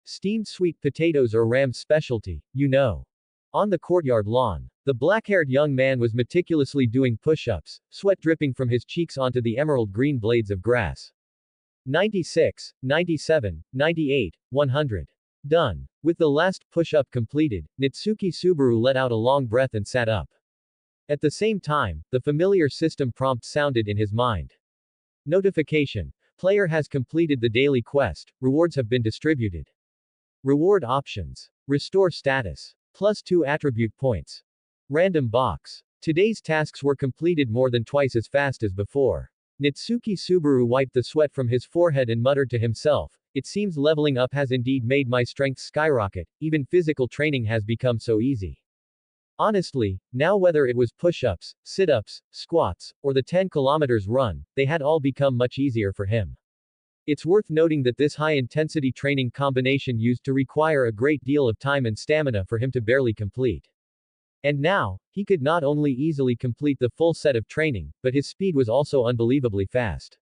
Steamed sweet potatoes are Ram's specialty, you know. On the courtyard lawn, the black-haired young man was meticulously doing push-ups, sweat dripping from his cheeks onto the emerald green blades of grass. 96, 97, 98, 100. Done. With the last push-up completed, Nitsuki Subaru let out a long breath and sat up. At the same time, the familiar system prompt sounded in his mind. Notification. Player has completed the daily quest, rewards have been distributed. Reward options. Restore status. +2 attribute points. Random box. Today's tasks were completed more than twice as fast as before. Nitsuki Subaru wiped the sweat from his forehead and muttered to himself, "It seems leveling up has indeed made my strength skyrocket, even physical training has become so easy." Honestly, now whether it was push-ups, sit-ups, squats, or the 10 kilometers run, they had all become much easier for him. It's worth noting that this high-intensity training combination used to require a great deal of time and stamina for him to barely complete. And now, he could not only easily complete the full set of training, but his speed was also unbelievably fast.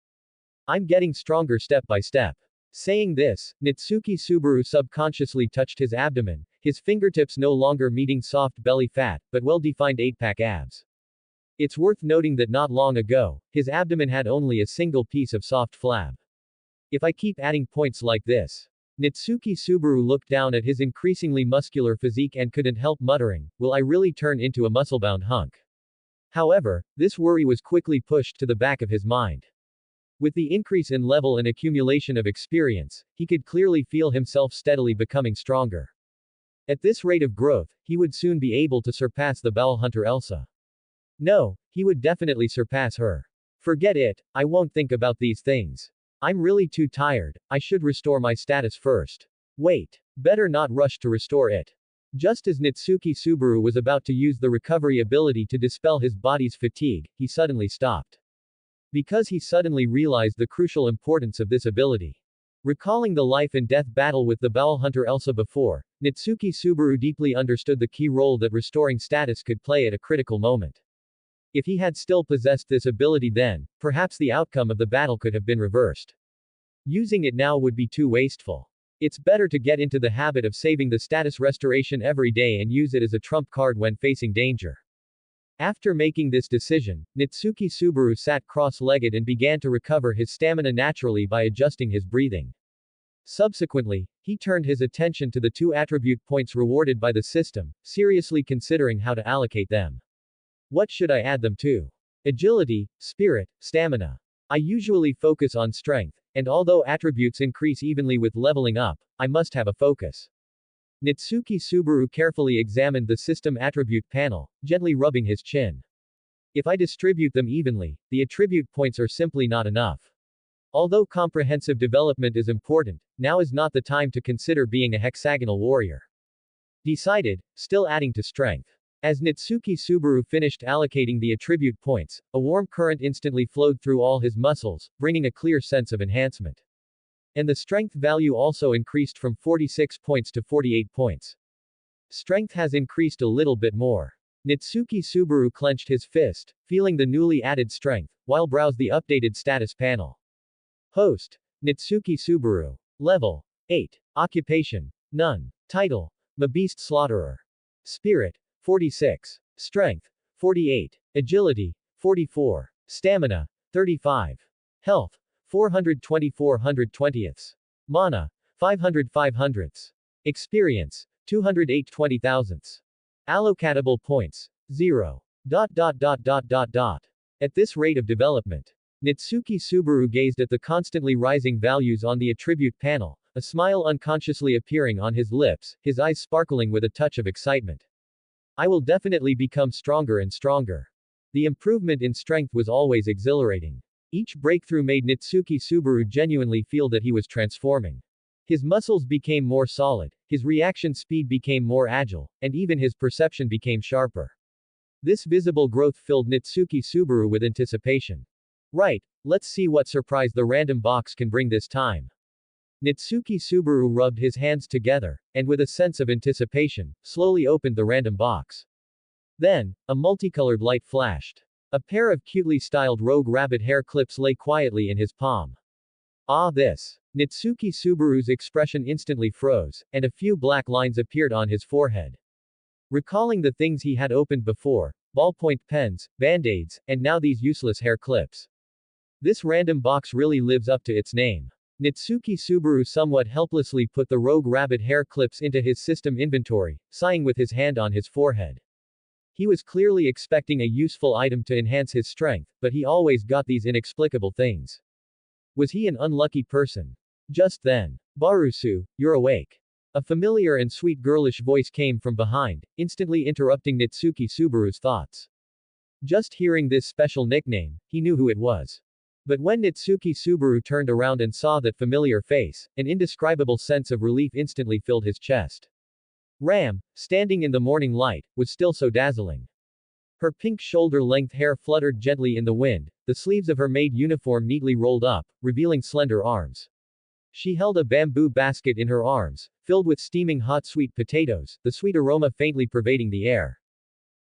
"I'm getting stronger step by step." Saying this, Nitsuki Subaru subconsciously touched his abdomen, his fingertips no longer meeting soft belly fat, but well-defined 8-pack abs. It's worth noting that not long ago, his abdomen had only a single piece of soft flab. If I keep adding points like this. Nitsuki Subaru looked down at his increasingly muscular physique and couldn't help muttering, "Will I really turn into a muscle-bound hunk?" However, this worry was quickly pushed to the back of his mind. With the increase in level and accumulation of experience, he could clearly feel himself steadily becoming stronger. At this rate of growth, he would soon be able to surpass the Bowel Hunter Elsa. No, he would definitely surpass her. Forget it, I won't think about these things. I'm really too tired, I should restore my status first. Wait. Better not rush to restore it. Just as Nitsuki Subaru was about to use the recovery ability to dispel his body's fatigue, he suddenly stopped. Because he suddenly realized the crucial importance of this ability. Recalling the life and death battle with the Bowel Hunter Elsa before, Nitsuki Subaru deeply understood the key role that restoring status could play at a critical moment. If he had still possessed this ability then, perhaps the outcome of the battle could have been reversed. Using it now would be too wasteful. It's better to get into the habit of saving the status restoration every day and use it as a trump card when facing danger. After making this decision, Nitsuki Subaru sat cross-legged and began to recover his stamina naturally by adjusting his breathing. Subsequently, he turned his attention to the 2 attribute points rewarded by the system, seriously considering how to allocate them. What should I add them to? Agility, spirit, stamina. I usually focus on strength, and although attributes increase evenly with leveling up, I must have a focus. Nitsuki Subaru carefully examined the system attribute panel, gently rubbing his chin. If I distribute them evenly, the attribute points are simply not enough. Although comprehensive development is important, now is not the time to consider being a hexagonal warrior. Decided, still adding to strength. As Nitsuki Subaru finished allocating the attribute points, a warm current instantly flowed through all his muscles, bringing a clear sense of enhancement. And the strength value also increased from 46 points to 48 points. Strength has increased a little bit more. Nitsuki Subaru clenched his fist, feeling the newly added strength, while browsed the updated status panel. Host. Nitsuki Subaru. Level. 8. Occupation. None. Title. Beast Slaughterer. Spirit. 46. Strength. 48. Agility. 44. Stamina. 35. Health. 424 120ths. Mana. 500 500ths. Experience. 208 20,000ths. Allocatable points. 0. At this rate of development, Nitsuki Subaru gazed at the constantly rising values on the attribute panel, a smile unconsciously appearing on his lips, his eyes sparkling with a touch of excitement. I will definitely become stronger and stronger. The improvement in strength was always exhilarating. Each breakthrough made Nitsuki Subaru genuinely feel that he was transforming. His muscles became more solid, his reaction speed became more agile, and even his perception became sharper. This visible growth filled Nitsuki Subaru with anticipation. Right, let's see what surprise the random box can bring this time. Nitsuki Subaru rubbed his hands together, and with a sense of anticipation, slowly opened the random box. Then, a multicolored light flashed. A pair of cutely styled rogue rabbit hair clips lay quietly in his palm. Ah, this. Nitsuki Subaru's expression instantly froze, and a few black lines appeared on his forehead. Recalling the things he had opened before, ballpoint pens, band-aids, and now these useless hair clips. This random box really lives up to its name. Nitsuki Subaru somewhat helplessly put the Rogue Rabbit hair clips into his system inventory, sighing with his hand on his forehead. He was clearly expecting a useful item to enhance his strength, but he always got these inexplicable things. Was he an unlucky person? Just then, Barusu, you're awake. A familiar and sweet girlish voice came from behind, instantly interrupting Nitsuki Subaru's thoughts. Just hearing this special nickname, he knew who it was. But when Nitsuki Subaru turned around and saw that familiar face, an indescribable sense of relief instantly filled his chest. Ram, standing in the morning light, was still so dazzling. Her pink shoulder-length hair fluttered gently in the wind, the sleeves of her maid uniform neatly rolled up, revealing slender arms. She held a bamboo basket in her arms, filled with steaming hot sweet potatoes, the sweet aroma faintly pervading the air.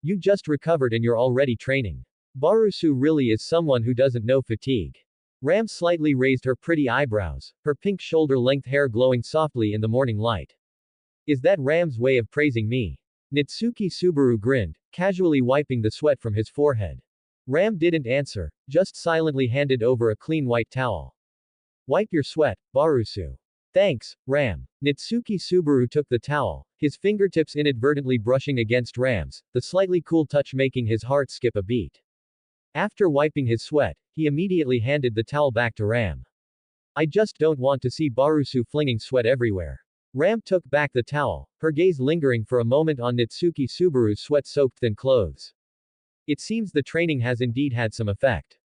You just recovered and you're already training. Barusu really is someone who doesn't know fatigue. Ram slightly raised her pretty eyebrows, her pink shoulder-length hair glowing softly in the morning light. Is that Ram's way of praising me? Nitsuki Subaru grinned, casually wiping the sweat from his forehead. Ram didn't answer, just silently handed over a clean white towel. Wipe your sweat, Barusu. Thanks, Ram. Nitsuki Subaru took the towel, his fingertips inadvertently brushing against Ram's, the slightly cool touch making his heart skip a beat. After wiping his sweat, he immediately handed the towel back to Ram. I just don't want to see Barusu flinging sweat everywhere. Ram took back the towel, her gaze lingering for a moment on Nitsuki Subaru's sweat-soaked thin clothes. It seems the training has indeed had some effect.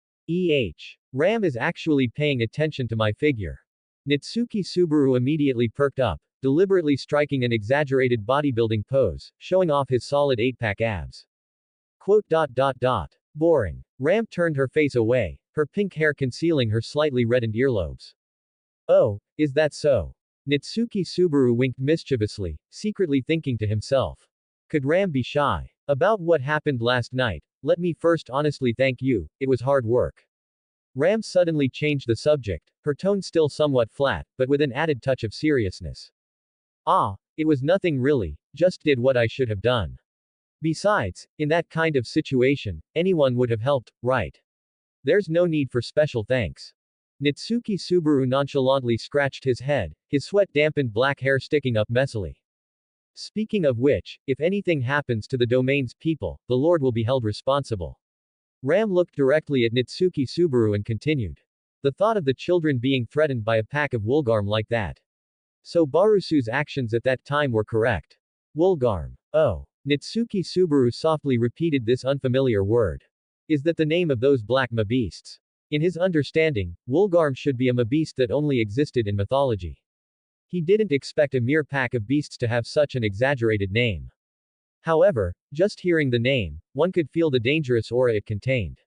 Ram is actually paying attention to my figure. Nitsuki Subaru immediately perked up, deliberately striking an exaggerated bodybuilding pose, showing off his solid 8-pack abs. Boring. Ram turned her face away, her pink hair concealing her slightly reddened earlobes. Oh, is that so? Nitsuki Subaru winked mischievously, secretly thinking to himself. Could Ram be shy? About what happened last night, let me first honestly thank you, it was hard work. Ram suddenly changed the subject, her tone still somewhat flat, but with an added touch of seriousness. It was nothing really, just did what I should have done. Besides, in that kind of situation, anyone would have helped, right? There's no need for special thanks. Nitsuki Subaru nonchalantly scratched his head, his sweat-dampened black hair sticking up messily. Speaking of which, if anything happens to the domain's people, the Lord will be held responsible. Ram looked directly at Nitsuki Subaru and continued. The thought of the children being threatened by a pack of Woolgarm like that. So Barusu's actions at that time were correct. Woolgarm. Oh. Nitsuki Subaru softly repeated this unfamiliar word. Is that the name of those black mabeasts? In his understanding, Woolgarm should be a mabeast that only existed in mythology. He didn't expect a mere pack of beasts to have such an exaggerated name. However, just hearing the name, one could feel the dangerous aura it contained.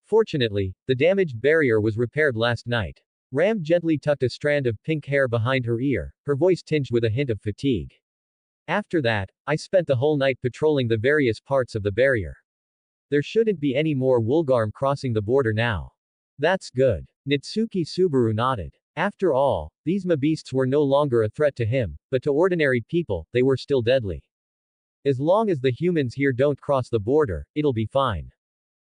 Fortunately, the damaged barrier was repaired last night. Ram gently tucked a strand of pink hair behind her ear, her voice tinged with a hint of fatigue. After that, I spent the whole night patrolling the various parts of the barrier. There shouldn't be any more Woolgarm crossing the border now. That's good. Nitsuki Subaru nodded. After all, these mabeasts were no longer a threat to him, but to ordinary people, they were still deadly. As long as the humans here don't cross the border, it'll be fine.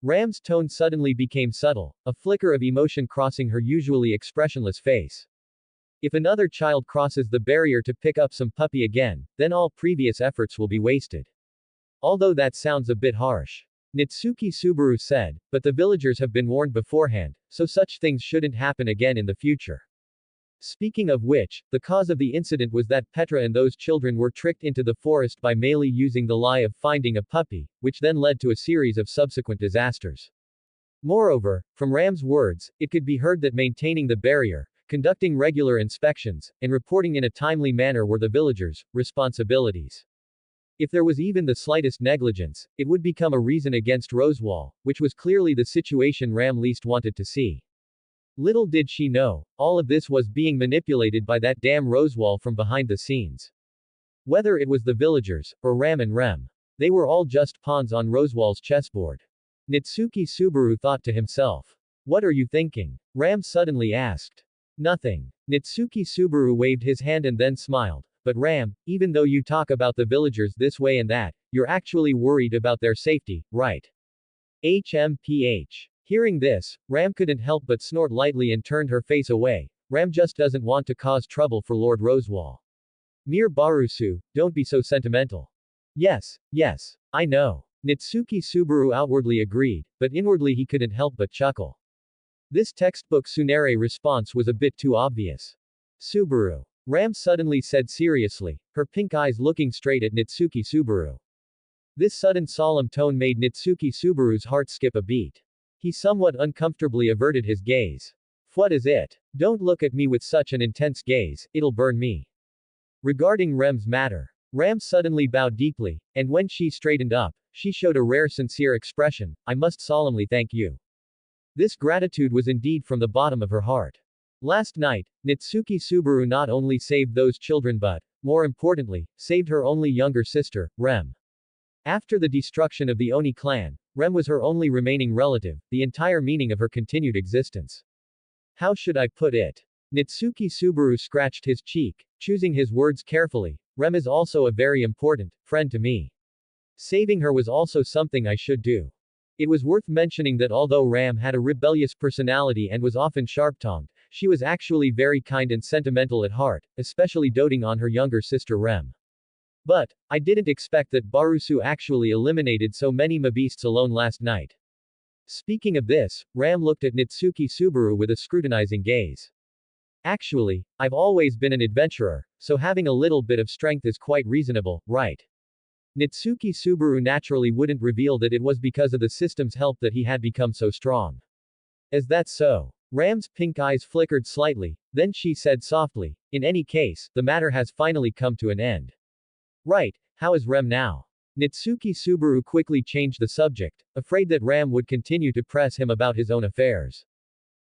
Ram's tone suddenly became subtle, a flicker of emotion crossing her usually expressionless face. If another child crosses the barrier to pick up some puppy again, then all previous efforts will be wasted. Although that sounds a bit harsh. Nitsuki Subaru said, but the villagers have been warned beforehand, so such things shouldn't happen again in the future. Speaking of which, the cause of the incident was that Petra and those children were tricked into the forest by Meili using the lie of finding a puppy, which then led to a series of subsequent disasters. Moreover, from Ram's words, it could be heard that maintaining the barrier, conducting regular inspections, and reporting in a timely manner were the villagers' responsibilities. If there was even the slightest negligence, it would become a reason against Rosewall, which was clearly the situation Ram least wanted to see. Little did she know, all of this was being manipulated by that damn Rosewall from behind the scenes. Whether it was the villagers, or Ram and Rem, they were all just pawns on Rosewall's chessboard. Nitsuki Subaru thought to himself. What are you thinking? Ram suddenly asked. Nothing. Nitsuki Subaru waved his hand and then smiled. But Ram, even though you talk about the villagers this way and that, you're actually worried about their safety, right? HMPH. Hearing this, Ram couldn't help but snort lightly and turned her face away. Ram just doesn't want to cause trouble for Lord Rosewall. Mere Barusu, don't be so sentimental. Yes, I know. Nitsuki Subaru outwardly agreed, but inwardly he couldn't help but chuckle. This textbook Tsunere response was a bit too obvious. Subaru. Ram suddenly said seriously, her pink eyes looking straight at Nitsuki Subaru. This sudden solemn tone made Nitsuki Subaru's heart skip a beat. He somewhat uncomfortably averted his gaze. What is it? Don't look at me with such an intense gaze, it'll burn me. Regarding Rem's matter. Ram suddenly bowed deeply, and when she straightened up, she showed a rare sincere expression, I must solemnly thank you. This gratitude was indeed from the bottom of her heart. Last night, Nitsuki Subaru not only saved those children but, more importantly, saved her only younger sister, Rem. After the destruction of the Oni clan, Rem was her only remaining relative, the entire meaning of her continued existence. How should I put it? Nitsuki Subaru scratched his cheek, choosing his words carefully. Rem is also a very important friend to me. Saving her was also something I should do. It was worth mentioning that although Ram had a rebellious personality and was often sharp-tongued, she was actually very kind and sentimental at heart, especially doting on her younger sister Rem. But, I didn't expect that Barusu actually eliminated so many mabeasts alone last night. Speaking of this, Ram looked at Nitsuki Subaru with a scrutinizing gaze. Actually, I've always been an adventurer, so having a little bit of strength is quite reasonable, right? Nitsuki Subaru naturally wouldn't reveal that it was because of the system's help that he had become so strong. Is that so? Ram's pink eyes flickered slightly, then she said softly, in any case, the matter has finally come to an end. Right, how is Rem now? Nitsuki Subaru quickly changed the subject, afraid that Ram would continue to press him about his own affairs.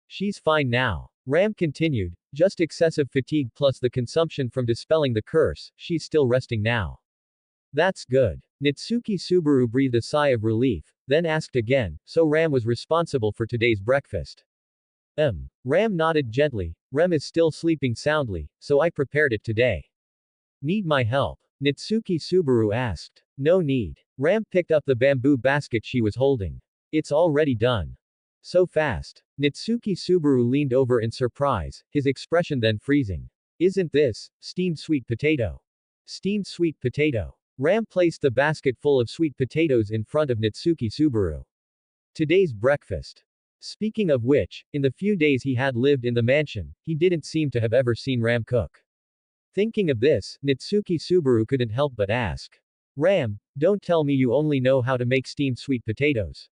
She's fine now. Ram continued, just excessive fatigue plus the consumption from dispelling the curse, she's still resting now. That's good. Nitsuki Subaru breathed a sigh of relief, then asked again, so Ram was responsible for today's breakfast. Ram nodded gently, Rem is still sleeping soundly, so I prepared it today. Need my help? Nitsuki Subaru asked. No need. Ram picked up the bamboo basket she was holding. It's already done. So fast. Nitsuki Subaru leaned over in surprise, his expression then freezing. Isn't this steamed sweet potato? Steamed sweet potato. Ram placed the basket full of sweet potatoes in front of Nitsuki Subaru. Today's breakfast. Speaking of which, in the few days he had lived in the mansion, he didn't seem to have ever seen Ram cook. Thinking of this, Nitsuki Subaru couldn't help but ask. Ram, don't tell me you only know how to make steamed sweet potatoes.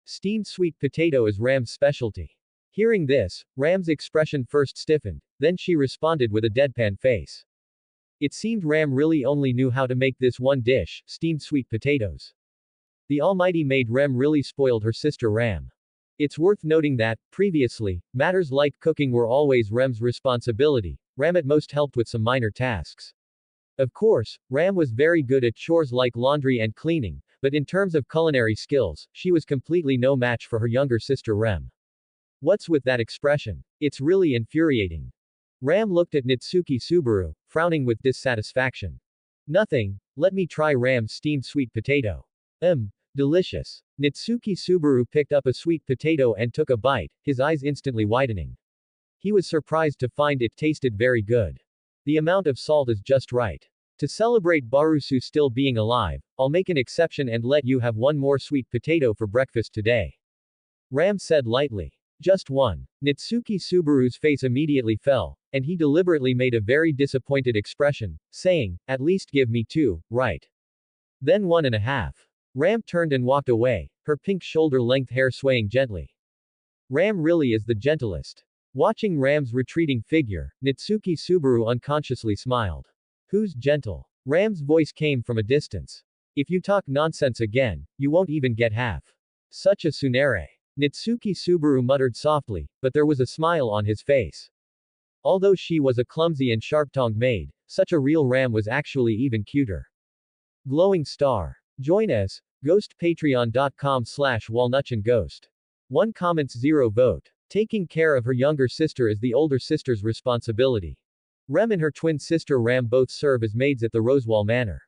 Steamed sweet potato is Ram's specialty. Hearing this, Ram's expression first stiffened, then she responded with a deadpan face. It seemed Ram really only knew how to make this one dish, steamed sweet potatoes. The Almighty Maid Rem really spoiled her sister Ram. It's worth noting that, previously, matters like cooking were always Rem's responsibility. Ram at most helped with some minor tasks. Of course, Ram was very good at chores like laundry and cleaning, but in terms of culinary skills, she was completely no match for her younger sister Rem. What's with that expression? It's really infuriating. Ram looked at Nitsuki Subaru, frowning with dissatisfaction. Nothing, let me try Ram's steamed sweet potato. Delicious. Nitsuki Subaru picked up a sweet potato and took a bite, his eyes instantly widening. He was surprised to find it tasted very good. The amount of salt is just right. To celebrate Barusu still being alive, I'll make an exception and let you have one more sweet potato for breakfast today. Ram said lightly. Just one. Nitsuki Subaru's face immediately fell, and he deliberately made a very disappointed expression, saying, at least give me two, right? Then 1.5. Ram turned and walked away, her pink shoulder-length hair swaying gently. Ram really is the gentlest. Watching Ram's retreating figure, Nitsuki Subaru unconsciously smiled. Who's gentle? Ram's voice came from a distance. If you talk nonsense again, you won't even get half. Such a tsunere. Nitsuki Subaru muttered softly, but there was a smile on his face. Although she was a clumsy and sharp-tongued maid, such a real Ram was actually even cuter. Glowing star. Join us, ghostpatreon.com/walnutchandghost. 1 comments 0 vote. Taking care of her younger sister is the older sister's responsibility. Rem and her twin sister Ram both serve as maids at the Rosewall Manor.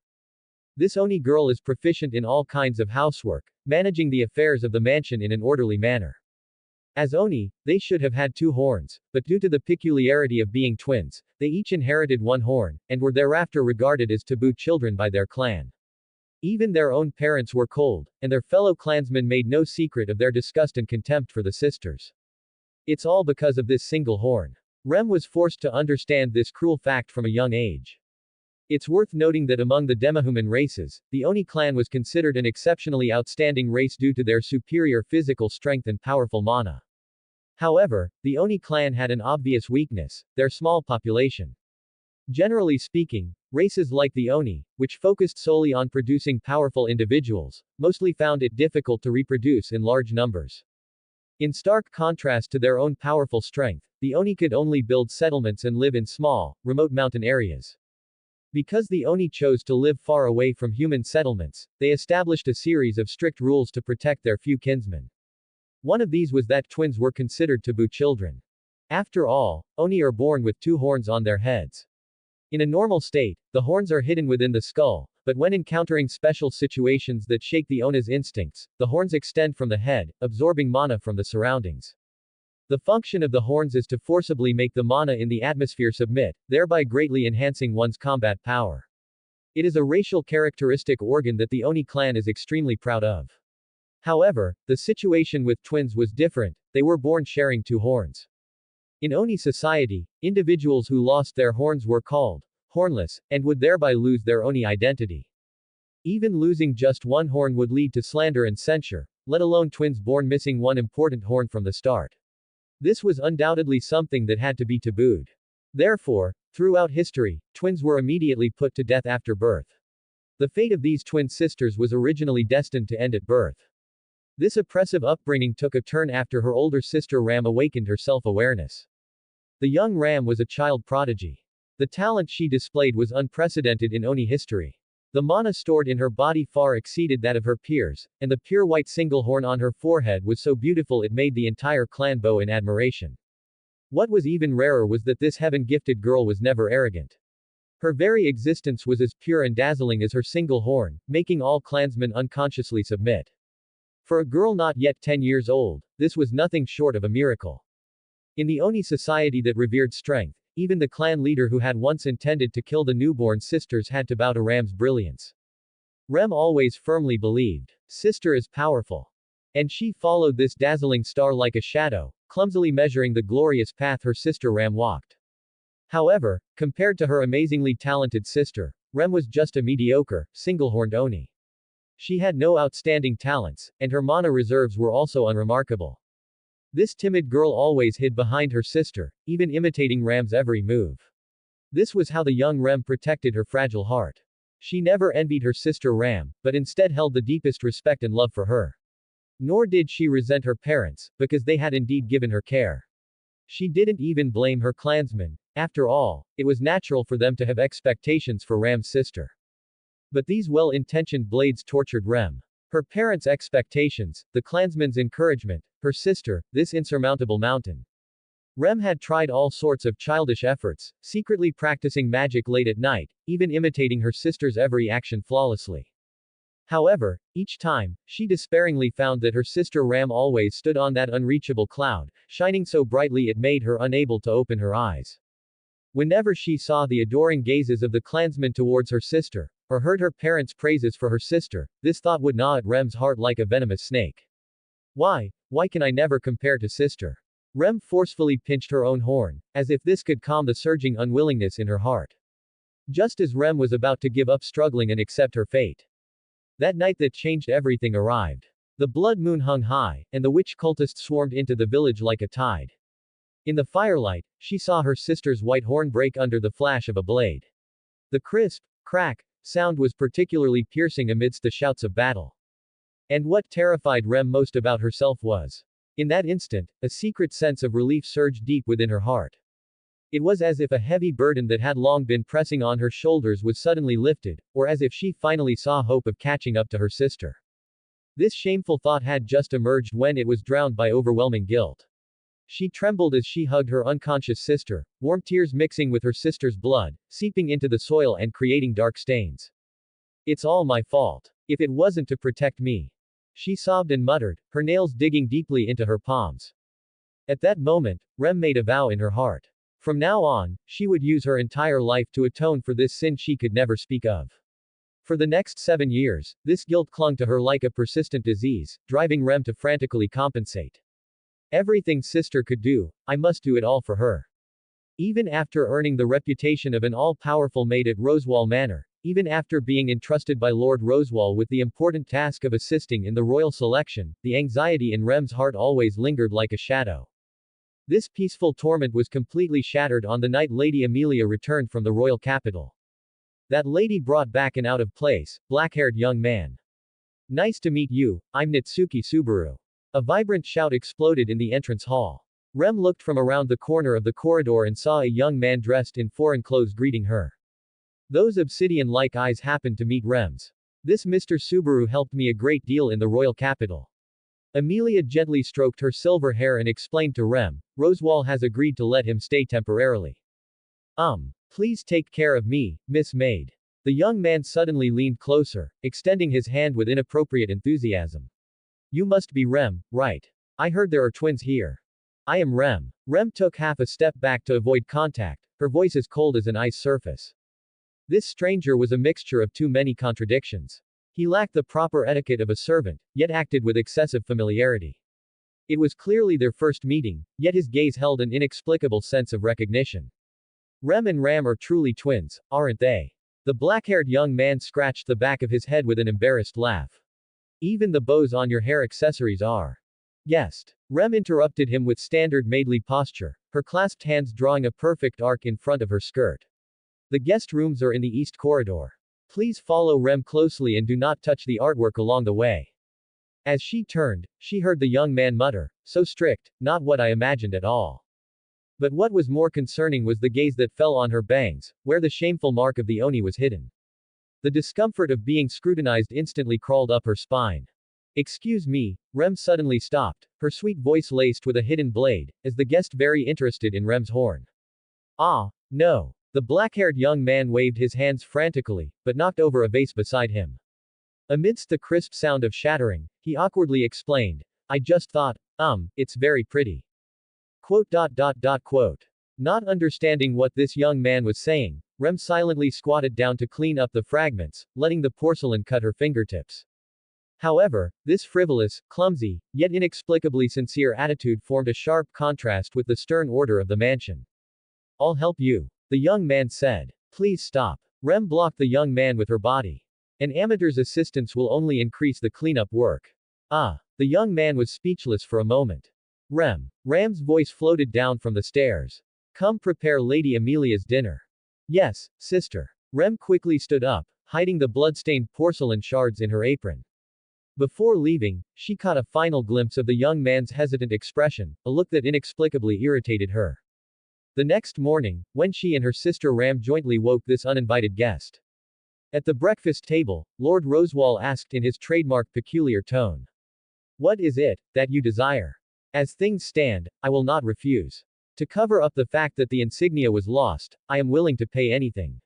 This Oni girl is proficient in all kinds of housework, managing the affairs of the mansion in an orderly manner. As Oni, they should have had two horns, but due to the peculiarity of being twins, they each inherited one horn, and were thereafter regarded as taboo children by their clan. Even their own parents were cold, and their fellow clansmen made no secret of their disgust and contempt for the sisters. It's all because of this single horn. Rem was forced to understand this cruel fact from a young age. It's worth noting that among the demihuman races, the Oni clan was considered an exceptionally outstanding race due to their superior physical strength and powerful mana. However, the Oni clan had an obvious weakness: their small population. Generally speaking, races like the Oni, which focused solely on producing powerful individuals, mostly found it difficult to reproduce in large numbers. In stark contrast to their own powerful strength, the Oni could only build settlements and live in small, remote mountain areas. Because the Oni chose to live far away from human settlements, they established a series of strict rules to protect their few kinsmen. One of these was that twins were considered taboo children. After all, Oni are born with two horns on their heads. In a normal state, the horns are hidden within the skull, but when encountering special situations that shake the Ona's instincts, the horns extend from the head, absorbing mana from the surroundings. The function of the horns is to forcibly make the mana in the atmosphere submit, thereby greatly enhancing one's combat power. It is a racial characteristic organ that the Oni clan is extremely proud of. However, the situation with twins was different. They were born sharing two horns. In Oni society, individuals who lost their horns were called hornless, and would thereby lose their Oni identity. Even losing just one horn would lead to slander and censure, let alone twins born missing one important horn from the start. This was undoubtedly something that had to be tabooed. Therefore, throughout history, twins were immediately put to death after birth. The fate of these twin sisters was originally destined to end at birth. This oppressive upbringing took a turn after her older sister Ram awakened her self-awareness. The young Ram was a child prodigy. The talent she displayed was unprecedented in Oni history. The mana stored in her body far exceeded that of her peers, and the pure white single horn on her forehead was so beautiful it made the entire clan bow in admiration. What was even rarer was that this heaven-gifted girl was never arrogant. Her very existence was as pure and dazzling as her single horn, making all clansmen unconsciously submit. For a girl not yet 10 years old, this was nothing short of a miracle. In the Oni society that revered strength, even the clan leader who had once intended to kill the newborn sisters had to bow to Ram's brilliance. Rem always firmly believed, sister is powerful. And she followed this dazzling star like a shadow, clumsily measuring the glorious path her sister Ram walked. However, compared to her amazingly talented sister, Rem was just a mediocre, single-horned Oni. She had no outstanding talents, and her mana reserves were also unremarkable. This timid girl always hid behind her sister, even imitating Ram's every move. This was how the young Rem protected her fragile heart. She never envied her sister Ram, but instead held the deepest respect and love for her. Nor did she resent her parents, because they had indeed given her care. She didn't even blame her clansmen. After all, it was natural for them to have expectations for Ram's sister. But these well-intentioned blades tortured Rem. Her parents' expectations, the clansmen's encouragement, her sister, this insurmountable mountain. Rem had tried all sorts of childish efforts, secretly practicing magic late at night, even imitating her sister's every action flawlessly. However, each time, she despairingly found that her sister Ram always stood on that unreachable cloud, shining so brightly it made her unable to open her eyes. Whenever she saw the adoring gazes of the clansmen towards her sister, or heard her parents' praises for her sister, this thought would gnaw at Rem's heart like a venomous snake. Why can I never compare to sister? Rem forcefully pinched her own horn, as if this could calm the surging unwillingness in her heart. Just as Rem was about to give up struggling and accept her fate. That night that changed everything arrived. The blood moon hung high, and the witch cultists swarmed into the village like a tide. In the firelight, she saw her sister's white horn break under the flash of a blade. The crisp, crack, sound was particularly piercing amidst the shouts of battle. And what terrified Rem most about herself was, in that instant, a secret sense of relief surged deep within her heart. It was as if a heavy burden that had long been pressing on her shoulders was suddenly lifted, or as if she finally saw hope of catching up to her sister. This shameful thought had just emerged when it was drowned by overwhelming guilt. She trembled as she hugged her unconscious sister, warm tears mixing with her sister's blood, seeping into the soil and creating dark stains. It's all my fault. If it wasn't to protect me. She sobbed and muttered, her nails digging deeply into her palms. At that moment, Rem made a vow in her heart. From now on, she would use her entire life to atone for this sin she could never speak of. For the next 7 years, this guilt clung to her like a persistent disease, driving Rem to frantically compensate. Everything sister could do, I must do it all for her. Even after earning the reputation of an all-powerful maid at Rosewall Manor, even after being entrusted by Lord Rosewall with the important task of assisting in the royal selection, the anxiety in Rem's heart always lingered like a shadow. This peaceful torment was completely shattered on the night Lady Amelia returned from the royal capital. That lady brought back an out-of-place, black-haired young man. Nice to meet you, I'm Natsuki Subaru. A vibrant shout exploded in the entrance hall. Rem looked from around the corner of the corridor and saw a young man dressed in foreign clothes greeting her. Those obsidian-like eyes happened to meet Rem's. This Mr. Subaru helped me a great deal in the royal capital. Amelia gently stroked her silver hair and explained to Rem, Rosewall has agreed to let him stay temporarily. Please take care of me, Miss Maid. The young man suddenly leaned closer, extending his hand with inappropriate enthusiasm. You must be Rem, right? I heard there are twins here. I am Rem. Rem took half a step back to avoid contact, her voice as cold as an ice surface. This stranger was a mixture of too many contradictions. He lacked the proper etiquette of a servant, yet acted with excessive familiarity. It was clearly their first meeting, yet his gaze held an inexplicable sense of recognition. Rem and Ram are truly twins, aren't they? The black-haired young man scratched the back of his head with an embarrassed laugh. Even the bows on your hair accessories are. Guessed. Rem interrupted him with standard maidly posture, her clasped hands drawing a perfect arc in front of her skirt. The guest rooms are in the east corridor. Please follow Rem closely and do not touch the artwork along the way. As she turned, she heard the young man mutter, so strict, not what I imagined at all. But what was more concerning was the gaze that fell on her bangs, where the shameful mark of the oni was hidden. The discomfort of being scrutinized instantly crawled up her spine. Excuse me, Rem suddenly stopped, her sweet voice laced with a hidden blade, as the guest very interested in Rem's horn. Ah, no. The black-haired young man waved his hands frantically, but knocked over a vase beside him. Amidst the crisp sound of shattering, he awkwardly explained, I just thought, it's very pretty. Quote. Not understanding what this young man was saying, Rem silently squatted down to clean up the fragments, letting the porcelain cut her fingertips. However, this frivolous, clumsy, yet inexplicably sincere attitude formed a sharp contrast with the stern order of the mansion. I'll help you. The young man said. Please stop. Rem blocked the young man with her body. An amateur's assistance will only increase the cleanup work. The young man was speechless for a moment. Ram's voice floated down from the stairs. Come prepare Lady Amelia's dinner. Yes, sister. Rem quickly stood up, hiding the blood-stained porcelain shards in her apron. Before leaving, she caught a final glimpse of the young man's hesitant expression, a look that inexplicably irritated her. The next morning, when she and her sister Ram jointly woke this uninvited guest. At the breakfast table, Lord Rosewall asked in his trademark peculiar tone. What is it that you desire? As things stand, I will not refuse. To cover up the fact that the insignia was lost, I am willing to pay anything.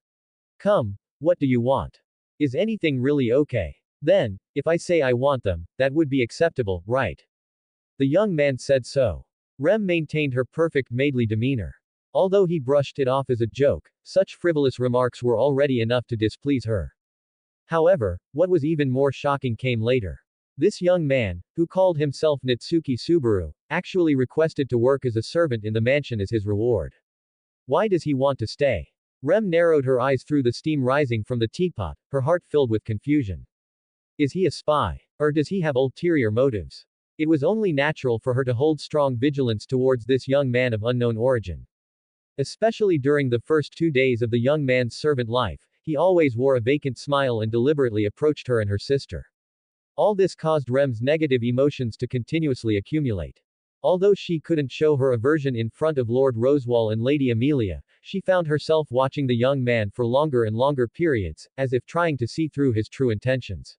Come, what do you want? Is anything really okay? Then, if I say I want them, that would be acceptable, right? The young man said so. Rem maintained her perfect maidly demeanor. Although he brushed it off as a joke, such frivolous remarks were already enough to displease her. However, what was even more shocking came later. This young man, who called himself Natsuki Subaru, actually requested to work as a servant in the mansion as his reward. Why does he want to stay? Rem narrowed her eyes through the steam rising from the teapot, her heart filled with confusion. Is he a spy? Or does he have ulterior motives? It was only natural for her to hold strong vigilance towards this young man of unknown origin. Especially during the first 2 days of the young man's servant life, he always wore a vacant smile and deliberately approached her and her sister. All this caused Rem's negative emotions to continuously accumulate. Although she couldn't show her aversion in front of Lord Rosewall and Lady Amelia, she found herself watching the young man for longer and longer periods, as if trying to see through his true intentions.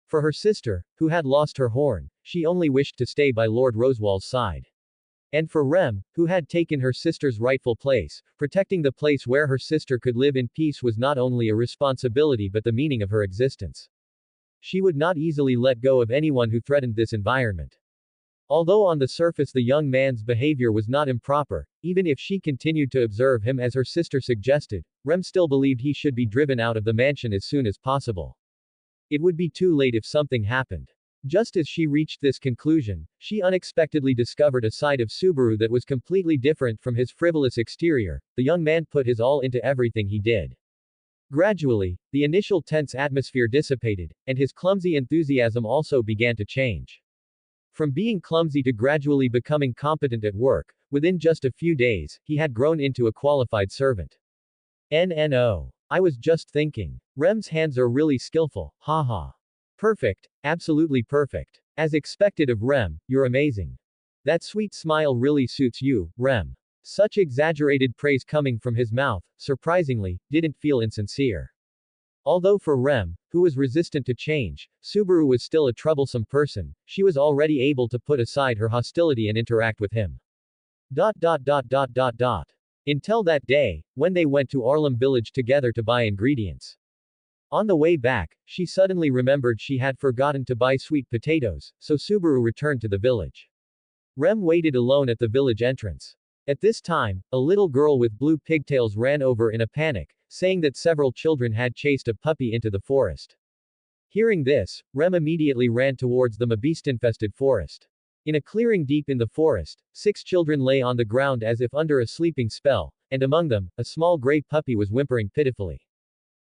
For her sister, who had lost her horn, she only wished to stay by Lord Rosewall's side. And for Rem, who had taken her sister's rightful place, protecting the place where her sister could live in peace was not only a responsibility but the meaning of her existence. She would not easily let go of anyone who threatened this environment. Although on the surface the young man's behavior was not improper, even if she continued to observe him as her sister suggested, Rem still believed he should be driven out of the mansion as soon as possible. It would be too late if something happened. Just as she reached this conclusion, she unexpectedly discovered a side of Subaru that was completely different from his frivolous exterior. The young man put his all into everything he did. Gradually, the initial tense atmosphere dissipated, and his clumsy enthusiasm also began to change. From being clumsy to gradually becoming competent at work, within just a few days, he had grown into a qualified servant. NNO. I was just thinking. Rem's hands are really skillful, haha. Perfect, absolutely perfect. As expected of Rem, you're amazing. That sweet smile really suits you, Rem. Such exaggerated praise coming from his mouth, surprisingly, didn't feel insincere. Although for Rem, who was resistant to change, Subaru was still a troublesome person, she was already able to put aside her hostility and interact with him. Until that day, when they went to Arlem village together to buy ingredients. On the way back, she suddenly remembered she had forgotten to buy sweet potatoes, so Subaru returned to the village. Rem waited alone at the village entrance. At this time, a little girl with blue pigtails ran over in a panic, saying that several children had chased a puppy into the forest. Hearing this, Rem immediately ran towards the beast-infested forest. In a clearing deep in the forest, 6 children lay on the ground as if under a sleeping spell, and among them, a small gray puppy was whimpering pitifully.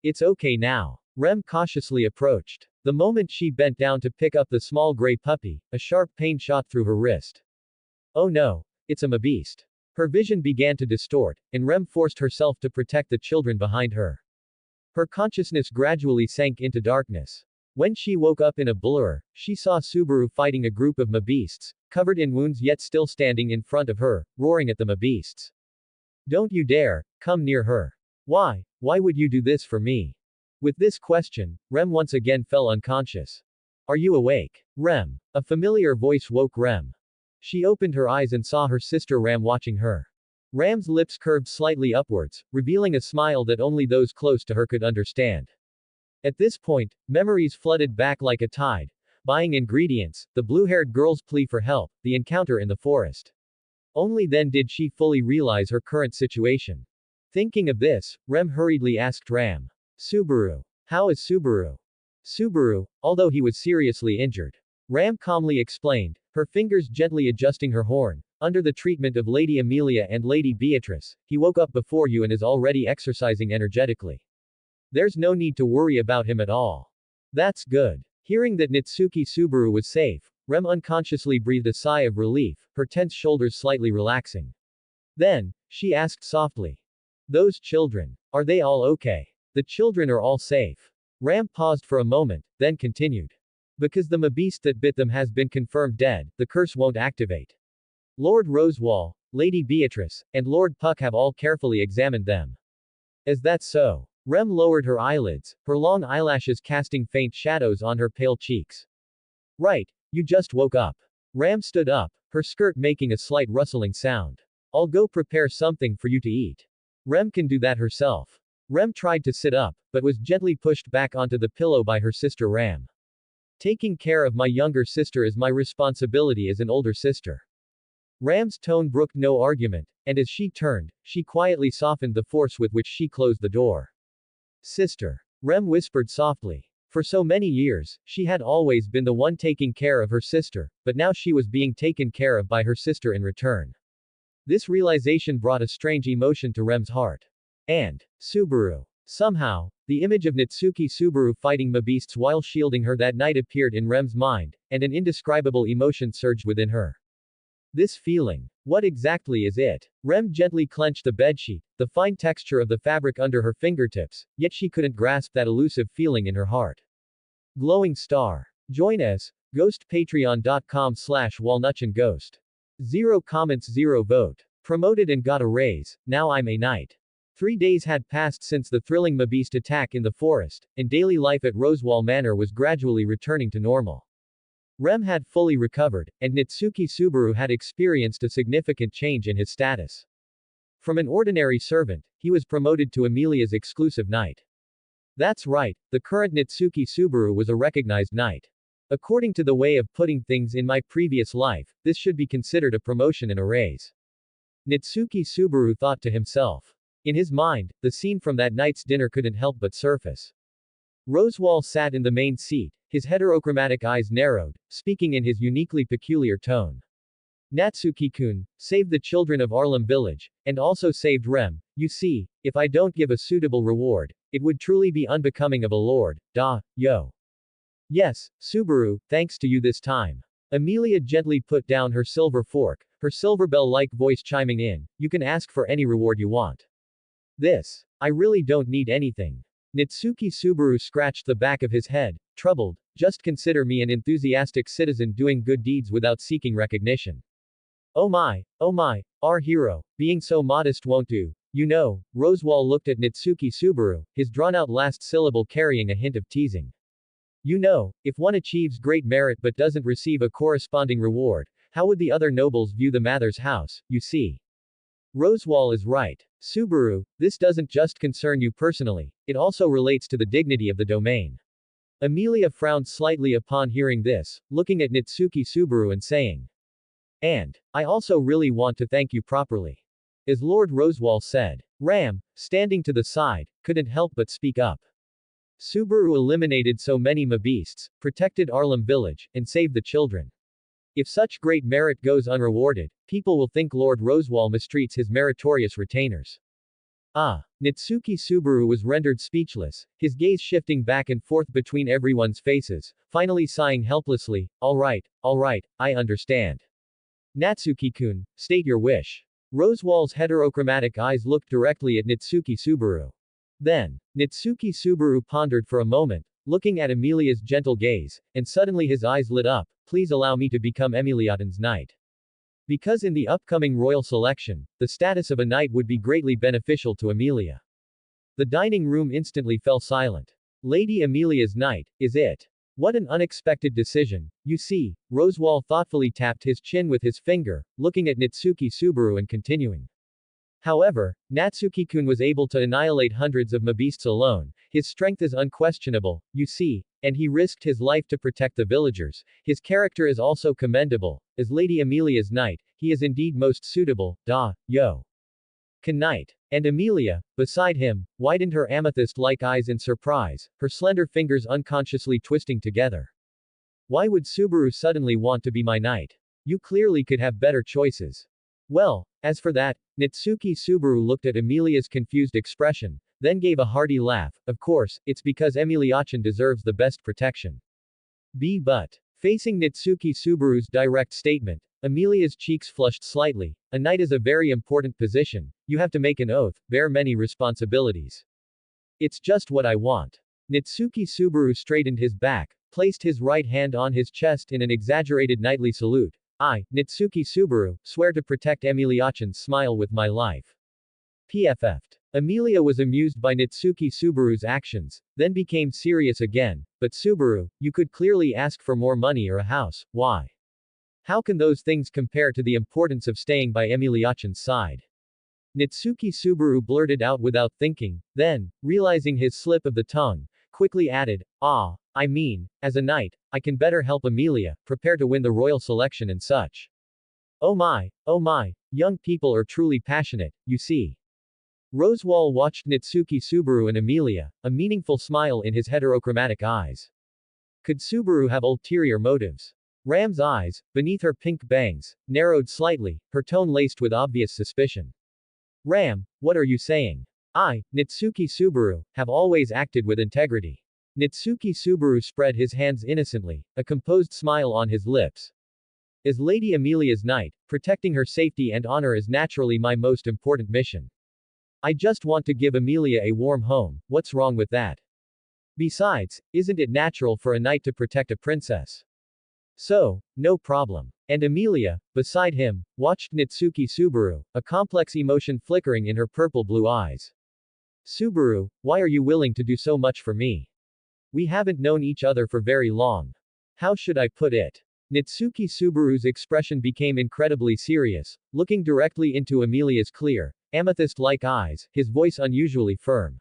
It's okay now. Rem cautiously approached. The moment she bent down to pick up the small gray puppy, a sharp pain shot through her wrist. Oh no, it's a beast. Her vision began to distort, and Rem forced herself to protect the children behind her. Her consciousness gradually sank into darkness. When she woke up in a blur, she saw Subaru fighting a group of beasts, covered in wounds yet still standing in front of her, roaring at the beasts. Don't you dare, come near her. Why would you do this for me? With this question, Rem once again fell unconscious. Are you awake? Rem. A familiar voice woke Rem. She opened her eyes and saw her sister Ram watching her. Ram's lips curved slightly upwards, revealing a smile that only those close to her could understand. At this point, memories flooded back like a tide. Buying ingredients, the blue-haired girl's plea for help, the encounter in the forest. Only then did she fully realize her current situation. Thinking of this, Rem hurriedly asked Ram. Subaru. How is Subaru? Subaru, although he was seriously injured. Ram calmly explained, her fingers gently adjusting her horn. Under the treatment of Lady Amelia and Lady Beatrice, he woke up before you and is already exercising energetically. There's no need to worry about him at all. That's good. Hearing that Nitsuki Subaru was safe, Rem unconsciously breathed a sigh of relief, her tense shoulders slightly relaxing. Then, she asked softly. Those children. Are they all okay? The children are all safe. Ram paused for a moment, then continued. Because the beast that bit them has been confirmed dead, the curse won't activate. Lord Rosewall, Lady Beatrice, and Lord Puck have all carefully examined them. Is that so? Rem lowered her eyelids, her long eyelashes casting faint shadows on her pale cheeks. Right, you just woke up. Ram stood up, her skirt making a slight rustling sound. I'll go prepare something for you to eat. Rem can do that herself. Rem tried to sit up, but was gently pushed back onto the pillow by her sister Ram. Taking care of my younger sister is my responsibility as an older sister. Ram's tone brooked no argument, and as she turned, she quietly softened the force with which she closed the door. Sister. Rem whispered softly. For so many years, she had always been the one taking care of her sister, but now she was being taken care of by her sister in return. This realization brought a strange emotion to Rem's heart. And, Subaru. Somehow, the image of Nitsuki Subaru fighting beasts while shielding her that night appeared in Rem's mind, and an indescribable emotion surged within her. This feeling. What exactly is it? Rem gently clenched the bedsheet, the fine texture of the fabric under her fingertips, yet she couldn't grasp that elusive feeling in her heart. Glowing star. Join us, ghostpatreon.com/walnutchandghost. 0 comments 0 vote. Promoted and got a raise, now I'm a knight. 3 days had passed since the thrilling beast attack in the forest, and daily life at Rosewall Manor was gradually returning to normal. Rem had fully recovered, and Nitsuki Subaru had experienced a significant change in his status. From an ordinary servant, he was promoted to Amelia's exclusive knight. That's right, the current Nitsuki Subaru was a recognized knight. According to the way of putting things in my previous life, this should be considered a promotion and a raise. Nitsuki Subaru thought to himself. In his mind, the scene from that night's dinner couldn't help but surface. Rosewall sat in the main seat, his heterochromatic eyes narrowed, speaking in his uniquely peculiar tone. Natsuki-kun, saved the children of Arlem village, and also saved Rem. You see, if I don't give a suitable reward, it would truly be unbecoming of a lord, yo. Yes, Subaru, thanks to you this time. Amelia gently put down her silver fork, her silver bell-like voice chiming in, you can ask for any reward you want. I really don't need anything. Nitsuki Subaru scratched the back of his head, troubled, just consider me an enthusiastic citizen doing good deeds without seeking recognition. Oh my, our hero, being so modest won't do. You know, Rosewall looked at Nitsuki Subaru, his drawn-out last syllable carrying a hint of teasing. You know, if one achieves great merit but doesn't receive a corresponding reward, how would the other nobles view the Mather's house, you see? Rosewall is right. Subaru, this doesn't just concern you personally, it also relates to the dignity of the domain. Amelia frowned slightly upon hearing this, looking at Nitsuki Subaru and saying. And, I also really want to thank you properly. As Lord Rosewall said. Ram, standing to the side, couldn't help but speak up. Subaru eliminated so many beasts, protected Arlem village, and saved the children. If such great merit goes unrewarded, people will think Lord Rosewall mistreats his meritorious retainers. Nitsuki Subaru was rendered speechless, his gaze shifting back and forth between everyone's faces, finally sighing helplessly, all right, I understand. Natsuki-kun, state your wish. Rosewall's heterochromatic eyes looked directly at Nitsuki Subaru. Then, Nitsuki Subaru pondered for a moment, looking at Amelia's gentle gaze, and suddenly his eyes lit up, please allow me to become Emiliatan's knight. Because in the upcoming royal selection, the status of a knight would be greatly beneficial to Amelia. The dining room instantly fell silent. Lady Amelia's knight, is it? What an unexpected decision. You see, Rosewall thoughtfully tapped his chin with his finger, looking at Nitsuki Subaru and continuing. However, Natsuki-kun was able to annihilate hundreds of beasts alone, his strength is unquestionable, you see, and he risked his life to protect the villagers, his character is also commendable, as Lady Amelia's knight, he is indeed most suitable, yo. Knight. And Amelia, beside him, widened her amethyst-like eyes in surprise, her slender fingers unconsciously twisting together. Why would Subaru suddenly want to be my knight? You clearly could have better choices. Well, as for that, Nitsuki Subaru looked at Amelia's confused expression, then gave a hearty laugh, of course, it's because Emiliachan deserves the best protection. But. Facing Nitsuki Subaru's direct statement, Amelia's cheeks flushed slightly, a knight is a very important position, you have to make an oath, bear many responsibilities. It's just what I want. Nitsuki Subaru straightened his back, placed his right hand on his chest in an exaggerated knightly salute. I, Nitsuki Subaru, swear to protect Emiliachan's smile with my life. PFF'd. Amelia was amused by Nitsuki Subaru's actions, then became serious again, but Subaru, you could clearly ask for more money or a house, why? How can those things compare to the importance of staying by Emiliachan's side? Nitsuki Subaru blurted out without thinking, then, realizing his slip of the tongue, quickly added, I mean, as a knight, I can better help Amelia, prepare to win the royal selection and such. Oh my, young people are truly passionate, you see. Rosewall watched Nitsuki Subaru and Amelia, a meaningful smile in his heterochromatic eyes. Could Subaru have ulterior motives? Ram's eyes, beneath her pink bangs, narrowed slightly, her tone laced with obvious suspicion. Ram, what are you saying? I, Nitsuki Subaru, have always acted with integrity. Nitsuki Subaru spread his hands innocently, a composed smile on his lips. As Lady Amelia's knight, protecting her safety and honor is naturally my most important mission. I just want to give Amelia a warm home, what's wrong with that? Besides, isn't it natural for a knight to protect a princess? So, no problem. And Amelia, beside him, watched Nitsuki Subaru, a complex emotion flickering in her purple-blue eyes. Subaru, why are you willing to do so much for me? We haven't known each other for very long. How should I put it? Nitsuki Subaru's expression became incredibly serious, looking directly into Amelia's clear, amethyst-like eyes, his voice unusually firm.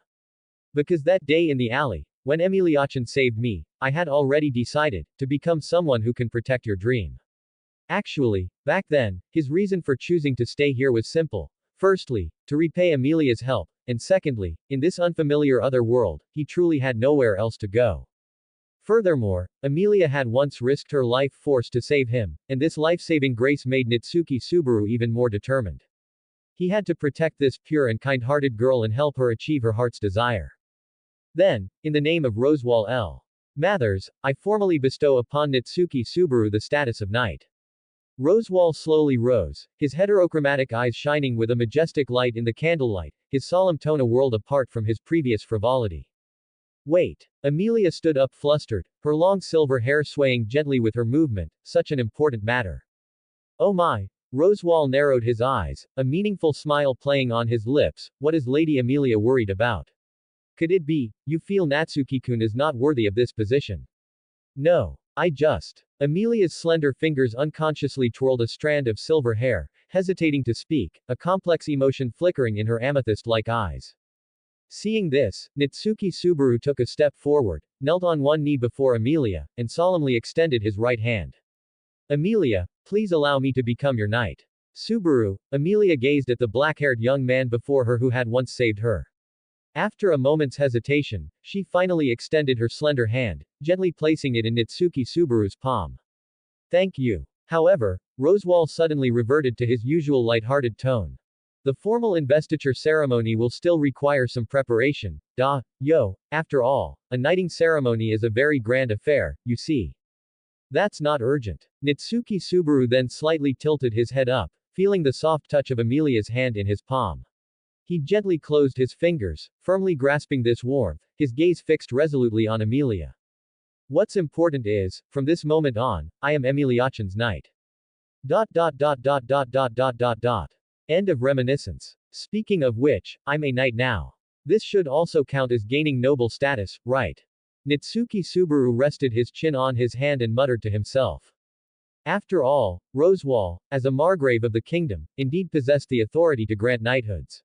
Because that day in the alley, when Emiliachan saved me, I had already decided to become someone who can protect your dream. Actually, back then, his reason for choosing to stay here was simple. Firstly, to repay Amelia's help, and secondly, in this unfamiliar other world, he truly had nowhere else to go. Furthermore, Amelia had once risked her life force to save him, and this life-saving grace made Nitsuki Subaru even more determined. He had to protect this pure and kind-hearted girl and help her achieve her heart's desire. Then, in the name of Rosewall L. Mathers, I formally bestow upon Nitsuki Subaru the status of knight. Rosewall slowly rose, his heterochromatic eyes shining with a majestic light in the candlelight, his solemn tone a world apart from his previous frivolity. Wait. Amelia stood up flustered, her long silver hair swaying gently with her movement, such an important matter. Oh my. Rosewall narrowed his eyes, a meaningful smile playing on his lips. What is Lady Amelia worried about? Could it be, you feel Natsuki-kun is not worthy of this position? No. I just. Amelia's slender fingers unconsciously twirled a strand of silver hair, hesitating to speak, a complex emotion flickering in her amethyst-like eyes. Seeing this, Nitsuki Subaru took a step forward, knelt on one knee before Amelia, and solemnly extended his right hand. Amelia, please allow me to become your knight. Subaru. Amelia gazed at the black-haired young man before her who had once saved her. After a moment's hesitation, she finally extended her slender hand, gently placing it in Nitsuki Subaru's palm. Thank you. However, Rosewall suddenly reverted to his usual light-hearted tone. The formal investiture ceremony will still require some preparation. After all, a knighting ceremony is a very grand affair, you see. That's not urgent. Nitsuki Subaru then slightly tilted his head up, feeling the soft touch of Amelia's hand in his palm. He gently closed his fingers, firmly grasping this warmth, his gaze fixed resolutely on Amelia. What's important is, from this moment on, I am Emiliachan's knight. End of reminiscence. Speaking of which, I'm a knight now. This should also count as gaining noble status, right? Nitsuki Subaru rested his chin on his hand and muttered to himself. After all, Rosewall, as a margrave of the kingdom, indeed possessed the authority to grant knighthoods.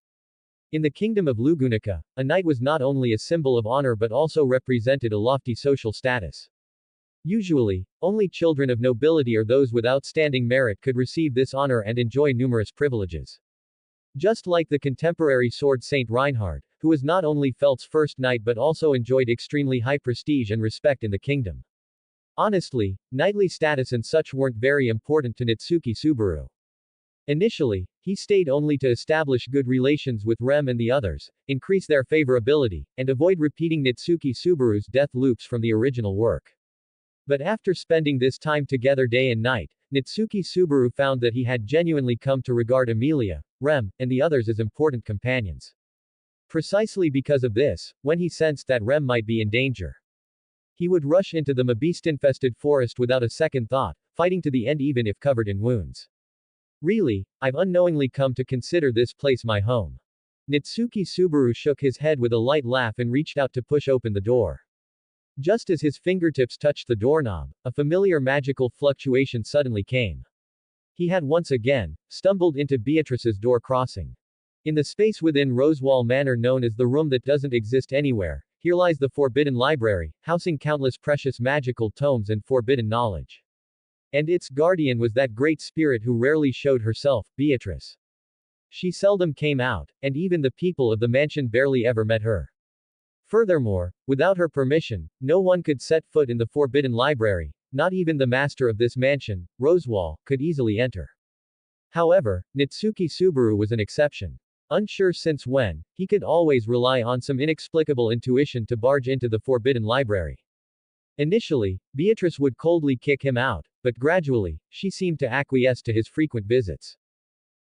In the kingdom of Lugunica, a knight was not only a symbol of honor but also represented a lofty social status. Usually, only children of nobility or those with outstanding merit could receive this honor and enjoy numerous privileges. Just like the contemporary sword Saint Reinhard, who was not only Felt's first knight but also enjoyed extremely high prestige and respect in the kingdom. Honestly, knightly status and such weren't very important to Nitsuki Subaru. Initially, he stayed only to establish good relations with Rem and the others, increase their favorability, and avoid repeating Nitsuki Subaru's death loops from the original work. But after spending this time together day and night, Nitsuki Subaru found that he had genuinely come to regard Amelia, Rem, and the others as important companions. Precisely because of this, when he sensed that Rem might be in danger, he would rush into the Mabiste-infested forest without a second thought, fighting to the end even if covered in wounds. Really, I've unknowingly come to consider this place my home. Nitsuki Subaru shook his head with a light laugh and reached out to push open the door. Just as his fingertips touched the doorknob, a familiar magical fluctuation suddenly came. He had once again stumbled into Beatrice's door crossing. In the space within Rosewall Manor known as the room that doesn't exist anywhere, here lies the Forbidden Library, housing countless precious magical tomes and forbidden knowledge. And its guardian was that great spirit who rarely showed herself, Beatrice. She seldom came out, and even the people of the mansion barely ever met her. Furthermore, without her permission, no one could set foot in the Forbidden Library, not even the master of this mansion, Rosewall, could easily enter. However, Nitsuki Subaru was an exception. Unsure since when, he could always rely on some inexplicable intuition to barge into the Forbidden Library. Initially, Beatrice would coldly kick him out, but gradually, she seemed to acquiesce to his frequent visits.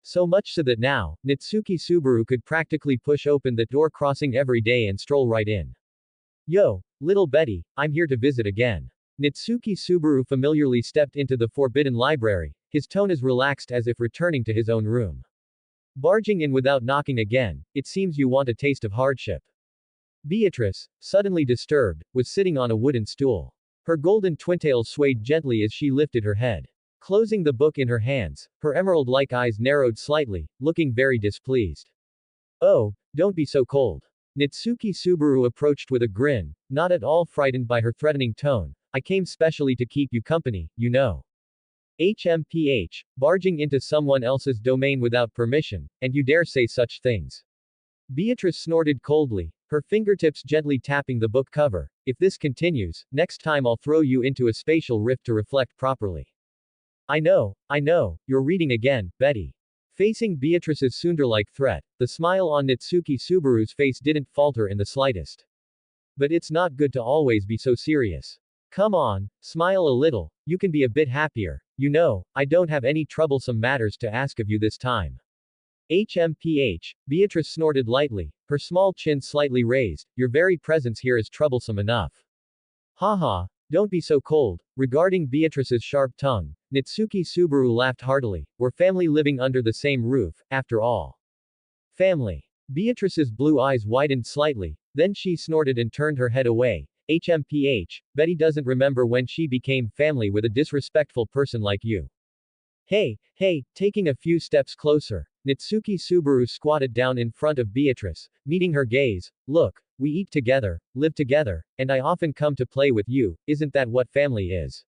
So much so that now, Nitsuki Subaru could practically push open the door crossing every day and stroll right in. Yo, little Betty, I'm here to visit again. Nitsuki Subaru familiarly stepped into the Forbidden Library, his tone as relaxed as if returning to his own room. Barging in without knocking again, it seems you want a taste of hardship. Beatrice, suddenly disturbed, was sitting on a wooden stool. Her golden twintails swayed gently as she lifted her head. Closing the book in her hands, her emerald-like eyes narrowed slightly, looking very displeased. Oh, don't be so cold. Nitsuki Subaru approached with a grin, not at all frightened by her threatening tone. I came specially to keep you company, you know. HMPH, barging into someone else's domain without permission, and you dare say such things. Beatrice snorted coldly, her fingertips gently tapping the book cover. If this continues, next time I'll throw you into a spatial rift to reflect properly. I know, you're reading again, Betty. Facing Beatrice's tsundere-like threat, the smile on Nitsuki Subaru's face didn't falter in the slightest. But it's not good to always be so serious. Come on, smile a little, you can be a bit happier. You know, I don't have any troublesome matters to ask of you this time. HMPH, Beatrice snorted lightly, her small chin slightly raised. Your very presence here is troublesome enough. Haha, don't be so cold. Regarding Beatrice's sharp tongue, Nitsuki Subaru laughed heartily. We're family living under the same roof, after all. Family. Beatrice's blue eyes widened slightly, then she snorted and turned her head away. HMPH, Betty doesn't remember when she became family with a disrespectful person like you. Hey, taking a few steps closer, Nitsuki Subaru squatted down in front of Beatrice, meeting her gaze. Look, we eat together, live together, and I often come to play with you, isn't that what family is?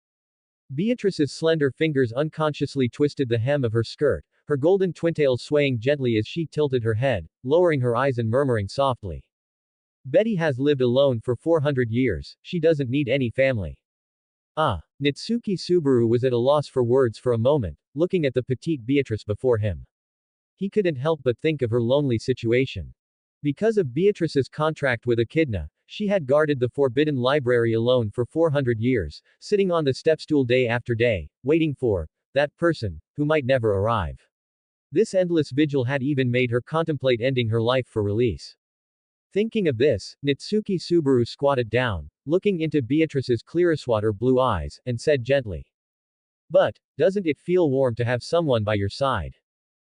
Beatrice's slender fingers unconsciously twisted the hem of her skirt, her golden twintails swaying gently as she tilted her head, lowering her eyes and murmuring softly. Betty has lived alone for 400 years, she doesn't need any family. Nitsuki Subaru was at a loss for words for a moment, looking at the petite Beatrice before him. He couldn't help but think of her lonely situation. Because of Beatrice's contract with Echidna, she had guarded the Forbidden Library alone for 400 years, sitting on the stepstool day after day, waiting for that person, who might never arrive. This endless vigil had even made her contemplate ending her life for release. Thinking of this, Nitsuki Subaru squatted down, looking into Beatrice's clearwater blue eyes, and said gently. But, doesn't it feel warm to have someone by your side?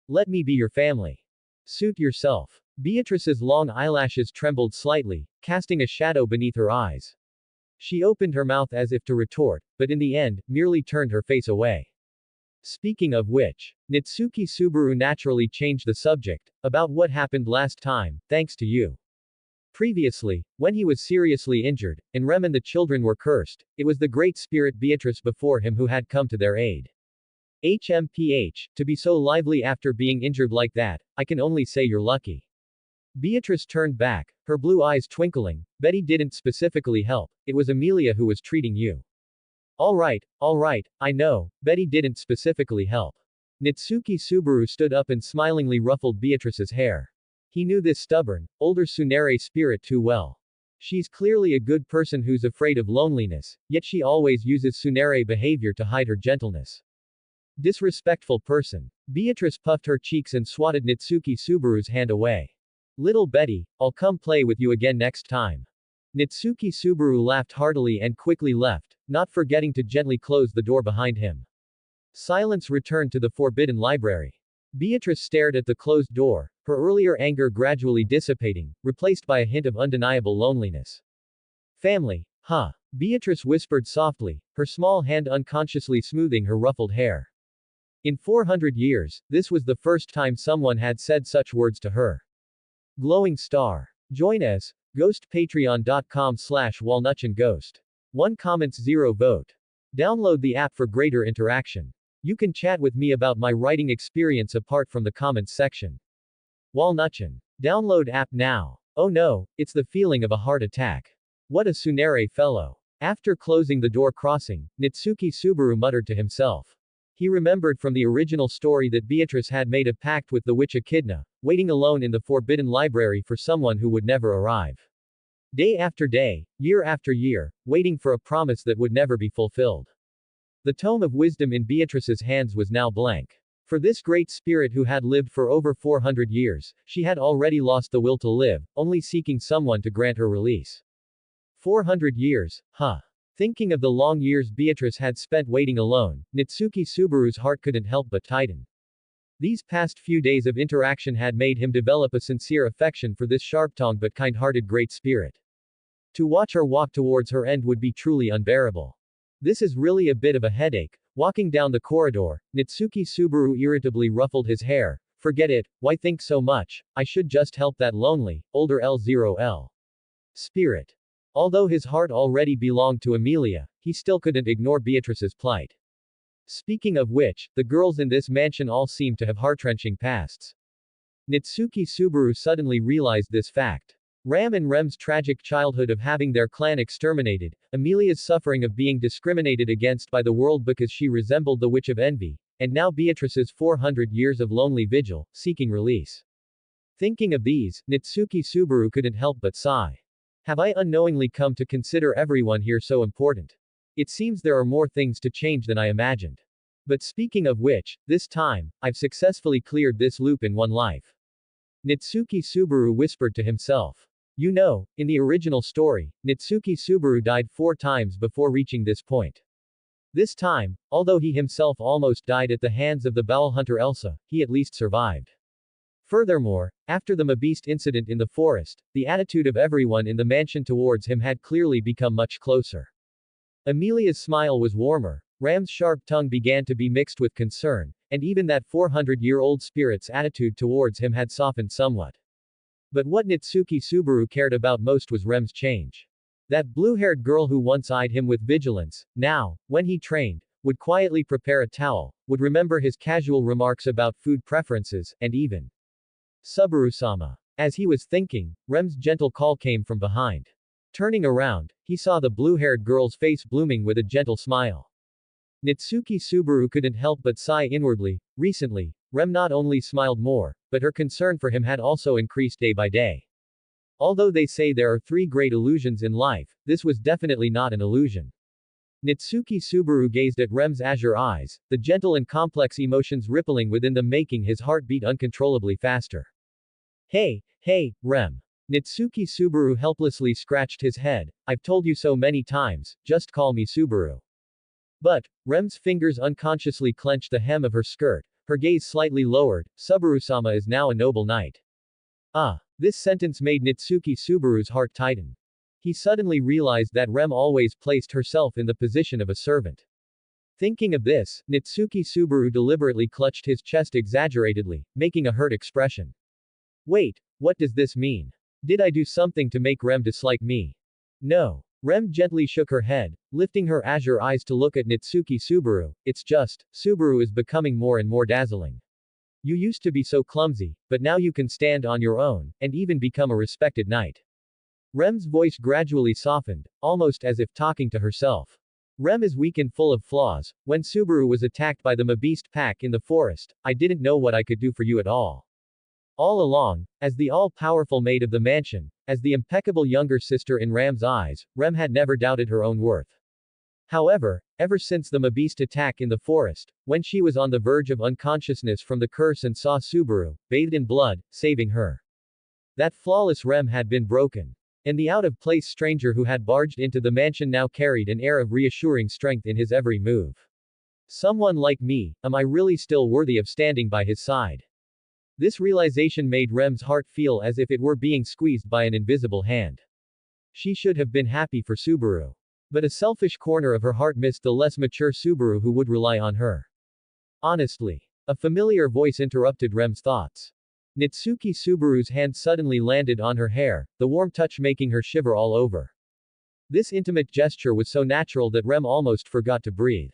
Let me be your family. Suit yourself. Beatrice's long eyelashes trembled slightly, casting a shadow beneath her eyes. She opened her mouth as if to retort, but in the end, merely turned her face away. Speaking of which, Nitsuki Subaru naturally changed the subject, about what happened last time, thanks to you. Previously, when he was seriously injured, and Rem and the children were cursed, it was the great spirit Beatrice before him who had come to their aid. HMPH, to be so lively after being injured like that, I can only say you're lucky. Beatrice turned back, her blue eyes twinkling. Betty didn't specifically help, it was Amelia who was treating you. Alright, I know, Betty didn't specifically help. Nitsuki Subaru stood up and smilingly ruffled Beatrice's hair. He knew this stubborn, older tsundere spirit too well. She's clearly a good person who's afraid of loneliness, yet she always uses tsundere behavior to hide her gentleness. Disrespectful person. Beatrice puffed her cheeks and swatted Nitsuki Subaru's hand away. Little Betty, I'll come play with you again next time. Nitsuki Subaru laughed heartily and quickly left, not forgetting to gently close the door behind him. Silence returned to the Forbidden Library. Beatrice stared at the closed door, her earlier anger gradually dissipating, replaced by a hint of undeniable loneliness. Family, huh? Beatrice whispered softly, her small hand unconsciously smoothing her ruffled hair. In 400 years, this was the first time someone had said such words to her. Glowing star. Join us, Ghost patreon.com/walnutchandghost. 1 comments 0 vote. Download the app for greater interaction. You can chat with me about my writing experience apart from the comments section. Walnutchan. Download app now. Oh no, it's the feeling of a heart attack. What a tsundere fellow. After closing the door crossing, Nitsuki Subaru muttered to himself. He remembered from the original story that Beatrice had made a pact with the witch Echidna, waiting alone in the Forbidden Library for someone who would never arrive. Day after day, year after year, waiting for a promise that would never be fulfilled. The tome of wisdom in Beatrice's hands was now blank. For this great spirit who had lived for over 400 years, she had already lost the will to live, only seeking someone to grant her release. 400 years, huh? Thinking of the long years Beatrice had spent waiting alone, Nitsuki Subaru's heart couldn't help but tighten. These past few days of interaction had made him develop a sincere affection for this sharp-tongued but kind-hearted great spirit. To watch her walk towards her end would be truly unbearable. This is really a bit of a headache. Walking down the corridor, Nitsuki Subaru irritably ruffled his hair. Forget it, why think so much? I should just help that lonely, older L0L spirit. Although his heart already belonged to Amelia, he still couldn't ignore Beatrice's plight. Speaking of which, the girls in this mansion all seem to have heart-wrenching pasts. Nitsuki Subaru suddenly realized this fact. Ram and Rem's tragic childhood of having their clan exterminated, Amelia's suffering of being discriminated against by the world because she resembled the Witch of Envy, and now Beatrice's 400 years of lonely vigil, seeking release. Thinking of these, Nitsuki Subaru couldn't help but sigh. Have I unknowingly come to consider everyone here so important? It seems there are more things to change than I imagined. But speaking of which, this time, I've successfully cleared this loop in one life. Nitsuki Subaru whispered to himself. You know, in the original story, Nitsuki Subaru died 4 times before reaching this point. This time, although he himself almost died at the hands of the bowel hunter Elsa, he at least survived. Furthermore, after the Mabeast incident in the forest, the attitude of everyone in the mansion towards him had clearly become much closer. Amelia's smile was warmer, Ram's sharp tongue began to be mixed with concern, and even that 400-year-old spirit's attitude towards him had softened somewhat. But what Nitsuki Subaru cared about most was Rem's change. That blue-haired girl who once eyed him with vigilance, now, when he trained, would quietly prepare a towel, would remember his casual remarks about food preferences, and even Subaru-sama. As he was thinking, Rem's gentle call came from behind. Turning around, he saw the blue-haired girl's face blooming with a gentle smile. Nitsuki Subaru couldn't help but sigh inwardly. Recently, Rem not only smiled more, but her concern for him had also increased day by day. Although they say there are 3 great illusions in life, this was definitely not an illusion. Nitsuki Subaru gazed at Rem's azure eyes, the gentle and complex emotions rippling within them making his heart beat uncontrollably faster. Hey, Rem. Nitsuki Subaru helplessly scratched his head. I've told you so many times, just call me Subaru. But, Rem's fingers unconsciously clenched the hem of her skirt, her gaze slightly lowered. Subaru-sama is now a noble knight. This sentence made Nitsuki Subaru's heart tighten. He suddenly realized that Rem always placed herself in the position of a servant. Thinking of this, Nitsuki Subaru deliberately clutched his chest exaggeratedly, making a hurt expression. Wait, what does this mean? Did I do something to make Rem dislike me? No. Rem gently shook her head, lifting her azure eyes to look at Nitsuki Subaru. It's just, Subaru is becoming more and more dazzling. You used to be so clumsy, but now you can stand on your own, and even become a respected knight. Rem's voice gradually softened, almost as if talking to herself. Rem is weak and full of flaws. When Subaru was attacked by the Mabeast pack in the forest, I didn't know what I could do for you at all. All along, as the all-powerful maid of the mansion, as the impeccable younger sister in Ram's eyes, Rem had never doubted her own worth. However, ever since the Mabeast attack in the forest, when she was on the verge of unconsciousness from the curse and saw Subaru, bathed in blood, saving her, that flawless Rem had been broken. And the out-of-place stranger who had barged into the mansion now carried an air of reassuring strength in his every move. Someone like me, am I really still worthy of standing by his side? This realization made Rem's heart feel as if it were being squeezed by an invisible hand. She should have been happy for Subaru. But a selfish corner of her heart missed the less mature Subaru who would rely on her. Honestly. A familiar voice interrupted Rem's thoughts. Nitsuki Subaru's hand suddenly landed on her hair, the warm touch making her shiver all over. This intimate gesture was so natural that Rem almost forgot to breathe.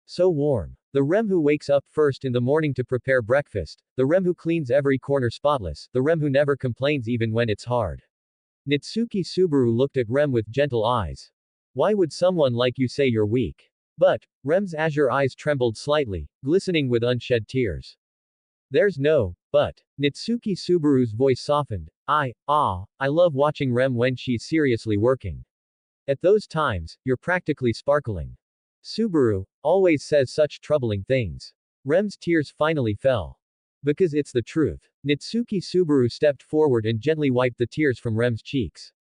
So warm. The Rem who wakes up first in the morning to prepare breakfast, the Rem who cleans every corner spotless, the Rem who never complains even when it's hard. Nitsuki Subaru looked at Rem with gentle eyes. Why would someone like you say you're weak? But, Rem's azure eyes trembled slightly, glistening with unshed tears. There's no but. Nitsuki Subaru's voice softened. I love watching Rem when she's seriously working. At those times, you're practically sparkling. Subaru always says such troubling things. Rem's tears finally fell. Because it's the truth. Nitsuki Subaru stepped forward and gently wiped the tears from Rem's cheeks.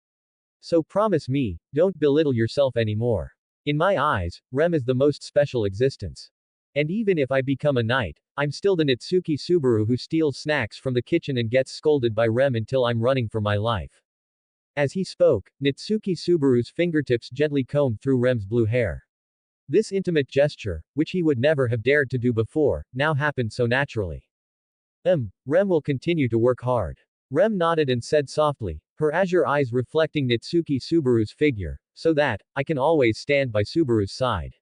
So promise me, don't belittle yourself anymore. In my eyes, Rem is the most special existence. And even if I become a knight, I'm still the Nitsuki Subaru who steals snacks from the kitchen and gets scolded by Rem until I'm running for my life. As he spoke, Nitsuki Subaru's fingertips gently combed through Rem's blue hair. This intimate gesture, which he would never have dared to do before, now happened so naturally. Rem will continue to work hard. Rem nodded and said softly, her azure eyes reflecting Nitsuki Subaru's figure, so that, I can always stand by Subaru's side.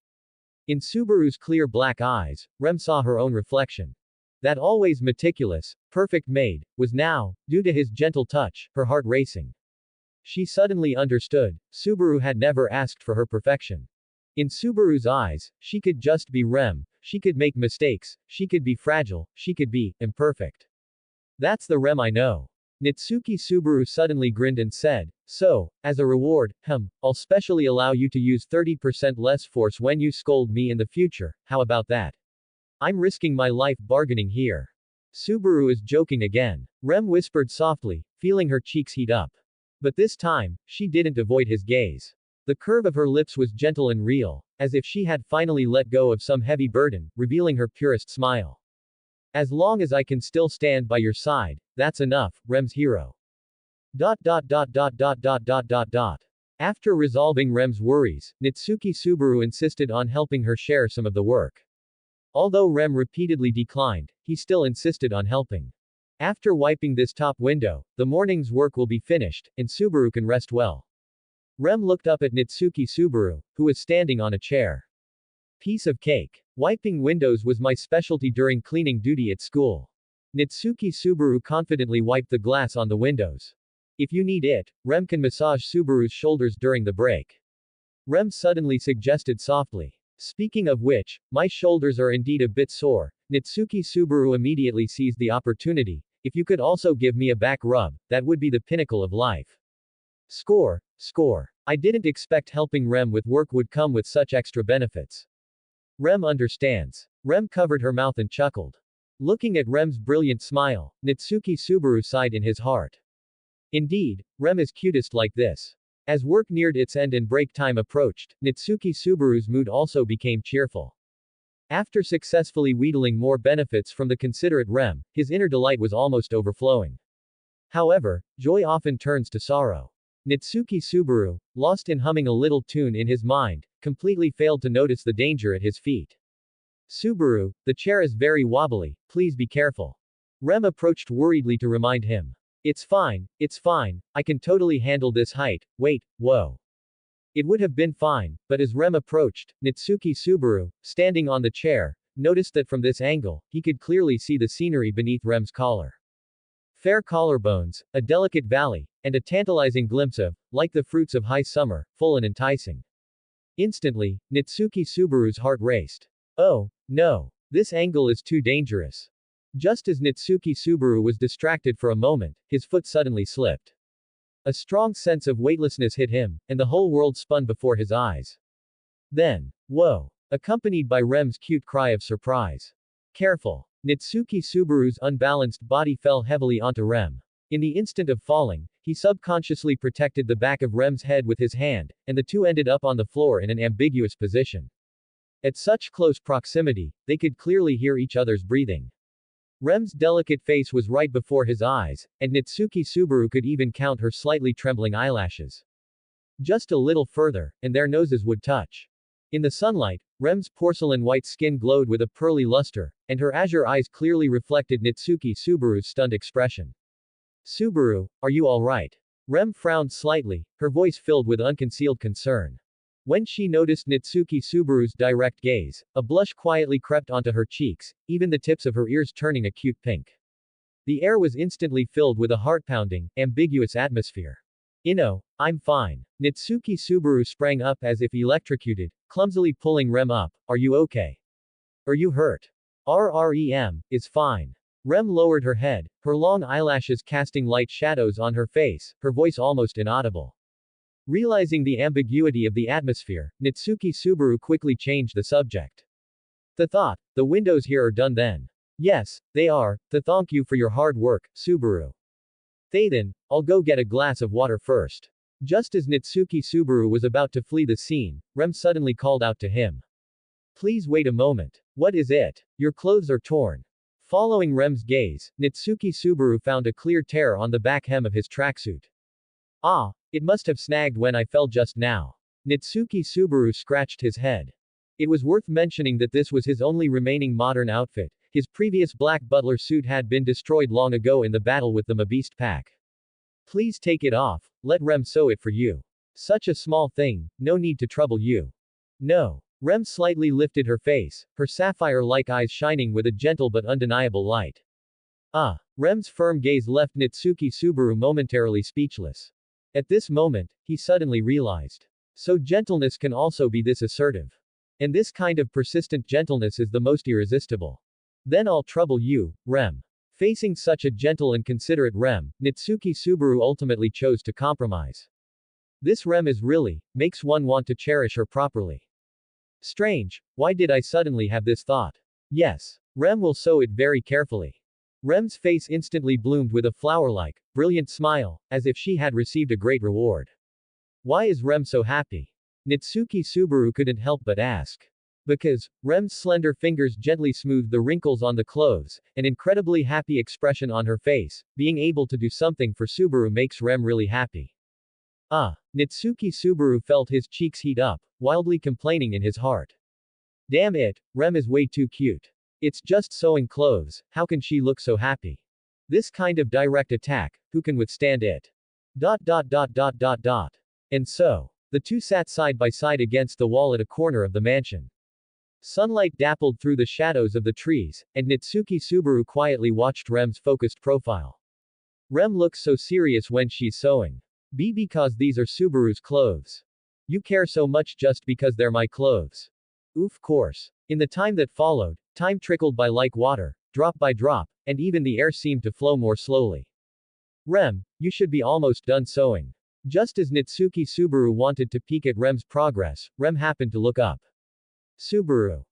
In Subaru's clear black eyes, Rem saw her own reflection. That always meticulous, perfect maid, was now, due to his gentle touch, her heart racing. She suddenly understood, Subaru had never asked for her perfection. In Subaru's eyes, she could just be Rem, she could make mistakes, she could be fragile, she could be imperfect. That's the Rem I know. Nitsuki Subaru suddenly grinned and said, so, as a reward, I'll specially allow you to use 30% less force when you scold me in the future, how about that? I'm risking my life bargaining here. Subaru is joking again. Rem whispered softly, feeling her cheeks heat up. But this time, she didn't avoid his gaze. The curve of her lips was gentle and real, as if she had finally let go of some heavy burden, revealing her purest smile. As long as I can still stand by your side, that's enough, Rem's hero. After resolving Rem's worries, Nitsuki Subaru insisted on helping her share some of the work. Although Rem repeatedly declined, he still insisted on helping. After wiping this top window, the morning's work will be finished, and Subaru can rest well. Rem looked up at Nitsuki Subaru, who was standing on a chair. Piece of cake. Wiping windows was my specialty during cleaning duty at school. Nitsuki Subaru confidently wiped the glass on the windows. If you need it, Rem can massage Subaru's shoulders during the break. Rem suddenly suggested softly. Speaking of which, my shoulders are indeed a bit sore. Nitsuki Subaru immediately seized the opportunity. If you could also give me a back rub, that would be the pinnacle of life. Score. I didn't expect helping Rem with work would come with such extra benefits. Rem understands. Rem covered her mouth and chuckled. Looking at Rem's brilliant smile, Nitsuki Subaru sighed in his heart. Indeed, Rem is cutest like this. As work neared its end and break time approached, Nitsuki Subaru's mood also became cheerful. After successfully wheedling more benefits from the considerate Rem, his inner delight was almost overflowing. However, joy often turns to sorrow. Nitsuki Subaru, lost in humming a little tune in his mind, completely failed to notice the danger at his feet. Subaru, the chair is very wobbly, please be careful. Rem approached worriedly to remind him. It's fine, I can totally handle this height, wait, whoa. It would have been fine, but as Rem approached, Nitsuki Subaru, standing on the chair, noticed that from this angle, he could clearly see the scenery beneath Rem's collar. Fair collarbones, a delicate valley, and a tantalizing glimpse of, like the fruits of high summer, full and enticing. Instantly, Nitsuki Subaru's heart raced. Oh, no. This angle is too dangerous. Just as Nitsuki Subaru was distracted for a moment, his foot suddenly slipped. A strong sense of weightlessness hit him, and the whole world spun before his eyes. Then, whoa! Accompanied by Rem's cute cry of surprise. Careful! Nitsuki Subaru's unbalanced body fell heavily onto Rem. In the instant of falling, he subconsciously protected the back of Rem's head with his hand, and the two ended up on the floor in an ambiguous position. At such close proximity, they could clearly hear each other's breathing. Rem's delicate face was right before his eyes, and Nitsuki Subaru could even count her slightly trembling eyelashes. Just a little further, and their noses would touch. In the sunlight, Rem's porcelain white skin glowed with a pearly luster, and her azure eyes clearly reflected Nitsuki Subaru's stunned expression. Subaru, are you alright? Rem frowned slightly, her voice filled with unconcealed concern. When she noticed Nitsuki Subaru's direct gaze, a blush quietly crept onto her cheeks, even the tips of her ears turning a cute pink. The air was instantly filled with a heart-pounding, ambiguous atmosphere. I'm fine. Nitsuki Subaru sprang up as if electrocuted, clumsily pulling Rem up. Are you okay? Are you hurt? Rem is fine. Rem lowered her head, her long eyelashes casting light shadows on her face, her voice almost inaudible. Realizing the ambiguity of the atmosphere, Nitsuki Subaru quickly changed the subject. The windows here are done then. Yes, they are, thank you for your hard work, Subaru. Then, I'll go get a glass of water first. Just as Nitsuki Subaru was about to flee the scene, Rem suddenly called out to him. Please wait a moment. What is it? Your clothes are torn. Following Rem's gaze, Nitsuki Subaru found a clear tear on the back hem of his tracksuit. Ah, It must have snagged when I fell just now. Nitsuki Subaru scratched his head. It was worth mentioning that this was his only remaining modern outfit. His previous black butler suit had been destroyed long ago in the battle with the Mabeast pack. Please take it off, let Rem sew it for you. Such a small thing, no need to trouble you. No. Rem slightly lifted her face, her sapphire-like eyes shining with a gentle but undeniable light. Rem's firm gaze left Nitsuki Subaru momentarily speechless. At this moment, he suddenly realized. So gentleness can also be this assertive. And this kind of persistent gentleness is the most irresistible. Then I'll trouble you, Rem. Facing such a gentle and considerate Rem, Nitsuki Subaru ultimately chose to compromise. This Rem is really, makes one want to cherish her properly. Strange, why did I suddenly have this thought? Yes. Rem will sew it very carefully. Rem's face instantly bloomed with a flower-like, brilliant smile, as if she had received a great reward. Why is Rem so happy? Nitsuki Subaru couldn't help but ask. Because, Rem's slender fingers gently smoothed the wrinkles on the clothes, an incredibly happy expression on her face. Being able to do something for Subaru makes Rem really happy. Nitsuki Subaru felt his cheeks heat up, wildly complaining in his heart. Damn it, Rem is way too cute. It's just sewing clothes, how can she look so happy? This kind of direct attack, who can withstand it? And so, the two sat side by side against the wall at a corner of the mansion. Sunlight dappled through the shadows of the trees, and Nitsuki Subaru quietly watched Rem's focused profile. Rem looks so serious when she's sewing. Because these are Subaru's clothes. You care so much just because they're my clothes. Oof course. In the time that followed, time trickled by like water, drop by drop, and even the air seemed to flow more slowly. Rem, you should be almost done sewing. Just as Nitsuki Subaru wanted to peek at Rem's progress, Rem happened to look up. Subaru.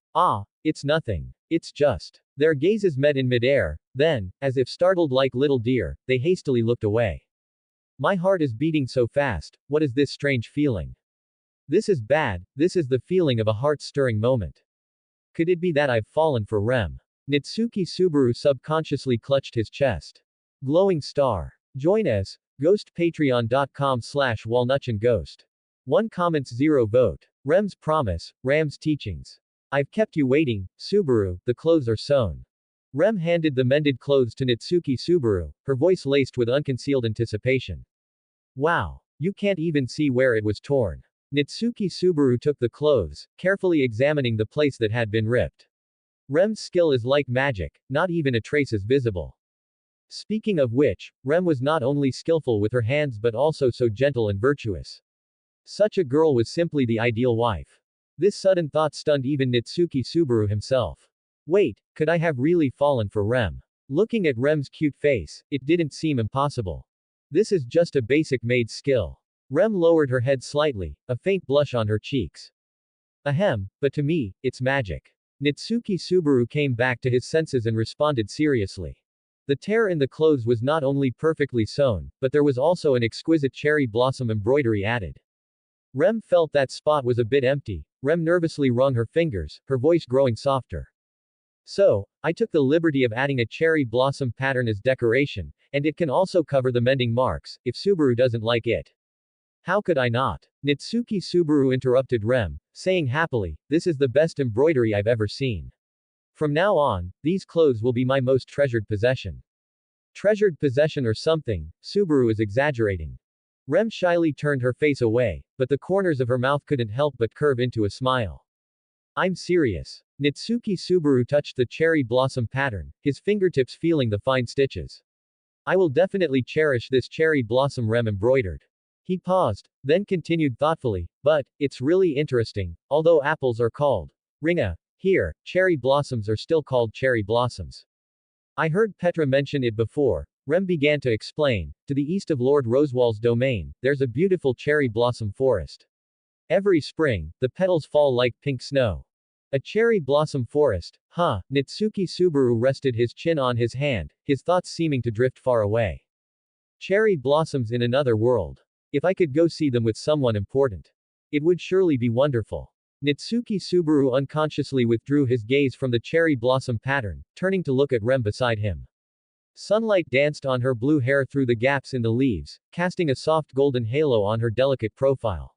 It's nothing. It's just. Their gazes met in midair, then, as if startled like little deer, they hastily looked away. My heart is beating so fast, what is this strange feeling? This is bad, this is the feeling of a heart-stirring moment. Could it be that I've fallen for Rem? Nitsuki Subaru subconsciously clutched his chest. Glowing star. Join us, Ghost Patreon.com/walnutchandghost. 1 comments 0 vote. Rem's promise, Ram's teachings. I've kept you waiting, Subaru, the clothes are sewn. Rem handed the mended clothes to Nitsuki Subaru, her voice laced with unconcealed anticipation. Wow. You can't even see where it was torn. Nitsuki Subaru took the clothes, carefully examining the place that had been ripped. Rem's skill is like magic, not even a trace is visible. Speaking of which, Rem was not only skillful with her hands but also so gentle and virtuous. Such a girl was simply the ideal wife. This sudden thought stunned even Nitsuki Subaru himself. Wait, could I have really fallen for Rem? Looking at Rem's cute face, it didn't seem impossible. This is just a basic maid's skill. Rem lowered her head slightly, a faint blush on her cheeks. Ahem, but to me, it's magic. Nitsuki Subaru came back to his senses and responded seriously. The tear in the clothes was not only perfectly sewn, but there was also an exquisite cherry blossom embroidery added. Rem felt that spot was a bit empty. Rem nervously wrung her fingers, her voice growing softer. So, I took the liberty of adding a cherry blossom pattern as decoration, and it can also cover the mending marks, if Subaru doesn't like it. How could I not? Nitsuki Subaru interrupted Rem, saying happily, this is the best embroidery I've ever seen. From now on, these clothes will be my most treasured possession. Treasured possession or something, Subaru is exaggerating. Rem shyly turned her face away, but the corners of her mouth couldn't help but curve into a smile. I'm serious. Nitsuki Subaru touched the cherry blossom pattern, his fingertips feeling the fine stitches. I will definitely cherish this cherry blossom Rem embroidered. He paused, then continued thoughtfully, but, it's really interesting, although apples are called ringa, here, cherry blossoms are still called cherry blossoms. I heard Petra mention it before. Rem began to explain. To the east of Lord Rosewall's domain, there's a beautiful cherry blossom forest. Every spring, the petals fall like pink snow. A cherry blossom forest, huh? Nitsuki Subaru rested his chin on his hand, his thoughts seeming to drift far away. Cherry blossoms in another world. If I could go see them with someone important. It would surely be wonderful. Nitsuki Subaru unconsciously withdrew his gaze from the cherry blossom pattern, turning to look at Rem beside him. Sunlight danced on her blue hair through the gaps in the leaves, casting a soft golden halo on her delicate profile.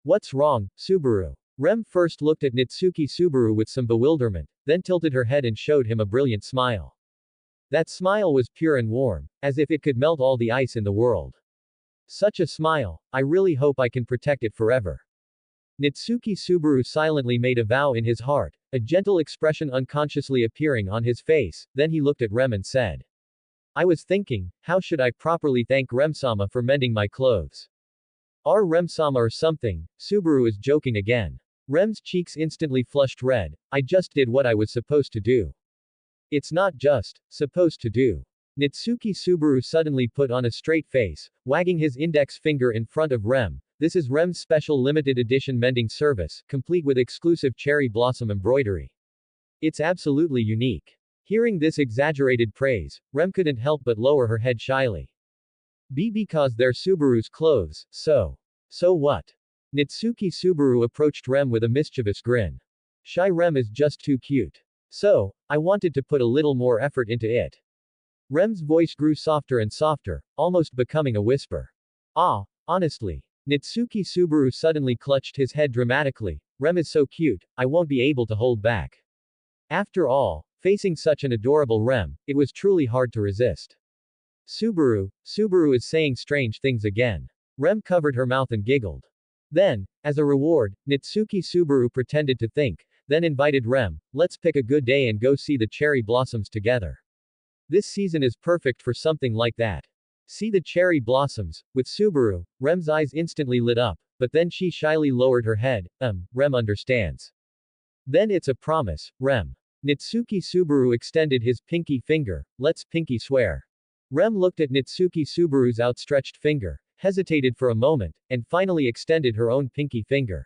What's wrong, Subaru? Rem first looked at Nitsuki Subaru with some bewilderment, then tilted her head and showed him a brilliant smile. That smile was pure and warm, as if it could melt all the ice in the world. Such a smile, I really hope I can protect it forever. Nitsuki Subaru silently made a vow in his heart, a gentle expression unconsciously appearing on his face, then he looked at Rem and said. I was thinking, how should I properly thank Rem-sama for mending my clothes? Our Rem-sama or something, Subaru is joking again. Rem's cheeks instantly flushed red, I just did what I was supposed to do. It's not just, supposed to do. Nitsuki Subaru suddenly put on a straight face, wagging his index finger in front of Rem. This is Rem's special limited edition mending service, complete with exclusive cherry blossom embroidery. It's absolutely unique. Hearing this exaggerated praise, Rem couldn't help but lower her head shyly. Because they're Subaru's clothes, so what? Nitsuki Subaru approached Rem with a mischievous grin. Shy Rem is just too cute. So, I wanted to put a little more effort into it. Rem's voice grew softer and softer, almost becoming a whisper. Ah, honestly. Nitsuki Subaru suddenly clutched his head dramatically. Rem is so cute, I won't be able to hold back. After all, facing such an adorable Rem, it was truly hard to resist. Subaru is saying strange things again. Rem covered her mouth and giggled. Then, as a reward, Nitsuki Subaru pretended to think, then invited Rem, let's pick a good day and go see the cherry blossoms together. This season is perfect for something like that. See the cherry blossoms. With Subaru, Rem's eyes instantly lit up, but then she shyly lowered her head. Rem understands. Then it's a promise, Rem. Nitsuki Subaru extended his pinky finger, let's pinky swear. Rem looked at Nitsuki Subaru's outstretched finger, hesitated for a moment, and finally extended her own pinky finger.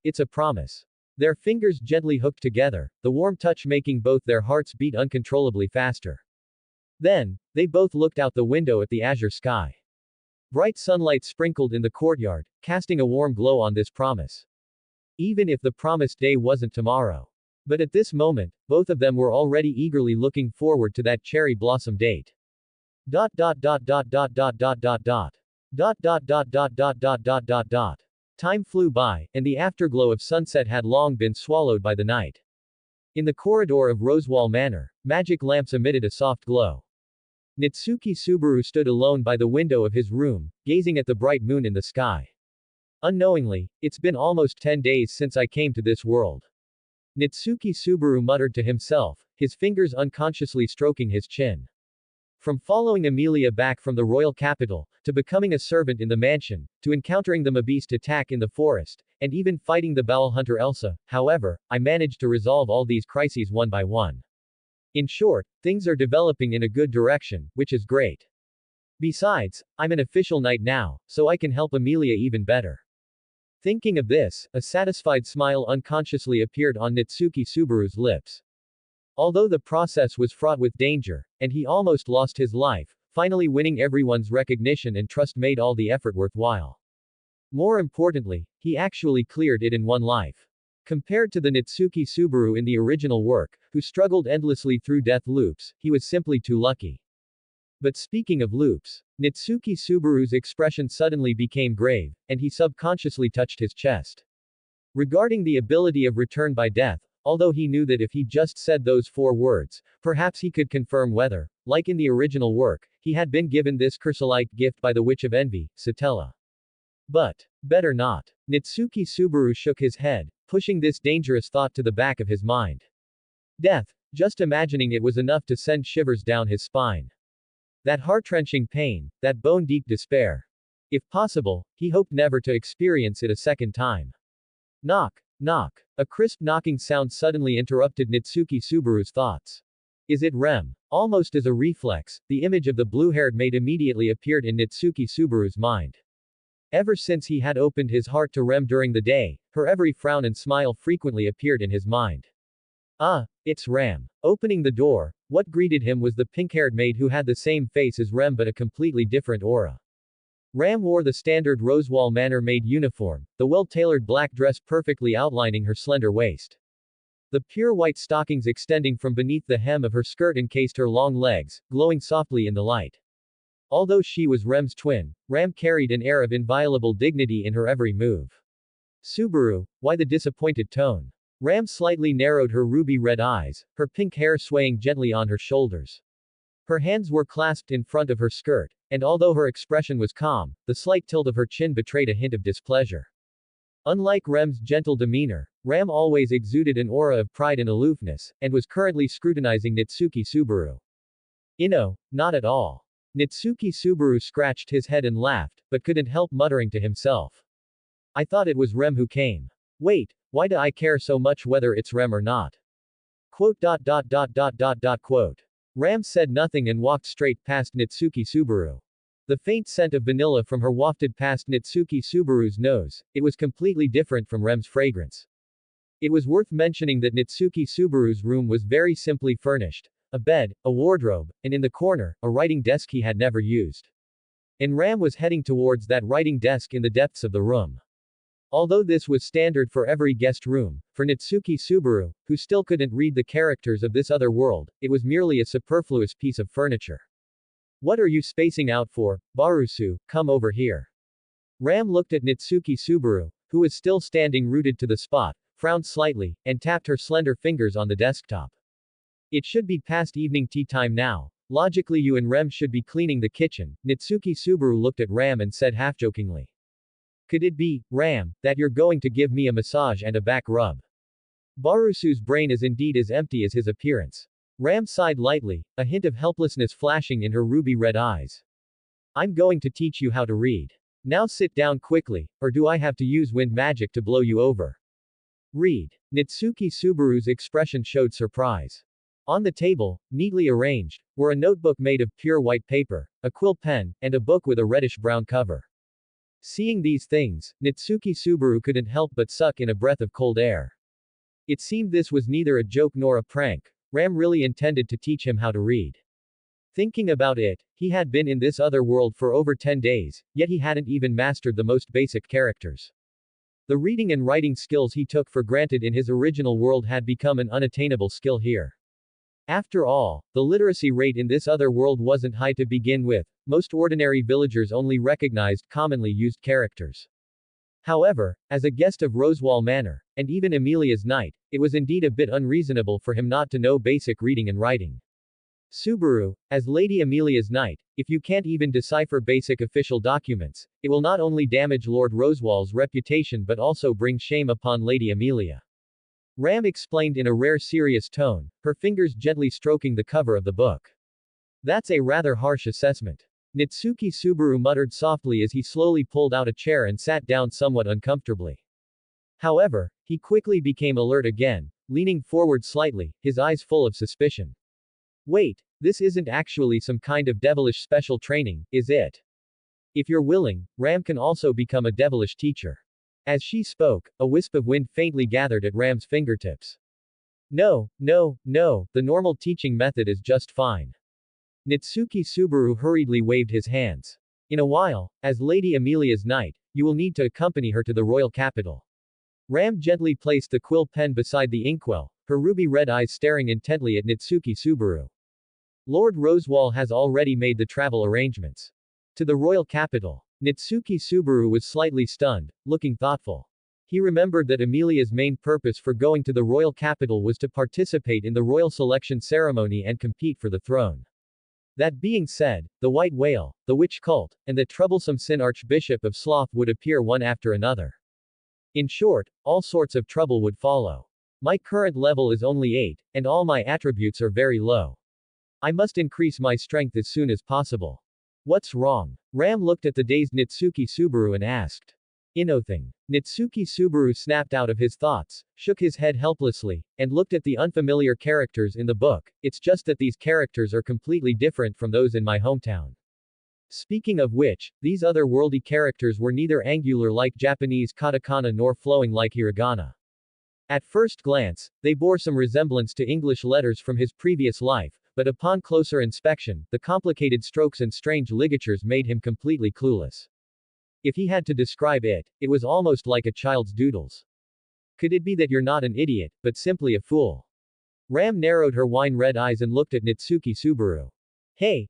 It's a promise. Their fingers gently hooked together, the warm touch making both their hearts beat uncontrollably faster. Then, they both looked out the window at the azure sky. Bright sunlight sprinkled in the courtyard, casting a warm glow on this promise. Even if the promised day wasn't tomorrow. But at this moment, both of them were already eagerly looking forward to that cherry blossom date. Dot dot dot dot dot dot dot dot dot. Dot dot dot dot dot dot dot dot dot. Time flew by, and the afterglow of sunset had long been swallowed by the night. In the corridor of Rosewall Manor, magic lamps emitted a soft glow. Nitsuki Subaru stood alone by the window of his room, gazing at the bright moon in the sky. Unknowingly, it's been almost 10 days since I came to this world. Nitsuki Subaru muttered to himself, his fingers unconsciously stroking his chin. From following Amelia back from the royal capital, to becoming a servant in the mansion, to encountering the Mabeast attack in the forest, and even fighting the Bowel Hunter Elsa, however, I managed to resolve all these crises one by one. In short, things are developing in a good direction, which is great. Besides, I'm an official knight now, so I can help Amelia even better. Thinking of this, a satisfied smile unconsciously appeared on Nitsuki Subaru's lips. Although the process was fraught with danger, and he almost lost his life, finally winning everyone's recognition and trust made all the effort worthwhile. More importantly, he actually cleared it in one life. Compared to the Nitsuki Subaru in the original work, who struggled endlessly through death loops, he was simply too lucky. But speaking of loops, Nitsuki Subaru's expression suddenly became grave, and he subconsciously touched his chest. Regarding the ability of return by death, although he knew that if he just said those 4 words, perhaps he could confirm whether, like in the original work, he had been given this curse-like gift by the Witch of Envy, Satella. But, better not. Nitsuki Subaru shook his head, pushing this dangerous thought to the back of his mind. Death, just imagining it was enough to send shivers down his spine. That heart-wrenching pain, that bone-deep despair. If possible, he hoped never to experience it a second time. Knock. Knock. A crisp knocking sound suddenly interrupted Nitsuki Subaru's thoughts. Is it Rem? Almost as a reflex, the image of the blue-haired maid immediately appeared in Nitsuki Subaru's mind. Ever since he had opened his heart to Rem during the day, her every frown and smile frequently appeared in his mind. It's Rem. Opening the door, what greeted him was the pink-haired maid who had the same face as Rem but a completely different aura. Ram wore the standard Rosewall Manor maid uniform, the well-tailored black dress perfectly outlining her slender waist. The pure white stockings extending from beneath the hem of her skirt encased her long legs, glowing softly in the light. Although she was Rem's twin, Ram carried an air of inviolable dignity in her every move. Subaru, why the disappointed tone? Ram slightly narrowed her ruby-red eyes, her pink hair swaying gently on her shoulders. Her hands were clasped in front of her skirt, and although her expression was calm, the slight tilt of her chin betrayed a hint of displeasure. Unlike Rem's gentle demeanor, Ram always exuded an aura of pride and aloofness, and was currently scrutinizing Nitsuki Subaru. Not at all. Nitsuki Subaru scratched his head and laughed, but couldn't help muttering to himself. I thought it was Rem who came. Wait, why do I care so much whether it's Rem or not? Quote. Ram said nothing and walked straight past Nitsuki Subaru. The faint scent of vanilla from her wafted past Nitsuki Subaru's nose. It was completely different from Rem's fragrance. It was worth mentioning that Nitsuki Subaru's room was very simply furnished. A bed, a wardrobe, and in the corner, a writing desk he had never used. And Ram was heading towards that writing desk in the depths of the room. Although this was standard for every guest room, for Nitsuki Subaru, who still couldn't read the characters of this other world, it was merely a superfluous piece of furniture. What are you spacing out for, Barusu? Come over here. Ram looked at Nitsuki Subaru, who was still standing rooted to the spot, frowned slightly, and tapped her slender fingers on the desktop. It should be past evening tea time now. Logically you and Rem should be cleaning the kitchen. Nitsuki Subaru looked at Ram and said half-jokingly. Could it be, Ram, that you're going to give me a massage and a back rub? Barusu's brain is indeed as empty as his appearance. Ram sighed lightly, a hint of helplessness flashing in her ruby-red eyes. I'm going to teach you how to read. Now sit down quickly, or do I have to use wind magic to blow you over? Read. Nitsuki Subaru's expression showed surprise. On the table, neatly arranged, were a notebook made of pure white paper, a quill pen, and a book with a reddish-brown cover. Seeing these things, Nitsuki Subaru couldn't help but suck in a breath of cold air. It seemed this was neither a joke nor a prank. Ram really intended to teach him how to read. Thinking about it, he had been in this other world for over 10 days, yet he hadn't even mastered the most basic characters. The reading and writing skills he took for granted in his original world had become an unattainable skill here. After all, the literacy rate in this other world wasn't high to begin with. Most ordinary villagers only recognized commonly used characters. However, as a guest of Rosewall Manor, and even Amelia's knight, it was indeed a bit unreasonable for him not to know basic reading and writing. Subaru, as Lady Amelia's knight, if you can't even decipher basic official documents, it will not only damage Lord Rosewall's reputation but also bring shame upon Lady Amelia. Ram explained in a rare serious tone, her fingers gently stroking the cover of the book. That's a rather harsh assessment. Nitsuki Subaru muttered softly as he slowly pulled out a chair and sat down somewhat uncomfortably. However, he quickly became alert again, leaning forward slightly, his eyes full of suspicion. Wait, this isn't actually some kind of devilish special training, is it? If you're willing, Ram can also become a devilish teacher. As she spoke, a wisp of wind faintly gathered at Ram's fingertips. No, the normal teaching method is just fine. Nitsuki Subaru hurriedly waved his hands. In a while, as Lady Amelia's knight, you will need to accompany her to the royal capital. Ram gently placed the quill pen beside the inkwell, her ruby-red eyes staring intently at Nitsuki Subaru. Lord Rosewall has already made the travel arrangements. To the royal capital. Nitsuki Subaru was slightly stunned, looking thoughtful. He remembered that Amelia's main purpose for going to the royal capital was to participate in the royal selection ceremony and compete for the throne. That being said, the White Whale, the Witch Cult, and the troublesome Sin Archbishop of Sloth would appear one after another. In short, all sorts of trouble would follow. My current level is only 8, and all my attributes are very low. I must increase my strength as soon as possible. What's wrong? Ram looked at the dazed Nitsuki Subaru and asked. Nothing. Nitsuki Subaru snapped out of his thoughts, shook his head helplessly, and looked at the unfamiliar characters in the book. It's just that these characters are completely different from those in my hometown. Speaking of which, these otherworldly characters were neither angular like Japanese katakana nor flowing like hiragana. At first glance, they bore some resemblance to English letters from his previous life, but upon closer inspection, the complicated strokes and strange ligatures made him completely clueless. If he had to describe it, it was almost like a child's doodles. Could it be that you're not an idiot, but simply a fool? Ram narrowed her wine-red eyes and looked at Nitsuki Subaru. Hey,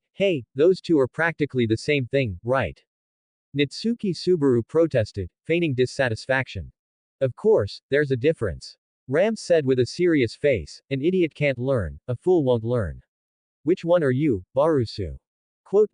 those two are practically the same thing, right? Nitsuki Subaru protested, feigning dissatisfaction. Of course, there's a difference. Ram said with a serious face, an idiot can't learn, a fool won't learn. Which one are you, Barusu? Quote.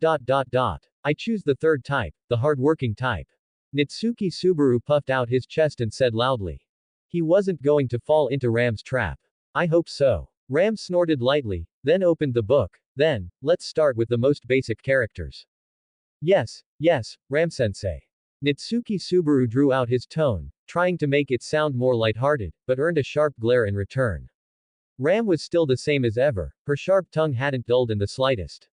I choose the third type, the hard-working type. Nitsuki Subaru puffed out his chest and said loudly. He wasn't going to fall into Ram's trap. I hope so. Ram snorted lightly, then opened the book. Then, let's start with the most basic characters. Yes, Ram-sensei. Nitsuki Subaru drew out his tone, trying to make it sound more lighthearted, but earned a sharp glare in return. Ram was still the same as ever, her sharp tongue hadn't dulled in the slightest.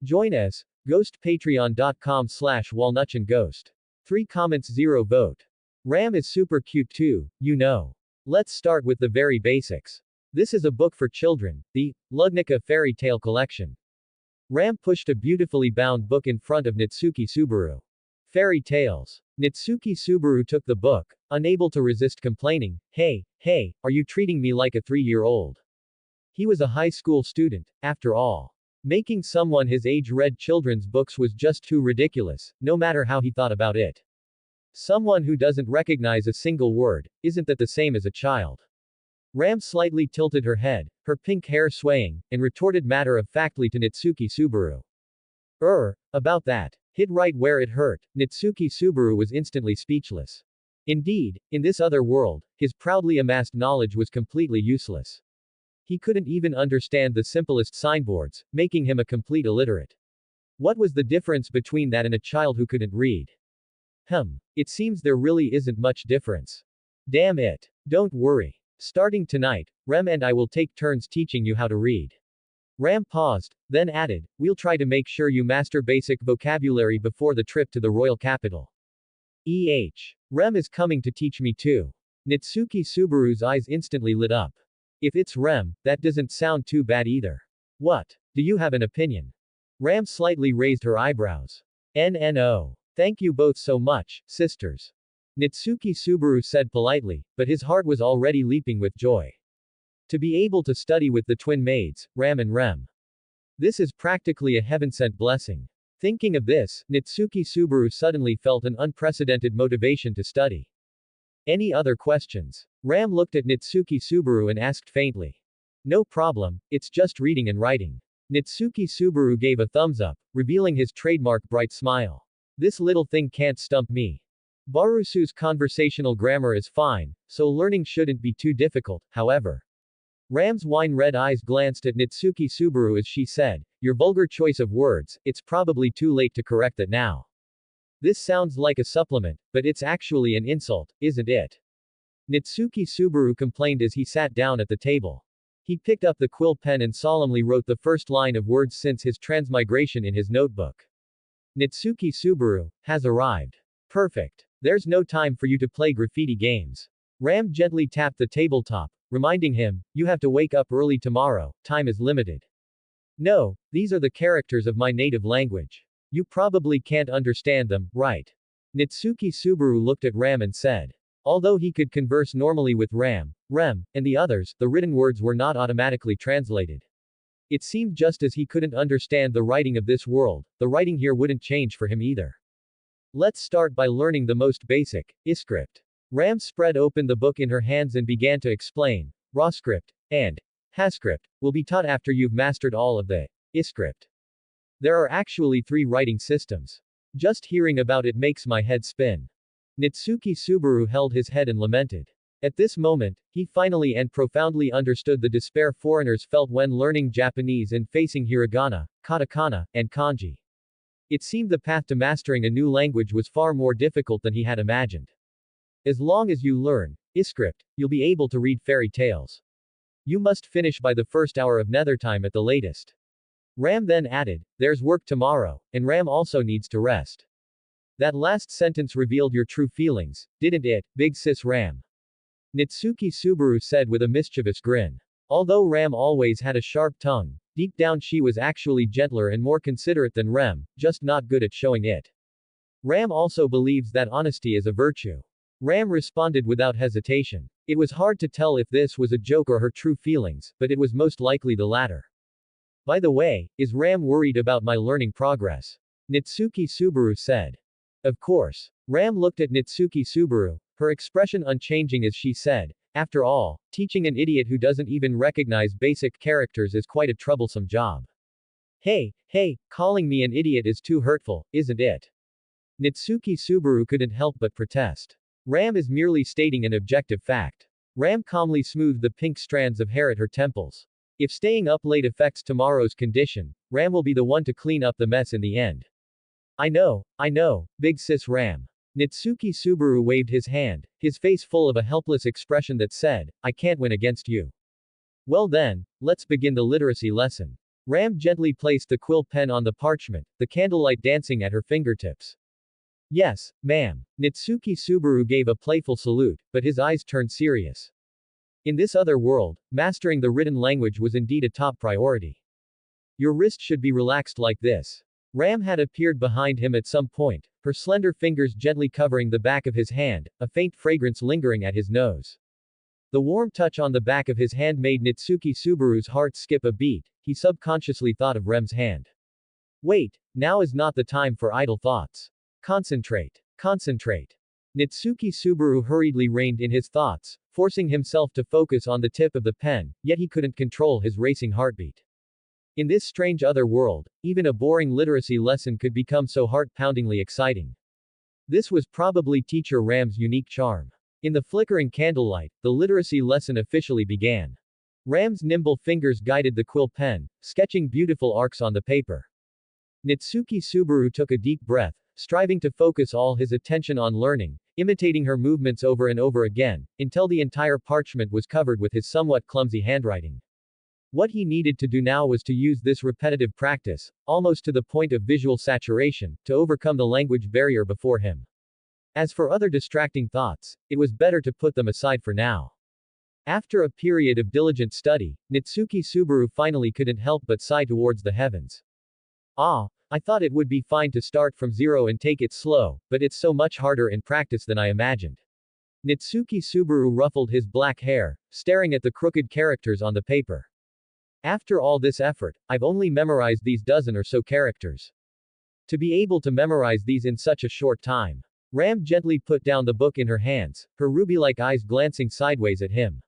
Join us, Ghost patreon.com/walnutchandghost. 3 comments 0 vote. Ram is super cute too, you know. Let's start with the very basics. This is a book for children, the Lugnica Fairy Tale Collection. Ram pushed a beautifully bound book in front of Nitsuki Subaru. Fairy tales. Nitsuki Subaru took the book, unable to resist complaining, Hey, are you treating me like a 3-year-old? He was a high school student, after all. Making someone his age read children's books was just too ridiculous, no matter how he thought about it. Someone who doesn't recognize a single word, isn't that the same as a child? Ram slightly tilted her head, her pink hair swaying, and retorted matter-of-factly to Nitsuki Subaru. About that. Hit right where it hurt, Nitsuki Subaru was instantly speechless. Indeed, in this other world, his proudly amassed knowledge was completely useless. He couldn't even understand the simplest signboards, making him a complete illiterate. What was the difference between that and a child who couldn't read? It seems there really isn't much difference. Damn it. Don't worry. Starting tonight, Rem and I will take turns teaching you how to read. Ram paused, then added, we'll try to make sure you master basic vocabulary before the trip to the royal capital. Rem is coming to teach me too. Nitsuki Subaru's eyes instantly lit up. If it's Rem, that doesn't sound too bad either. What? Do you have an opinion? Ram slightly raised her eyebrows. No. Thank you both so much, sisters. Nitsuki Subaru said politely, but his heart was already leaping with joy. To be able to study with the twin maids, Ram and Rem. This is practically a heaven-sent blessing. Thinking of this, Nitsuki Subaru suddenly felt an unprecedented motivation to study. Any other questions? Ram looked at Nitsuki Subaru and asked faintly. No problem, it's just reading and writing. Nitsuki Subaru gave a thumbs up, revealing his trademark bright smile. This little thing can't stump me. Barusu's conversational grammar is fine, so learning shouldn't be too difficult, however. Ram's wine-red eyes glanced at Nitsuki Subaru as she said, your vulgar choice of words, it's probably too late to correct that now. This sounds like a supplement, but it's actually an insult, isn't it? Nitsuki Subaru complained as he sat down at the table. He picked up the quill pen and solemnly wrote the first line of words since his transmigration in his notebook. Nitsuki Subaru has arrived. Perfect. There's no time for you to play graffiti games. Ram gently tapped the tabletop, reminding him, you have to wake up early tomorrow, time is limited. No, these are the characters of my native language. You probably can't understand them, right? Nitsuki Subaru looked at Ram and said. Although he could converse normally with Ram, Rem, and the others, the written words were not automatically translated. It seemed just as he couldn't understand the writing of this world, the writing here wouldn't change for him either. Let's start by learning the most basic, script. Ram spread open the book in her hands and began to explain. Raw script and Hascript will be taught after you've mastered all of the script. There are actually 3 writing systems. Just hearing about it makes my head spin. Nitsuki Subaru held his head and lamented. At this moment, he finally and profoundly understood the despair foreigners felt when learning Japanese and facing hiragana, katakana, and kanji. It seemed the path to mastering a new language was far more difficult than he had imagined. As long as you learn script, you'll be able to read fairy tales. You must finish by the first hour of nethertime at the latest. Ram then added, there's work tomorrow, and Ram also needs to rest. That last sentence revealed your true feelings, didn't it, big sis Ram? Nitsuki Subaru said with a mischievous grin. Although Ram always had a sharp tongue, deep down she was actually gentler and more considerate than Ram, just not good at showing it. Ram also believes that honesty is a virtue. Ram responded without hesitation. It was hard to tell if this was a joke or her true feelings, but it was most likely the latter. By the way, is Ram worried about my learning progress? Nitsuki Subaru said. Of course. Ram looked at Nitsuki Subaru, her expression unchanging as she said, after all, teaching an idiot who doesn't even recognize basic characters is quite a troublesome job. Hey, calling me an idiot is too hurtful, isn't it? Nitsuki Subaru couldn't help but protest. Ram is merely stating an objective fact. Ram calmly smoothed the pink strands of hair at her temples. If staying up late affects tomorrow's condition, Ram will be the one to clean up the mess in the end. I know, big sis Ram. Nitsuki Subaru waved his hand, his face full of a helpless expression that said, I can't win against you. Well then, let's begin the literacy lesson. Ram gently placed the quill pen on the parchment, the candlelight dancing at her fingertips. Yes, ma'am. Nitsuki Subaru gave a playful salute, but his eyes turned serious. In this other world, mastering the written language was indeed a top priority. Your wrist should be relaxed like this. Ram had appeared behind him at some point, her slender fingers gently covering the back of his hand, a faint fragrance lingering at his nose. The warm touch on the back of his hand made Nitsuki Subaru's heart skip a beat, he subconsciously thought of Ram's hand. Wait, now is not the time for idle thoughts. Concentrate. Nitsuki Subaru hurriedly reined in his thoughts, forcing himself to focus on the tip of the pen, yet he couldn't control his racing heartbeat. In this strange other world, even a boring literacy lesson could become so heart-poundingly exciting. This was probably teacher Ram's unique charm. In the flickering candlelight, the literacy lesson officially began. Ram's nimble fingers guided the quill pen, sketching beautiful arcs on the paper. Nitsuki Subaru took a deep breath, striving to focus all his attention on learning, imitating her movements over and over again, until the entire parchment was covered with his somewhat clumsy handwriting. What he needed to do now was to use this repetitive practice, almost to the point of visual saturation, to overcome the language barrier before him. As for other distracting thoughts, it was better to put them aside for now. After a period of diligent study, Nitsuki Subaru finally couldn't help but sigh towards the heavens. I thought it would be fine to start from zero and take it slow, but it's so much harder in practice than I imagined. Nitsuki Subaru ruffled his black hair, staring at the crooked characters on the paper. After all this effort, I've only memorized these dozen or so characters. To be able to memorize these in such a short time. Ram gently put down the book in her hands, her ruby-like eyes glancing sideways at him.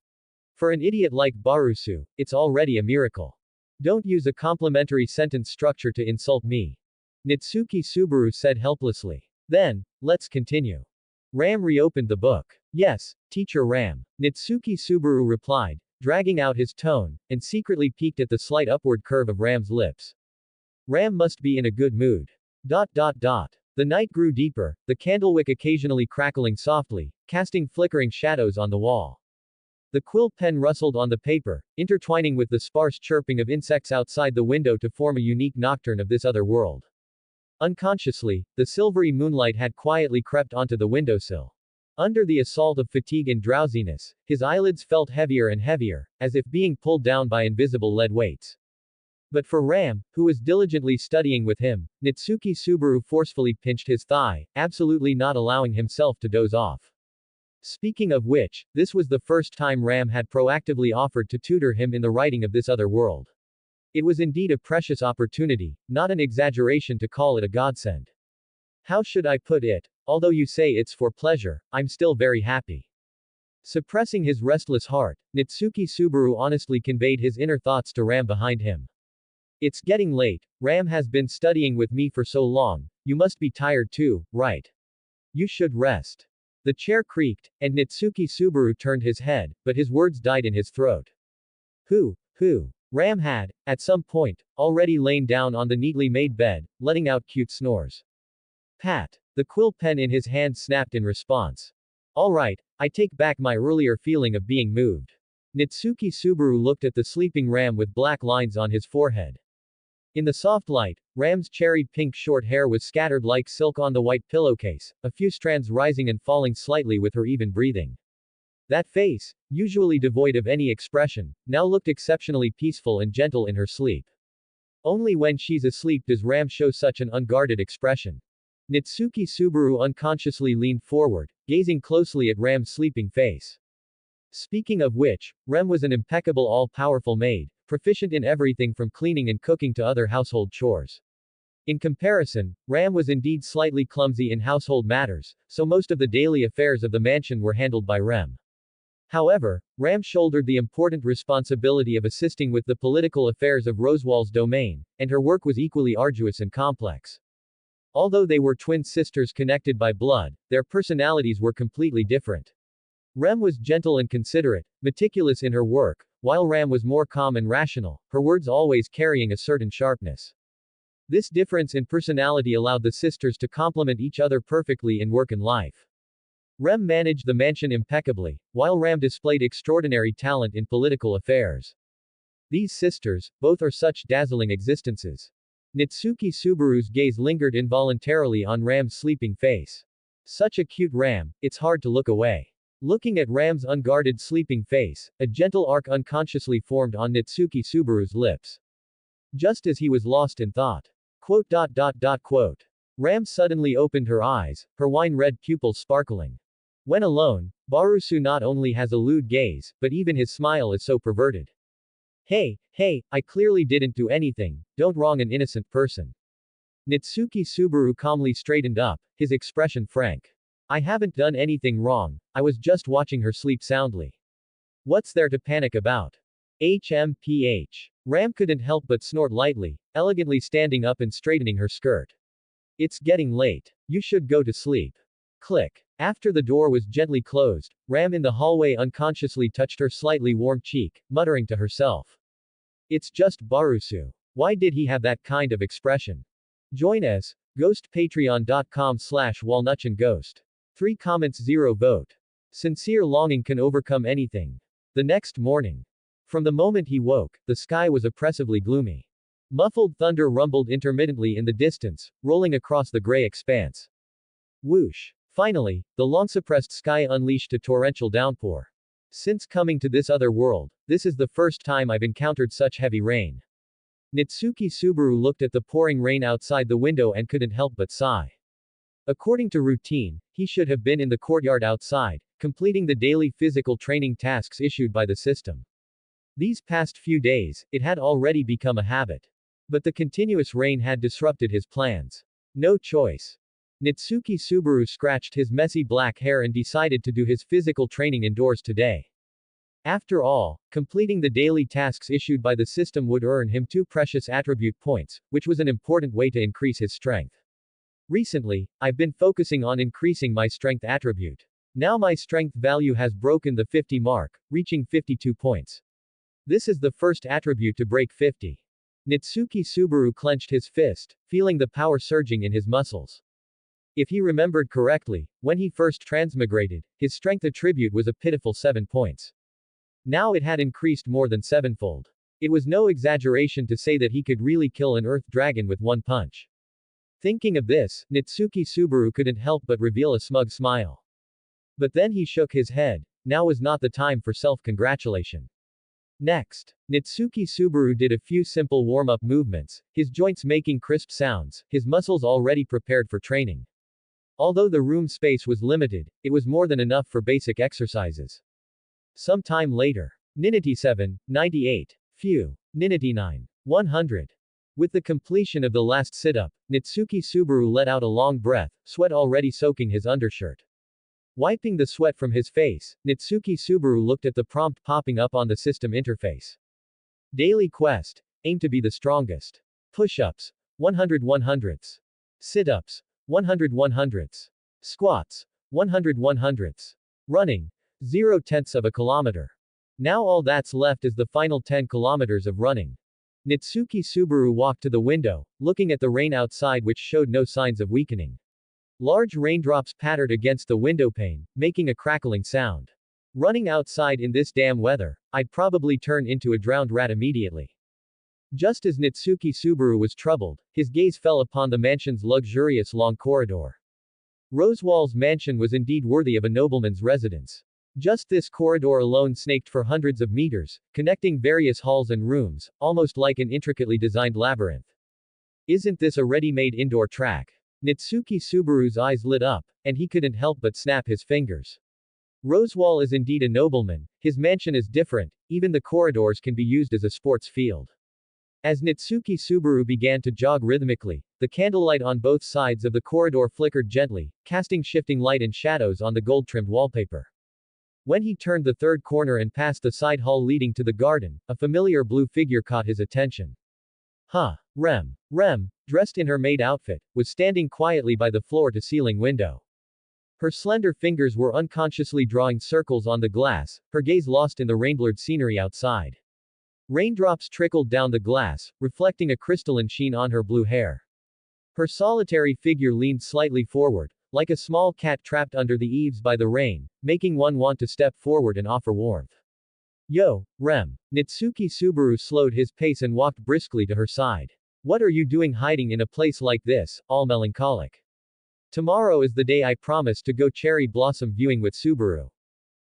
For an idiot like Barusu, it's already a miracle. Don't use a complimentary sentence structure to insult me. Nitsuki Subaru said helplessly. Then, let's continue. Ram reopened the book. Yes, Teacher Ram. Nitsuki Subaru replied, dragging out his tone, and secretly peeked at the slight upward curve of Ram's lips. Ram must be in a good mood. The night grew deeper, the candlewick occasionally crackling softly, casting flickering shadows on the wall. The quill pen rustled on the paper, intertwining with the sparse chirping of insects outside the window to form a unique nocturne of this other world. Unconsciously, the silvery moonlight had quietly crept onto the windowsill. Under the assault of fatigue and drowsiness, his eyelids felt heavier and heavier, as if being pulled down by invisible lead weights. But for Ram, who was diligently studying with him, Nitsuki Subaru forcefully pinched his thigh, absolutely not allowing himself to doze off. Speaking of which, this was the first time Ram had proactively offered to tutor him in the writing of this other world. It was indeed a precious opportunity, not an exaggeration to call it a godsend. How should I put it? Although you say it's for pleasure, I'm still very happy. Suppressing his restless heart, Nitsuki Subaru honestly conveyed his inner thoughts to Ram behind him. It's getting late. Ram has been studying with me for so long, you must be tired too, right? You should rest. The chair creaked, and Nitsuki Subaru turned his head, but his words died in his throat. Who? Ram had, at some point, already lain down on the neatly made bed, letting out cute snores. Pat. The quill pen in his hand snapped in response. Alright, I take back my earlier feeling of being moved. Nitsuki Subaru looked at the sleeping Ram with black lines on his forehead. In the soft light, Ram's cherry pink short hair was scattered like silk on the white pillowcase, a few strands rising and falling slightly with her even breathing. That face, usually devoid of any expression, now looked exceptionally peaceful and gentle in her sleep. Only when she's asleep does Ram show such an unguarded expression. Nitsuki Subaru unconsciously leaned forward, gazing closely at Ram's sleeping face. Speaking of which, Rem was an impeccable all-powerful maid, proficient in everything from cleaning and cooking to other household chores. In comparison, Ram was indeed slightly clumsy in household matters, so most of the daily affairs of the mansion were handled by Rem. However, Ram shouldered the important responsibility of assisting with the political affairs of Rosewall's domain, and her work was equally arduous and complex. Although they were twin sisters connected by blood, their personalities were completely different. Rem was gentle and considerate, meticulous in her work, while Ram was more calm and rational, her words always carrying a certain sharpness. This difference in personality allowed the sisters to complement each other perfectly in work and life. Rem managed the mansion impeccably, while Ram displayed extraordinary talent in political affairs. These sisters, both are such dazzling existences. Nitsuki Subaru's gaze lingered involuntarily on Ram's sleeping face. Such a cute Ram, it's hard to look away. Looking at Ram's unguarded sleeping face, a gentle arc unconsciously formed on Nitsuki Subaru's lips. Just as he was lost in thought. Quote. Ram suddenly opened her eyes, her wine-red pupils sparkling. When alone, Barusu not only has a lewd gaze, but even his smile is so perverted. Hey, I clearly didn't do anything, don't wrong an innocent person. Nitsuki Subaru calmly straightened up, his expression frank. I haven't done anything wrong, I was just watching her sleep soundly. What's there to panic about? HMPH. Ram couldn't help but snort lightly, elegantly standing up and straightening her skirt. It's getting late. You should go to sleep. Click. After the door was gently closed, Ram in the hallway unconsciously touched her slightly warm cheek, muttering to herself. It's just Barusu. Why did he have that kind of expression? Join us. Ghost patreon.com/walnutchandghost. 3 comments 0 vote. Sincere longing can overcome anything. The next morning. From the moment he woke, the sky was oppressively gloomy. Muffled thunder rumbled intermittently in the distance, rolling across the gray expanse. Whoosh. Finally, the long-suppressed sky unleashed a torrential downpour. Since coming to this other world, this is the first time I've encountered such heavy rain. Nitsuki Subaru looked at the pouring rain outside the window and couldn't help but sigh. According to routine, he should have been in the courtyard outside, completing the daily physical training tasks issued by the system. These past few days, it had already become a habit. But the continuous rain had disrupted his plans. No choice. Nitsuki Subaru scratched his messy black hair and decided to do his physical training indoors today. After all, completing the daily tasks issued by the system would earn him 2 precious attribute points, which was an important way to increase his strength. Recently, I've been focusing on increasing my strength attribute. Now my strength value has broken the 50 mark, reaching 52 points. This is the first attribute to break 50. Nitsuki Subaru clenched his fist, feeling the power surging in his muscles. If he remembered correctly, when he first transmigrated, his strength attribute was a pitiful 7 points. Now it had increased more than 7-fold. It was no exaggeration to say that he could really kill an earth dragon with 1 punch. Thinking of this, Nitsuki Subaru couldn't help but reveal a smug smile. But then he shook his head. Now was not the time for self-congratulation. Next, Nitsuki Subaru did a few simple warm-up movements, his joints making crisp sounds, his muscles already prepared for training. Although the room space was limited, it was more than enough for basic exercises. Some time later. Ninity 7, 98. Phew. Ninity 9. 100. With the completion of the last sit-up, Nitsuki Subaru let out a long breath, sweat already soaking his undershirt. Wiping the sweat from his face, Nitsuki Subaru looked at the prompt popping up on the system interface. Daily quest. Aim to be the strongest. Push-ups. 100 100ths. Sit-ups. 100 100ths. Squats. 100 100ths. Running. 0.1 of a kilometer. Now all that's left is the final 10 kilometers of running. Nitsuki Subaru walked to the window, looking at the rain outside which showed no signs of weakening. Large raindrops pattered against the windowpane, making a crackling sound. Running outside in this damn weather, I'd probably turn into a drowned rat immediately. Just as Nitsuki Subaru was troubled, his gaze fell upon the mansion's luxurious long corridor. Rosewall's mansion was indeed worthy of a nobleman's residence. Just this corridor alone snaked for hundreds of meters, connecting various halls and rooms, almost like an intricately designed labyrinth. Isn't this a ready-made indoor track? Nitsuki Subaru's eyes lit up, and he couldn't help but snap his fingers. Rosewall is indeed a nobleman, His mansion is different, even the corridors can be used as a sports field. As Nitsuki Subaru began to jog rhythmically, the candlelight on both sides of the corridor flickered gently, casting shifting light and shadows on the gold-trimmed wallpaper. When he turned the third corner and passed the side hall leading to the garden, a familiar blue figure caught his attention. Rem, dressed in her maid outfit, was standing quietly by the floor-to-ceiling window. Her slender fingers were unconsciously drawing circles on the glass, her gaze lost in the rain-blurred scenery outside. Raindrops trickled down the glass, reflecting a crystalline sheen on her blue hair. Her solitary figure leaned slightly forward, like a small cat trapped under the eaves by the rain, making one want to step forward and offer warmth. Yo, Rem. Nitsuki Subaru slowed his pace and walked briskly to her side. What are you doing hiding in a place like this, all melancholic? Tomorrow is the day I promised to go cherry blossom viewing with Subaru.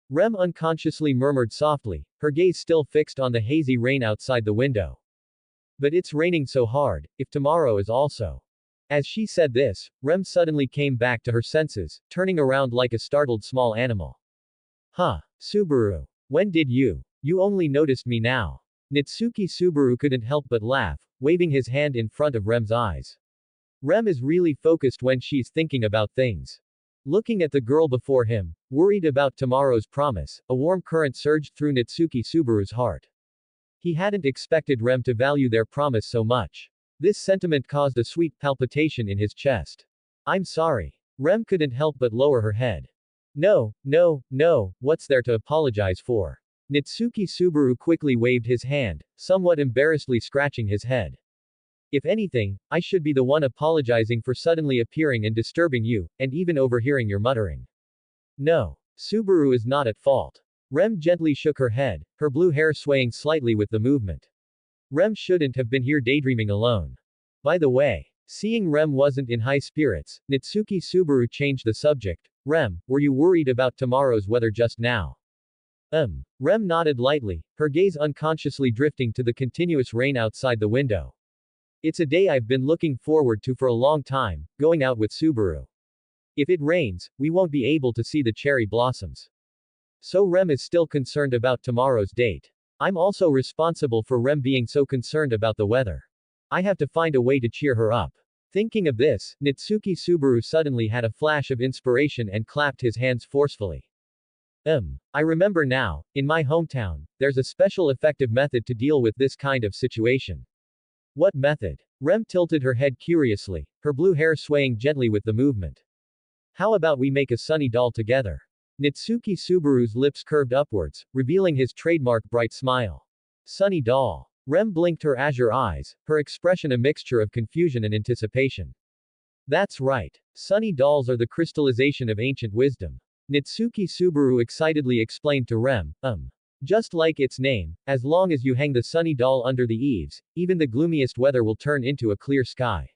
Rem unconsciously murmured softly, her gaze still fixed on the hazy rain outside the window. But it's raining so hard, if tomorrow is also. As she said this, Rem suddenly came back to her senses, turning around like a startled small animal. Subaru. When did you? You only noticed me now. Nitsuki Subaru couldn't help but laugh, waving his hand in front of Rem's eyes. Rem is really focused when she's thinking about things. Looking at the girl before him, worried about tomorrow's promise, a warm current surged through Nitsuki Subaru's heart. He hadn't expected Rem to value their promise so much. This sentiment caused a sweet palpitation in his chest. I'm sorry. Rem couldn't help but lower her head. No, what's there to apologize for? Nitsuki Subaru quickly waved his hand, somewhat embarrassedly scratching his head. If anything, I should be the one apologizing for suddenly appearing and disturbing you, and even overhearing your muttering. No. Subaru is not at fault. Rem gently shook her head, her blue hair swaying slightly with the movement. Rem shouldn't have been here daydreaming alone. By the way, seeing Rem wasn't in high spirits, Nitsuki Subaru changed the subject. Rem, were you worried about tomorrow's weather just now? Rem nodded lightly, her gaze unconsciously drifting to the continuous rain outside the window. It's a day I've been looking forward to for a long time, going out with Subaru. If it rains, we won't be able to see the cherry blossoms. So Rem is still concerned about tomorrow's date. I'm also responsible for Rem being so concerned about the weather. I have to find a way to cheer her up. Thinking of this, Nitsuki Subaru suddenly had a flash of inspiration and clapped his hands forcefully. I remember now, in my hometown, there's a special effective method to deal with this kind of situation. What method? Rem tilted her head curiously, her blue hair swaying gently with the movement. How about we make a sunny doll together? Nitsuki Subaru's lips curved upwards, revealing his trademark bright smile. Sunny doll. Rem blinked her azure eyes, her expression a mixture of confusion and anticipation. That's right. Sunny dolls are the crystallization of ancient wisdom. Nitsuki Subaru excitedly explained to Rem, Just like its name, as long as you hang the sunny doll under the eaves, even the gloomiest weather will turn into a clear sky.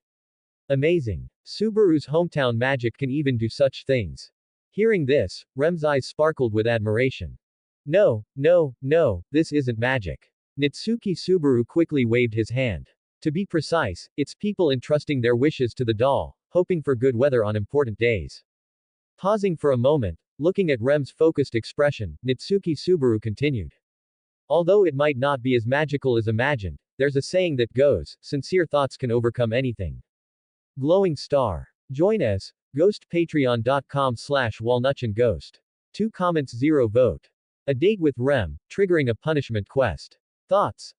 Amazing. Subaru's hometown magic can even do such things. Hearing this, Rem's eyes sparkled with admiration. No, this isn't magic. Nitsuki Subaru quickly waved his hand. To be precise, it's people entrusting their wishes to the doll, hoping for good weather on important days. Pausing for a moment, looking at Rem's focused expression, Nitsuki Subaru continued. Although it might not be as magical as imagined, there's a saying that goes, sincere thoughts can overcome anything. Glowing star. Join us, Ghost patreon.com/walnutchandghost. 2 comments 0 vote. A date with Rem, triggering a punishment quest. Thoughts?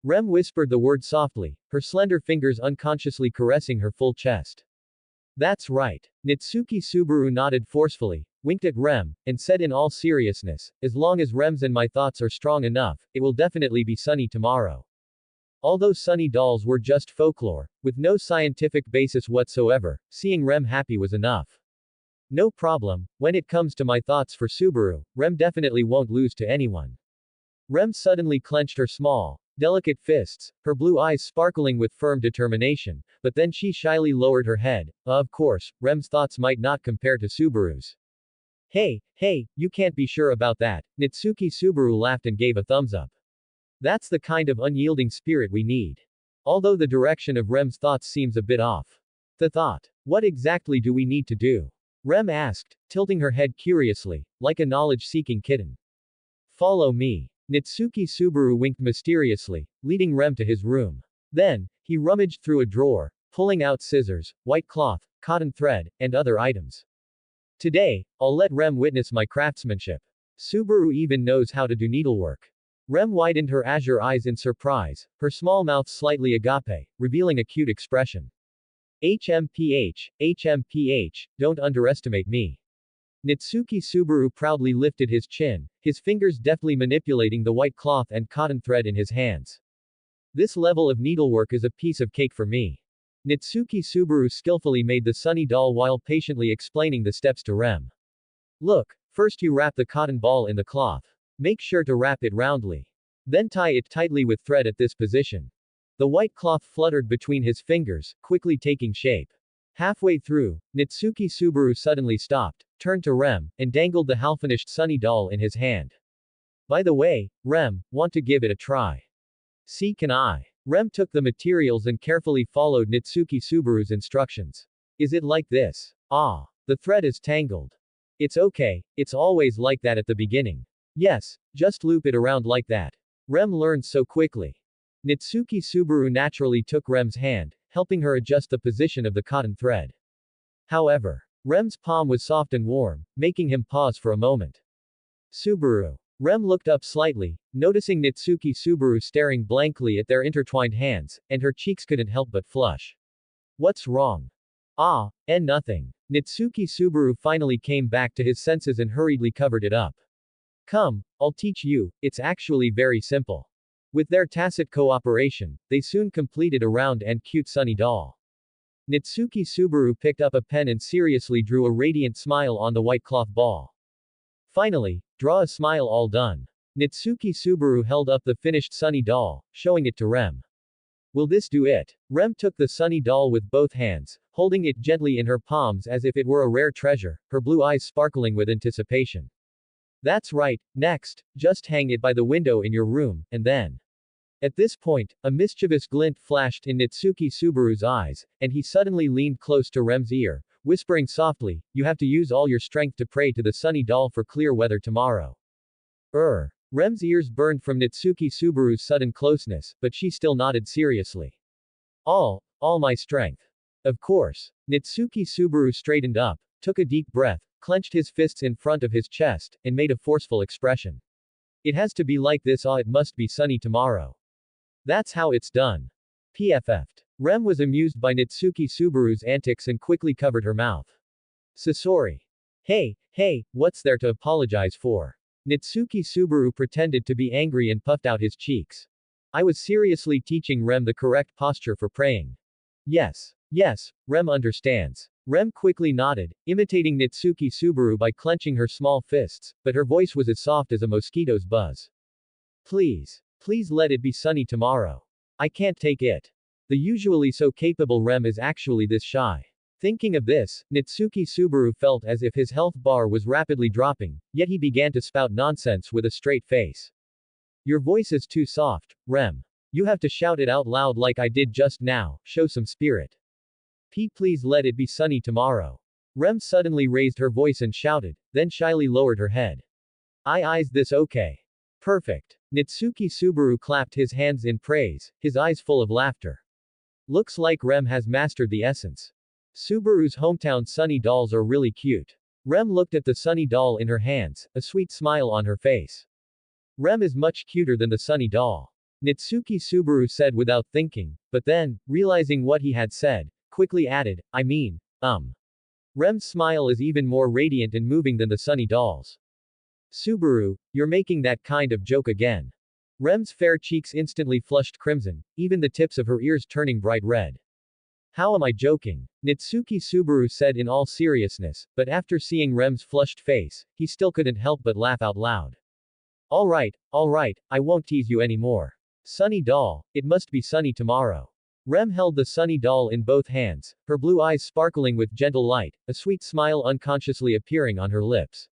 Rem whispered the word softly, her slender fingers unconsciously caressing her full chest. That's right. Nitsuki Subaru nodded forcefully, winked at Rem, and said in all seriousness, as long as Rem's and my thoughts are strong enough, it will definitely be sunny tomorrow. Although sunny dolls were just folklore, with no scientific basis whatsoever, seeing Rem happy was enough. No problem, when it comes to my thoughts for Subaru, Rem definitely won't lose to anyone. Rem suddenly clenched her small, delicate fists, her blue eyes sparkling with firm determination, but then she shyly lowered her head. Of course, Rem's thoughts might not compare to Subaru's. Hey, you can't be sure about that. Nitsuki Subaru laughed and gave a thumbs up. That's the kind of unyielding spirit we need. Although the direction of Rem's thoughts seems a bit off. The thought. What exactly do we need to do? Rem asked, tilting her head curiously, like a knowledge-seeking kitten. Follow me. Nitsuki Subaru winked mysteriously, leading Rem to his room. Then, he rummaged through a drawer, pulling out scissors, white cloth, cotton thread, and other items. Today, I'll let Rem witness my craftsmanship. Subaru even knows how to do needlework. Rem widened her azure eyes in surprise, her small mouth slightly agape, revealing a cute expression. HMPH, don't underestimate me. Nitsuki Subaru proudly lifted his chin, his fingers deftly manipulating the white cloth and cotton thread in his hands. This level of needlework is a piece of cake for me. Nitsuki Subaru skillfully made the sunny doll while patiently explaining the steps to Rem. Look, first you wrap the cotton ball in the cloth. Make sure to wrap it roundly. Then tie it tightly with thread at this position. The white cloth fluttered between his fingers, quickly taking shape. Halfway through, Nitsuki Subaru suddenly stopped, turned to Rem, and dangled the half-finished sunny doll in his hand. By the way, Rem, want to give it a try? See, can I? Rem took the materials and carefully followed Nitsuki Subaru's instructions. Is it like this? Ah, the thread is tangled. It's okay, it's always like that at the beginning. Yes, just loop it around like that. Rem learned so quickly. Nitsuki Subaru naturally took Rem's hand, helping her adjust the position of the cotton thread. However, Rem's palm was soft and warm, making him pause for a moment. Subaru. Rem looked up slightly, noticing Nitsuki Subaru staring blankly at their intertwined hands, and her cheeks couldn't help but flush. What's wrong? Ah, nothing. Nitsuki Subaru finally came back to his senses and hurriedly covered it up. Come, I'll teach you, it's actually very simple. With their tacit cooperation, they soon completed a round and cute sunny doll. Nitsuki Subaru picked up a pen and seriously drew a radiant smile on the white cloth ball. Finally, draw a smile, all done. Nitsuki Subaru held up the finished sunny doll, showing it to Rem. Will this do it? Rem took the sunny doll with both hands, holding it gently in her palms as if it were a rare treasure, her blue eyes sparkling with anticipation. That's right, next, just hang it by the window in your room, and then. At this point, a mischievous glint flashed in Nitsuki Subaru's eyes, and he suddenly leaned close to Rem's ear, whispering softly, you have to use all your strength to pray to the sunny doll for clear weather tomorrow. Rem's ears burned from Nitsuki Subaru's sudden closeness, but she still nodded seriously. All my strength. Of course. Nitsuki Subaru straightened up, took a deep breath, clenched his fists in front of his chest, and made a forceful expression. It has to be like this, it must be sunny tomorrow. That's how it's done. PFF'd. Rem was amused by Nitsuki Subaru's antics and quickly covered her mouth. Sorry. Hey, what's there to apologize for? Nitsuki Subaru pretended to be angry and puffed out his cheeks. I was seriously teaching Rem the correct posture for praying. Yes, Rem understands. Rem quickly nodded, imitating Nitsuki Subaru by clenching her small fists, but her voice was as soft as a mosquito's buzz. Please let it be sunny tomorrow. I can't take it. The usually so capable Rem is actually this shy. Thinking of this, Nitsuki Subaru felt as if his health bar was rapidly dropping, yet he began to spout nonsense with a straight face. Your voice is too soft, Rem. You have to shout it out loud like I did just now, show some spirit. Please let it be sunny tomorrow. Rem suddenly raised her voice and shouted, then shyly lowered her head. Is this okay? Perfect. Nitsuki Subaru clapped his hands in praise, his eyes full of laughter. Looks like Rem has mastered the essence. Subaru's hometown sunny dolls are really cute. Rem looked at the sunny doll in her hands, a sweet smile on her face. Rem is much cuter than the sunny doll. Nitsuki Subaru said without thinking, but then, realizing what he had said, quickly added, Rem's smile is even more radiant and moving than the sunny doll's. Subaru, you're making that kind of joke again. Rem's fair cheeks instantly flushed crimson, even the tips of her ears turning bright red. How am I joking? Nitsuki Subaru said in all seriousness, but after seeing Rem's flushed face, he still couldn't help but laugh out loud. Alright, I won't tease you anymore. Sunny doll, it must be sunny tomorrow. Rem held the sunny doll in both hands, her blue eyes sparkling with gentle light, a sweet smile unconsciously appearing on her lips.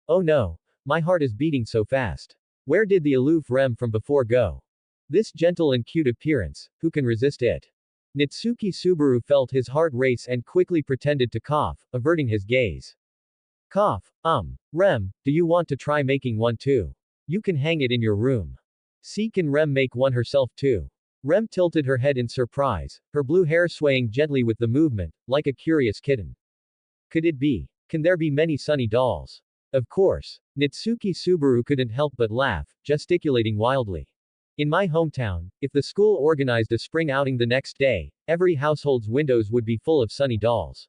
Oh no, my heart is beating so fast. Where did the aloof Rem from before go? This gentle and cute appearance, who can resist it? Nitsuki Subaru felt his heart race and quickly pretended to cough, averting his gaze. Cough, Rem, do you want to try making one too? You can hang it in your room. See, can Rem make one herself too? Rem tilted her head in surprise, her blue hair swaying gently with the movement, like a curious kitten. Could it be? Can there be many sunny dolls? Of course. Nitsuki Subaru couldn't help but laugh, gesticulating wildly. In my hometown, if the school organized a spring outing the next day, every household's windows would be full of sunny dolls.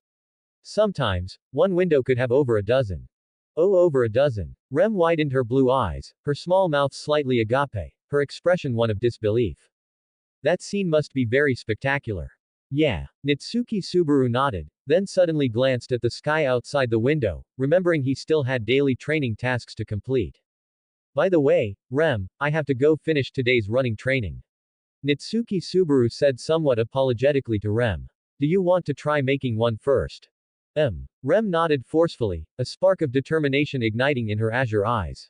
Sometimes, one window could have over a dozen. Oh, over a dozen. Rem widened her blue eyes, her small mouth slightly agape, her expression one of disbelief. That scene must be very spectacular. Yeah. Nitsuki Subaru nodded, then suddenly glanced at the sky outside the window, remembering he still had daily training tasks to complete. By the way, Rem, I have to go finish today's running training. Nitsuki Subaru said somewhat apologetically to Rem. Do you want to try making one first? Rem nodded forcefully, a spark of determination igniting in her azure eyes.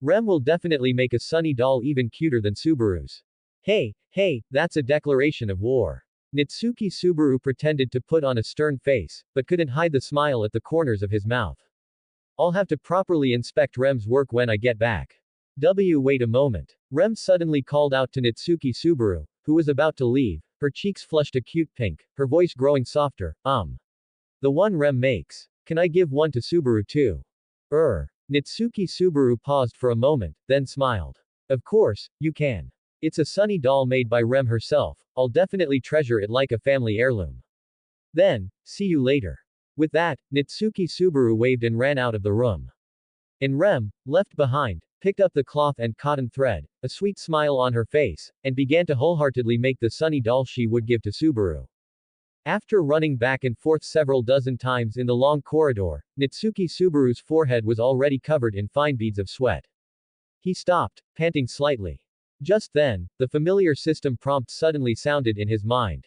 Rem will definitely make a sunny doll even cuter than Subaru's. Hey, that's a declaration of war. Nitsuki Subaru pretended to put on a stern face, but couldn't hide the smile at the corners of his mouth. I'll have to properly inspect Rem's work when I get back. Wait a moment. Rem suddenly called out to Nitsuki Subaru, who was about to leave, her cheeks flushed a cute pink, her voice growing softer. The one Rem makes. Can I give one to Subaru too? Nitsuki Subaru paused for a moment, then smiled. Of course, you can. It's a sunny doll made by Rem herself, I'll definitely treasure it like a family heirloom. Then, see you later. With that, Nitsuki Subaru waved and ran out of the room. And Rem, left behind, picked up the cloth and cotton thread, a sweet smile on her face, and began to wholeheartedly make the sunny doll she would give to Subaru. After running back and forth several dozen times in the long corridor, Nitsuki Subaru's forehead was already covered in fine beads of sweat. He stopped, panting slightly. Just then, the familiar system prompt suddenly sounded in his mind.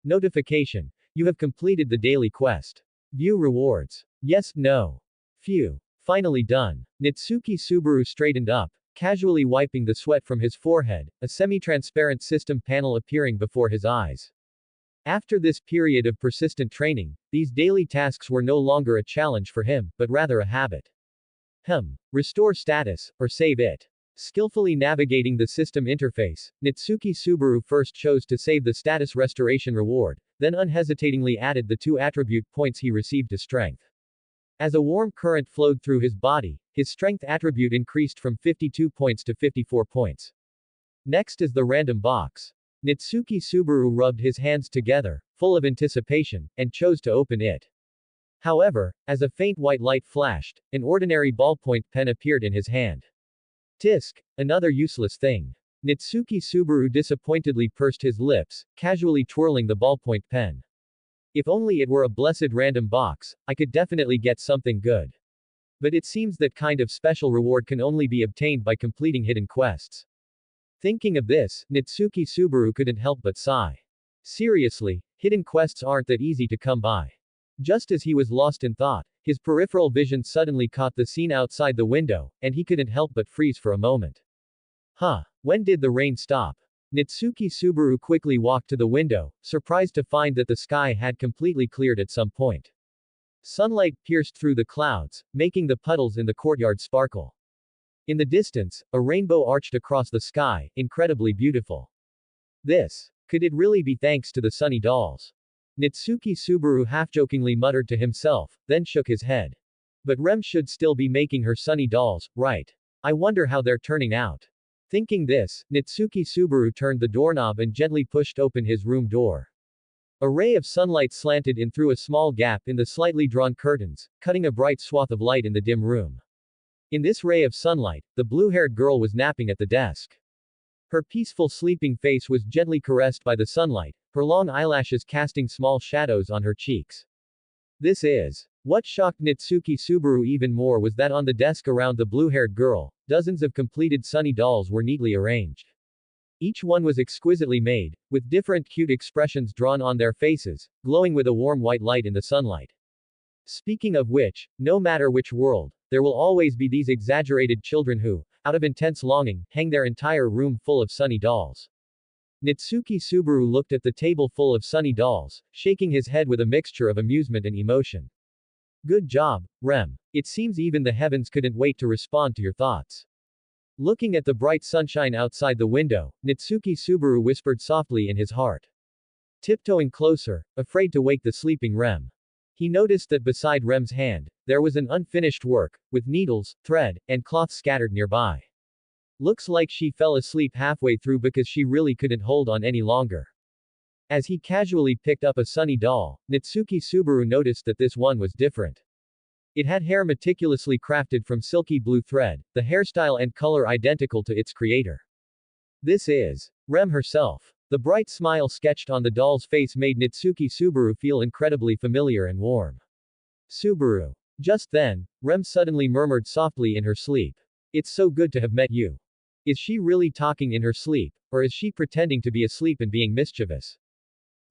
Notification. You have completed the daily quest. View rewards. Yes, no. Phew. Finally done. Nitsuki Subaru straightened up, casually wiping the sweat from his forehead, a semi-transparent system panel appearing before his eyes. After this period of persistent training, these daily tasks were no longer a challenge for him, but rather a habit. Restore status, or save it. Skillfully navigating the system interface, Nitsuki Subaru first chose to save the status restoration reward, then unhesitatingly added the 2 attribute points he received to strength. As a warm current flowed through his body, his strength attribute increased from 52 points to 54 points. Next is the random box. Nitsuki Subaru rubbed his hands together, full of anticipation, and chose to open it. However, as a faint white light flashed, an ordinary ballpoint pen appeared in his hand. Tisk, another useless thing. Nitsuki Subaru disappointedly pursed his lips, casually twirling the ballpoint pen. If only it were a blessed random box, I could definitely get something good. But it seems that kind of special reward can only be obtained by completing hidden quests. Thinking of this, Nitsuki Subaru couldn't help but sigh. Seriously, hidden quests aren't that easy to come by. Just as he was lost in thought, his peripheral vision suddenly caught the scene outside the window, and he couldn't help but freeze for a moment. When did the rain stop? Nitsuki Subaru quickly walked to the window, surprised to find that the sky had completely cleared at some point. Sunlight pierced through the clouds, making the puddles in the courtyard sparkle. In the distance, a rainbow arched across the sky, incredibly beautiful. Could it really be thanks to the sunny dolls? Nitsuki Subaru half-jokingly muttered to himself, then shook his head. But Rem should still be making her sunny dolls, right? I wonder how they're turning out. Thinking this, Nitsuki Subaru turned the doorknob and gently pushed open his room door. A ray of sunlight slanted in through a small gap in the slightly drawn curtains, cutting a bright swath of light in the dim room. In this ray of sunlight, the blue-haired girl was napping at the desk. Her peaceful sleeping face was gently caressed by the sunlight, her long eyelashes casting small shadows on her cheeks. What shocked Nitsuki Subaru even more was that on the desk around the blue-haired girl, dozens of completed sunny dolls were neatly arranged. Each one was exquisitely made, with different cute expressions drawn on their faces, glowing with a warm white light in the sunlight. Speaking of which, no matter which world, there will always be these exaggerated children who, out of intense longing, hang their entire room full of sunny dolls. Nitsuki Subaru looked at the table full of sunny dolls, shaking his head with a mixture of amusement and emotion. Good job, Rem. It seems even the heavens couldn't wait to respond to your thoughts. Looking at the bright sunshine outside the window, Natsuki Subaru whispered softly in his heart. Tiptoeing closer, afraid to wake the sleeping Rem. He noticed that beside Rem's hand, there was an unfinished work, with needles, thread, and cloth scattered nearby. Looks like she fell asleep halfway through because she really couldn't hold on any longer. As he casually picked up a sunny doll, Natsuki Subaru noticed that this one was different. It had hair meticulously crafted from silky blue thread, the hairstyle and color identical to its creator. This is Rem herself. The bright smile sketched on the doll's face made Natsuki Subaru feel incredibly familiar and warm. Subaru. Just then, Rem suddenly murmured softly in her sleep. It's so good to have met you. Is she really talking in her sleep, or is she pretending to be asleep and being mischievous?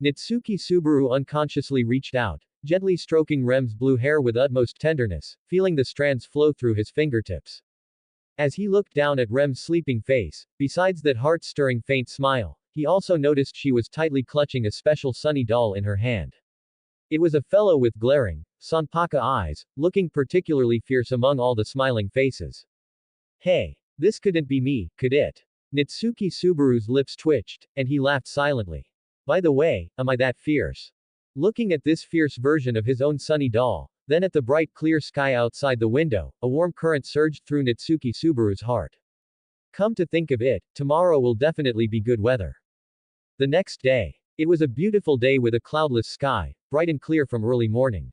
Natsuki Subaru unconsciously reached out, gently stroking Rem's blue hair with utmost tenderness, feeling the strands flow through his fingertips. As he looked down at Rem's sleeping face, besides that heart-stirring faint smile, he also noticed she was tightly clutching a special sunny doll in her hand. It was a fellow with glaring, Sanpaka eyes, looking particularly fierce among all the smiling faces. Hey, this couldn't be me, could it? Natsuki Subaru's lips twitched, and he laughed silently. By the way, am I that fierce? Looking at this fierce version of his own sunny doll, then at the bright clear sky outside the window, a warm current surged through Natsuki Subaru's heart. Come to think of it, tomorrow will definitely be good weather. The next day. It was a beautiful day with a cloudless sky, bright and clear from early morning.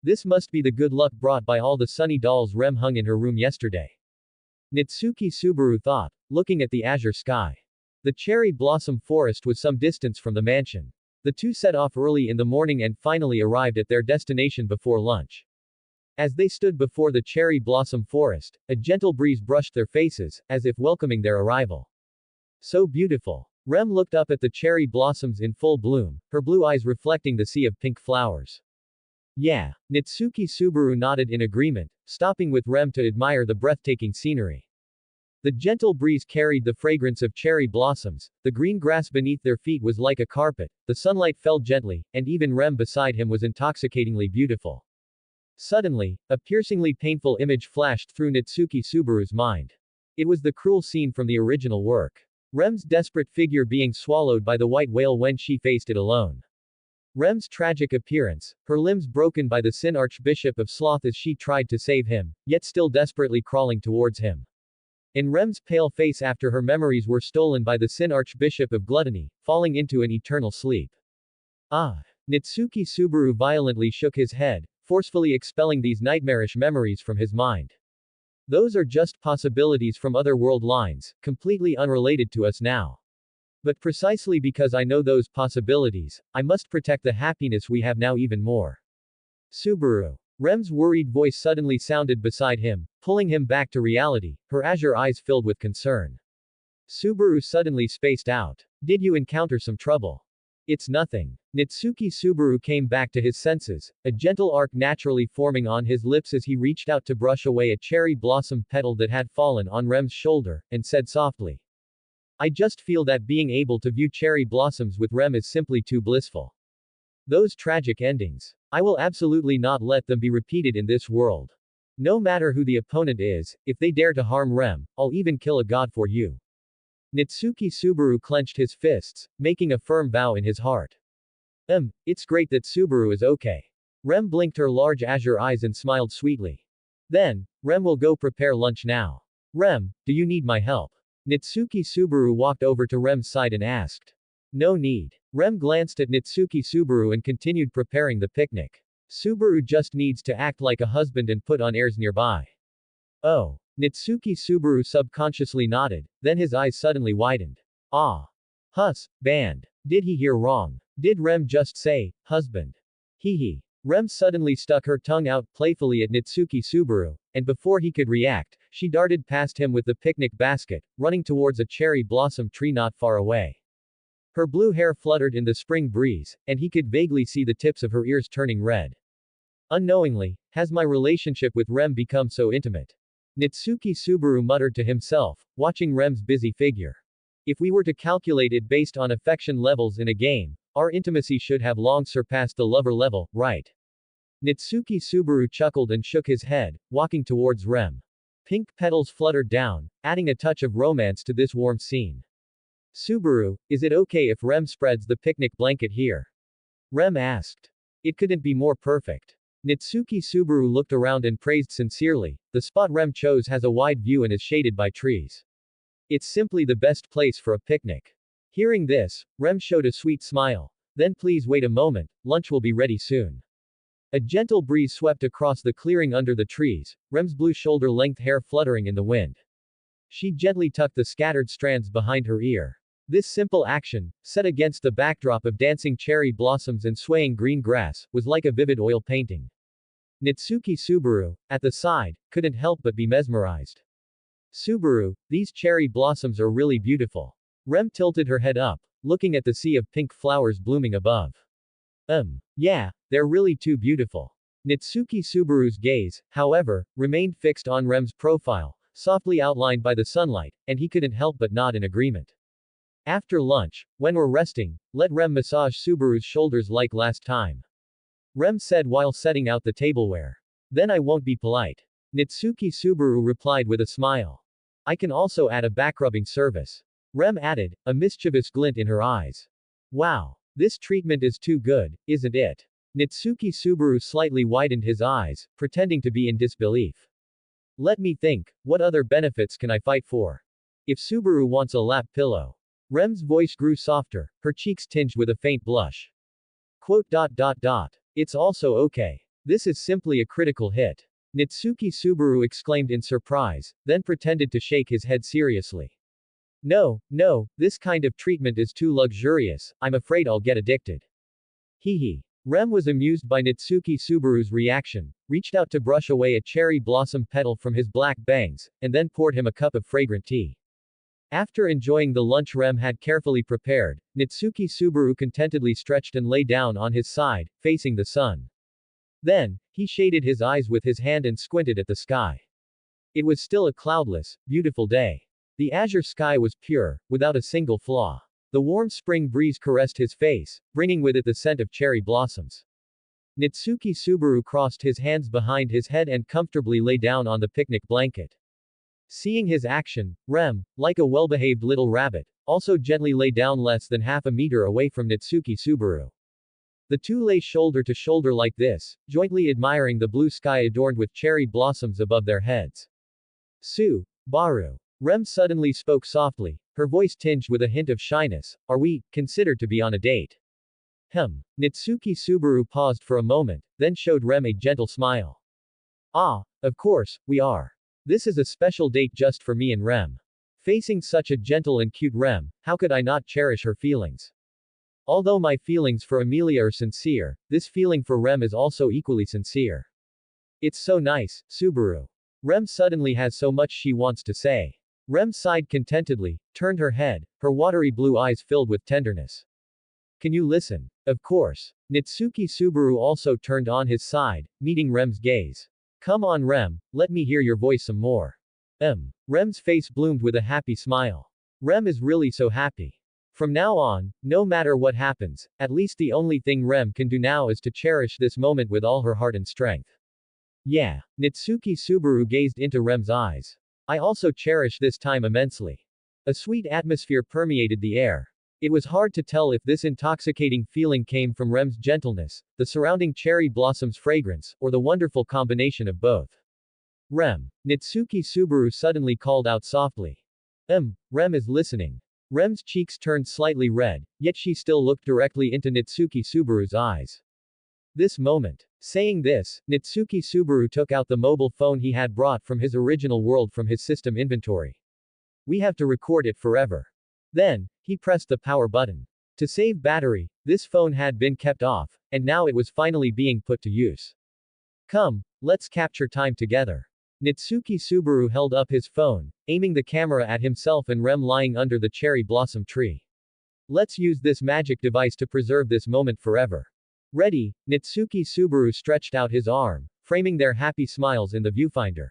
This must be the good luck brought by all the sunny dolls Rem hung in her room yesterday. Natsuki Subaru thought, looking at the azure sky. The cherry blossom forest was some distance from the mansion. The two set off early in the morning and finally arrived at their destination before lunch. As they stood before the cherry blossom forest, a gentle breeze brushed their faces, as if welcoming their arrival. So beautiful. Rem looked up at the cherry blossoms in full bloom, her blue eyes reflecting the sea of pink flowers. Yeah. Natsuki Subaru nodded in agreement, stopping with Rem to admire the breathtaking scenery. The gentle breeze carried the fragrance of cherry blossoms, the green grass beneath their feet was like a carpet, the sunlight fell gently, and even Rem beside him was intoxicatingly beautiful. Suddenly, a piercingly painful image flashed through Natsuki Subaru's mind. It was the cruel scene from the original work. Rem's desperate figure being swallowed by the white whale when she faced it alone. Rem's tragic appearance, her limbs broken by the Sin Archbishop of Sloth as she tried to save him, yet still desperately crawling towards him. In Rem's pale face after her memories were stolen by the Sin Archbishop of Gluttony, falling into an eternal sleep. Ah! Natsuki Subaru violently shook his head, forcefully expelling these nightmarish memories from his mind. Those are just possibilities from other world lines, completely unrelated to us now. But precisely because I know those possibilities, I must protect the happiness we have now even more. Subaru. Rem's worried voice suddenly sounded beside him, pulling him back to reality, her azure eyes filled with concern. Subaru suddenly spaced out. Did you encounter some trouble? It's nothing. Natsuki Subaru came back to his senses, a gentle arc naturally forming on his lips as he reached out to brush away a cherry blossom petal that had fallen on Rem's shoulder, and said softly. I just feel that being able to view cherry blossoms with Rem is simply too blissful. Those tragic endings. I will absolutely not let them be repeated in this world. No matter who the opponent is, if they dare to harm Rem, I'll even kill a god for you. Natsuki Subaru clenched his fists, making a firm vow in his heart. It's great that Subaru is okay. Rem blinked her large azure eyes and smiled sweetly. Then, Rem will go prepare lunch now. Rem, do you need my help? Natsuki Subaru walked over to Rem's side and asked. No need. Rem glanced at Natsuki Subaru and continued preparing the picnic. Subaru just needs to act like a husband and put on airs nearby. Oh. Natsuki Subaru subconsciously nodded, then his eyes suddenly widened. Ah. Band. Did he hear wrong? Did Rem just say, husband? Hee. Rem suddenly stuck her tongue out playfully at Natsuki Subaru, and before he could react, she darted past him with the picnic basket, running towards a cherry blossom tree not far away. Her blue hair fluttered in the spring breeze, and he could vaguely see the tips of her ears turning red. Unknowingly, has my relationship with Rem become so intimate? Natsuki Subaru muttered to himself, watching Rem's busy figure. If we were to calculate it based on affection levels in a game, our intimacy should have long surpassed the lover level, right? Natsuki Subaru chuckled and shook his head, walking towards Rem. Pink petals fluttered down, adding a touch of romance to this warm scene. Subaru, is it okay if Rem spreads the picnic blanket here? Rem asked. It couldn't be more perfect. Nitsuki Subaru looked around and praised sincerely. The spot Rem chose has a wide view and is shaded by trees. It's simply the best place for a picnic. Hearing this, Rem showed a sweet smile. Then please wait a moment, lunch will be ready soon. A gentle breeze swept across the clearing under the trees, Rem's blue shoulder-length hair fluttering in the wind. She gently tucked the scattered strands behind her ear. This simple action, set against the backdrop of dancing cherry blossoms and swaying green grass, was like a vivid oil painting. Nitsuki Subaru, at the side, couldn't help but be mesmerized. Subaru, these cherry blossoms are really beautiful. Rem tilted her head up, looking at the sea of pink flowers blooming above. Yeah, they're really too beautiful. Nitsuki Subaru's gaze, however, remained fixed on Rem's profile, softly outlined by the sunlight, and he couldn't help but nod in agreement. After lunch, when we're resting, let Rem massage Subaru's shoulders like last time. Rem said while setting out the tableware. Then I won't be polite. Nitsuki Subaru replied with a smile. I can also add a backrubbing service. Rem added, a mischievous glint in her eyes. Wow. This treatment is too good, isn't it? Nitsuki Subaru slightly widened his eyes, pretending to be in disbelief. Let me think, what other benefits can I fight for? If Subaru wants a lap pillow. Rem's voice grew softer, her cheeks tinged with a faint blush. Quote. It's also okay. This is simply a critical hit. Nitsuki Subaru exclaimed in surprise, then pretended to shake his head seriously. No, this kind of treatment is too luxurious, I'm afraid I'll get addicted. Hee. Rem was amused by Nitsuki Subaru's reaction, reached out to brush away a cherry blossom petal from his black bangs, and then poured him a cup of fragrant tea. After enjoying the lunch Rem had carefully prepared, Nitsuki Subaru contentedly stretched and lay down on his side, facing the sun. Then, he shaded his eyes with his hand and squinted at the sky. It was still a cloudless, beautiful day. The azure sky was pure, without a single flaw. The warm spring breeze caressed his face, bringing with it the scent of cherry blossoms. Nitsuki Subaru crossed his hands behind his head and comfortably lay down on the picnic blanket. Seeing his action, Rem, like a well-behaved little rabbit, also gently lay down less than half a meter away from Nitsuki Subaru. The two lay shoulder to shoulder like this, jointly admiring the blue sky adorned with cherry blossoms above their heads. Subaru. Rem suddenly spoke softly, her voice tinged with a hint of shyness. Are we considered to be on a date? Nitsuki Subaru paused for a moment, then showed Rem a gentle smile. Ah, of course, we are. This is a special date just for me and Rem. Facing such a gentle and cute Rem, how could I not cherish her feelings? Although my feelings for Amelia are sincere, this feeling for Rem is also equally sincere. It's so nice, Subaru. Rem suddenly has so much she wants to say. Rem sighed contentedly, turned her head, her watery blue eyes filled with tenderness. Can you listen? Of course. Nitsuki Subaru also turned on his side, meeting Rem's gaze. Come on Rem, let me hear your voice some more. Rem's face bloomed with a happy smile. Rem is really so happy. From now on, no matter what happens, at least the only thing Rem can do now is to cherish this moment with all her heart and strength. Yeah. Nitsuki Subaru gazed into Rem's eyes. I also cherish this time immensely. A sweet atmosphere permeated the air. It was hard to tell if this intoxicating feeling came from Rem's gentleness, the surrounding cherry blossoms' fragrance, or the wonderful combination of both. Rem. Nitsuki Subaru suddenly called out softly. Rem is listening. Rem's cheeks turned slightly red, yet she still looked directly into Nitsuki Subaru's eyes. This moment. Saying this, Nitsuki Subaru took out the mobile phone he had brought from his original world from his system inventory. We have to record it forever. Then, he pressed the power button. To save battery, this phone had been kept off, and now it was finally being put to use. Come, let's capture time together. Nitsuki Subaru held up his phone, aiming the camera at himself and Rem lying under the cherry blossom tree. Let's use this magic device to preserve this moment forever. Ready, Nitsuki Subaru stretched out his arm, framing their happy smiles in the viewfinder.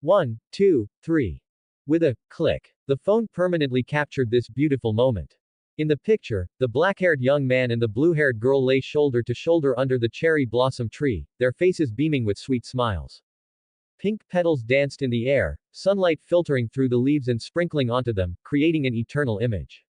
1, 2, 3. With a click, the phone permanently captured this beautiful moment. In the picture, the black-haired young man and the blue-haired girl lay shoulder to shoulder under the cherry blossom tree, their faces beaming with sweet smiles. Pink petals danced in the air, sunlight filtering through the leaves and sprinkling onto them, creating an eternal image.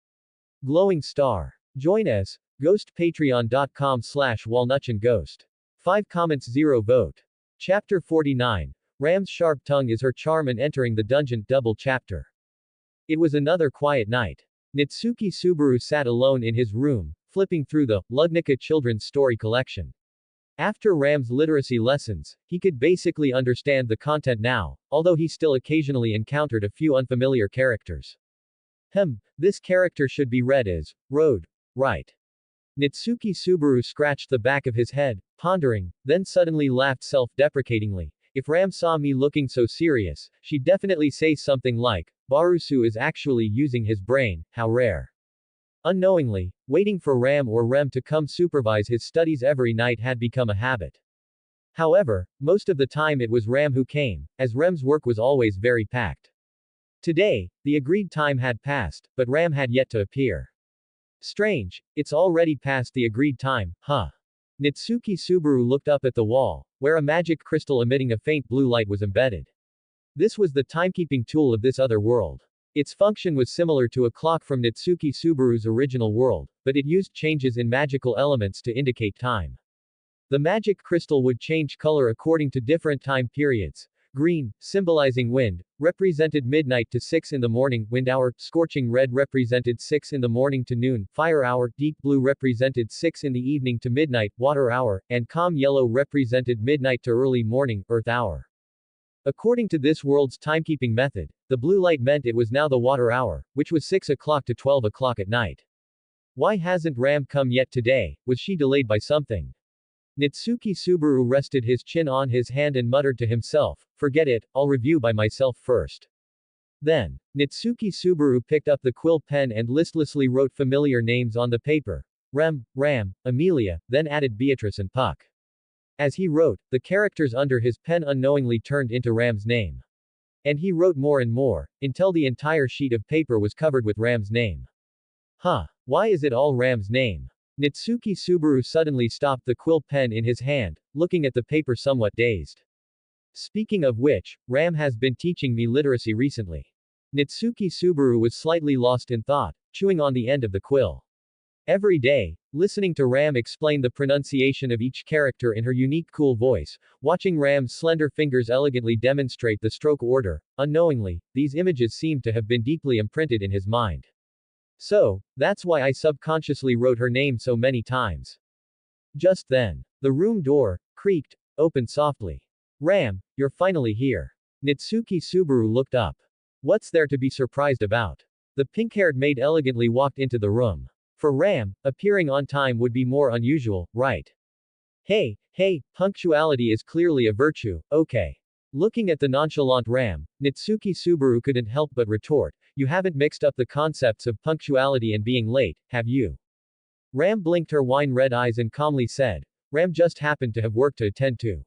Glowing star. Join us. Ghost patreon.com/walnutchandghost. 5 comments 0 vote. Chapter 49. Ram's sharp tongue is her charm and entering the dungeon. Double chapter. It was another quiet night. Nitsuki Subaru sat alone in his room, flipping through the Lugnica children's story collection. After Ram's literacy lessons, he could basically understand the content now, although he still occasionally encountered a few unfamiliar characters. This character should be read as road, right. Nitsuki Subaru scratched the back of his head, pondering, then suddenly laughed self-deprecatingly. If Ram saw me looking so serious, she'd definitely say something like, Barusu is actually using his brain, how rare. Unknowingly, waiting for Ram or Rem to come supervise his studies every night had become a habit. However, most of the time it was Ram who came, as Rem's work was always very packed. Today, the agreed time had passed, but Ram had yet to appear. Strange, it's already past the agreed time, huh? Nitsuki Subaru looked up at the wall, where a magic crystal emitting a faint blue light was embedded. This was the timekeeping tool of this other world. Its function was similar to a clock from Nitsuki Subaru's original world, but it used changes in magical elements to indicate time. The magic crystal would change color according to different time periods. Green, symbolizing wind, represented midnight to 6 in the morning, wind hour, scorching red represented 6 in the morning to noon, fire hour, deep blue represented 6 in the evening to midnight, water hour, and calm yellow represented midnight to early morning, earth hour. According to this world's timekeeping method, the blue light meant it was now the water hour, which was 6 o'clock to 12 o'clock at night. Why hasn't Ram come yet today? Was she delayed by something? Nitsuki Subaru rested his chin on his hand and muttered to himself, forget it, I'll review by myself first. Then, Nitsuki Subaru picked up the quill pen and listlessly wrote familiar names on the paper. Rem, Ram, Amelia, then added Beatrice and Puck. As he wrote, the characters under his pen unknowingly turned into Ram's name. And he wrote more and more, until the entire sheet of paper was covered with Ram's name. Why is it all Ram's name? Nitsuki Subaru suddenly stopped the quill pen in his hand, looking at the paper somewhat dazed. Speaking of which, Ram has been teaching me literacy recently. Nitsuki Subaru was slightly lost in thought, chewing on the end of the quill. Every day, listening to Ram explain the pronunciation of each character in her unique cool voice, watching Ram's slender fingers elegantly demonstrate the stroke order, unknowingly, these images seemed to have been deeply imprinted in his mind. So, that's why I subconsciously wrote her name so many times. Just then, the room door creaked, opened softly. Ram, you're finally here. Nitsuki Subaru looked up. What's there to be surprised about? The pink-haired maid elegantly walked into the room. For Ram, appearing on time would be more unusual, right? Hey, punctuality is clearly a virtue, okay. Looking at the nonchalant Ram, Nitsuki Subaru couldn't help but retort, you haven't mixed up the concepts of punctuality and being late, have you? Ram blinked her wine-red eyes and calmly said, Ram just happened to have work to attend to.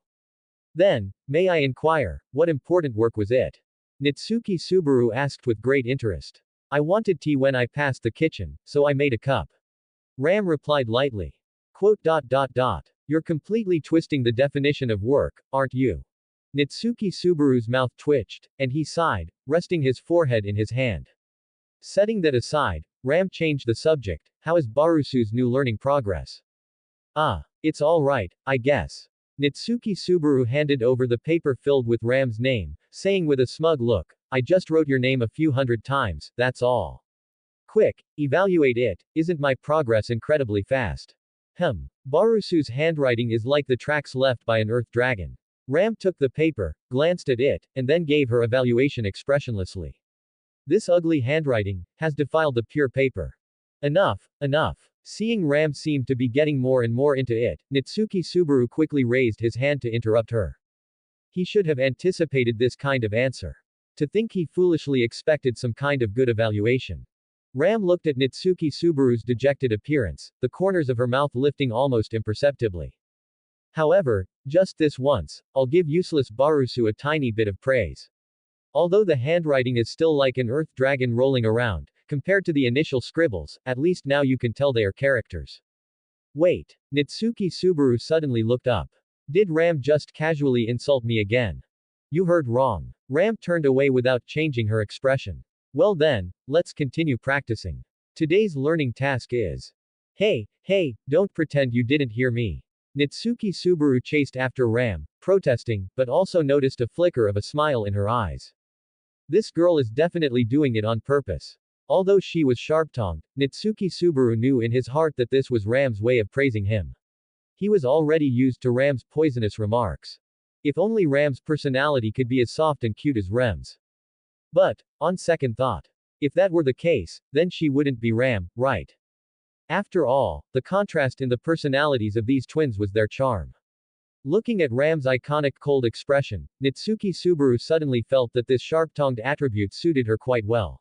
Then, may I inquire, what important work was it? Nitsuki Subaru asked with great interest. I wanted tea when I passed the kitchen, so I made a cup. Ram replied lightly. You're completely twisting the definition of work, aren't you? Nitsuki Subaru's mouth twitched, and he sighed, resting his forehead in his hand. Setting that aside, Ram changed the subject, how is Barusu's new learning progress? It's all right, I guess. Nitsuki Subaru handed over the paper filled with Ram's name, saying with a smug look, I just wrote your name a few hundred times, that's all. Quick, evaluate it, isn't my progress incredibly fast? Barusu's handwriting is like the tracks left by an earth dragon. Ram took the paper, glanced at it, and then gave her evaluation expressionlessly. This ugly handwriting has defiled the pure paper. Enough. Seeing Ram seemed to be getting more and more into it, Nitsuki Subaru quickly raised his hand to interrupt her. He should have anticipated this kind of answer. To think he foolishly expected some kind of good evaluation. Ram looked at Nitsuki Subaru's dejected appearance, the corners of her mouth lifting almost imperceptibly. However, just this once, I'll give useless Barusu a tiny bit of praise. Although the handwriting is still like an earth dragon rolling around, compared to the initial scribbles, at least now you can tell they are characters. Wait. Nitsuki Subaru suddenly looked up. Did Ram just casually insult me again? You heard wrong. Ram turned away without changing her expression. Well then, let's continue practicing. Today's learning task is. Hey, don't pretend you didn't hear me. Nitsuki Subaru chased after Ram, protesting, but also noticed a flicker of a smile in her eyes. This girl is definitely doing it on purpose. Although she was sharp-tongued, Nitsuki Subaru knew in his heart that this was Ram's way of praising him. He was already used to Ram's poisonous remarks. If only Ram's personality could be as soft and cute as Ram's. But, on second thought, if that were the case, then she wouldn't be Ram, right? After all, the contrast in the personalities of these twins was their charm. Looking at Ram's iconic cold expression, Nitsuki Subaru suddenly felt that this sharp-tongued attribute suited her quite well.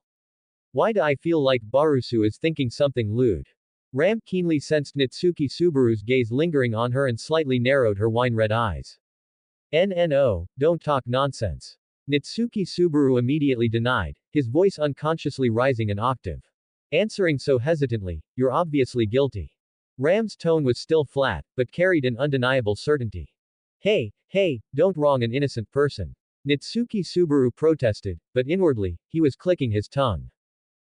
Why do I feel like Barusu is thinking something lewd? Ram keenly sensed Nitsuki Subaru's gaze lingering on her and slightly narrowed her wine-red eyes. No, don't talk nonsense. Nitsuki Subaru immediately denied, his voice unconsciously rising an octave. Answering so hesitantly, you're obviously guilty. Ram's tone was still flat, but carried an undeniable certainty. Hey, don't wrong an innocent person. Nitsuki Subaru protested, but inwardly, he was clicking his tongue.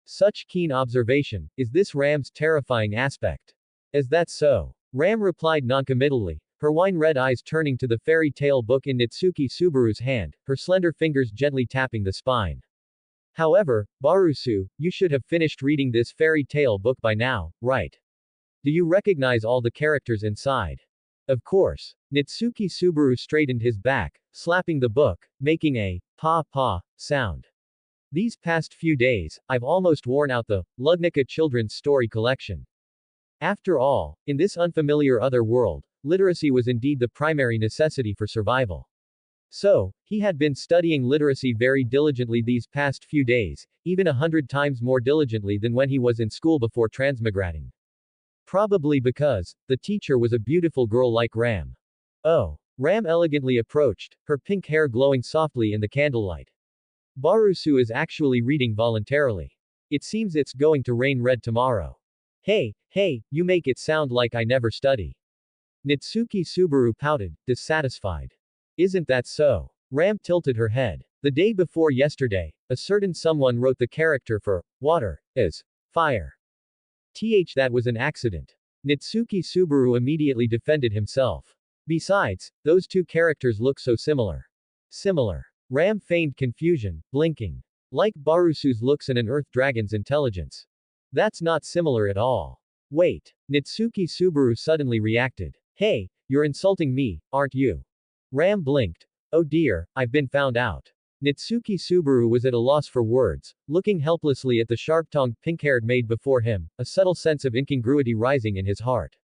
Such keen observation, is this Ram's terrifying aspect? Is that so? Ram replied noncommittally, her wine-red eyes turning to the fairy tale book in Nitsuki Subaru's hand, her slender fingers gently tapping the spine. However, Barusu, you should have finished reading this fairy tale book by now, right? Do you recognize all the characters inside? Of course. Nitsuki Subaru straightened his back, slapping the book, making a pa sound. These past few days, I've almost worn out the Ludnica children's story collection. After all, in this unfamiliar other world, literacy was indeed the primary necessity for survival. So, he had been studying literacy very diligently these past few days, even 100 times more diligently than when he was in school before transmigrating. Probably because, the teacher was a beautiful girl like Ram. Oh. Ram elegantly approached, her pink hair glowing softly in the candlelight. Barusu is actually reading voluntarily. It seems it's going to rain red tomorrow. Hey, you make it sound like I never study. Nitsuki Subaru pouted, dissatisfied. Isn't that so? Ram tilted her head. The day before yesterday, a certain someone wrote the character for water as fire. That was an accident. Nitsuki Subaru immediately defended himself. Besides, those two characters look so similar. Similar. Ram feigned confusion, blinking. Like Barusu's looks and an earth dragon's intelligence. That's not similar at all. Wait. Nitsuki Subaru suddenly reacted. Hey, you're insulting me, aren't you? Ram blinked. Oh dear, I've been found out. Nitsuki Subaru was at a loss for words, looking helplessly at the sharp-tongued pink-haired maid before him, a subtle sense of incongruity rising in his heart.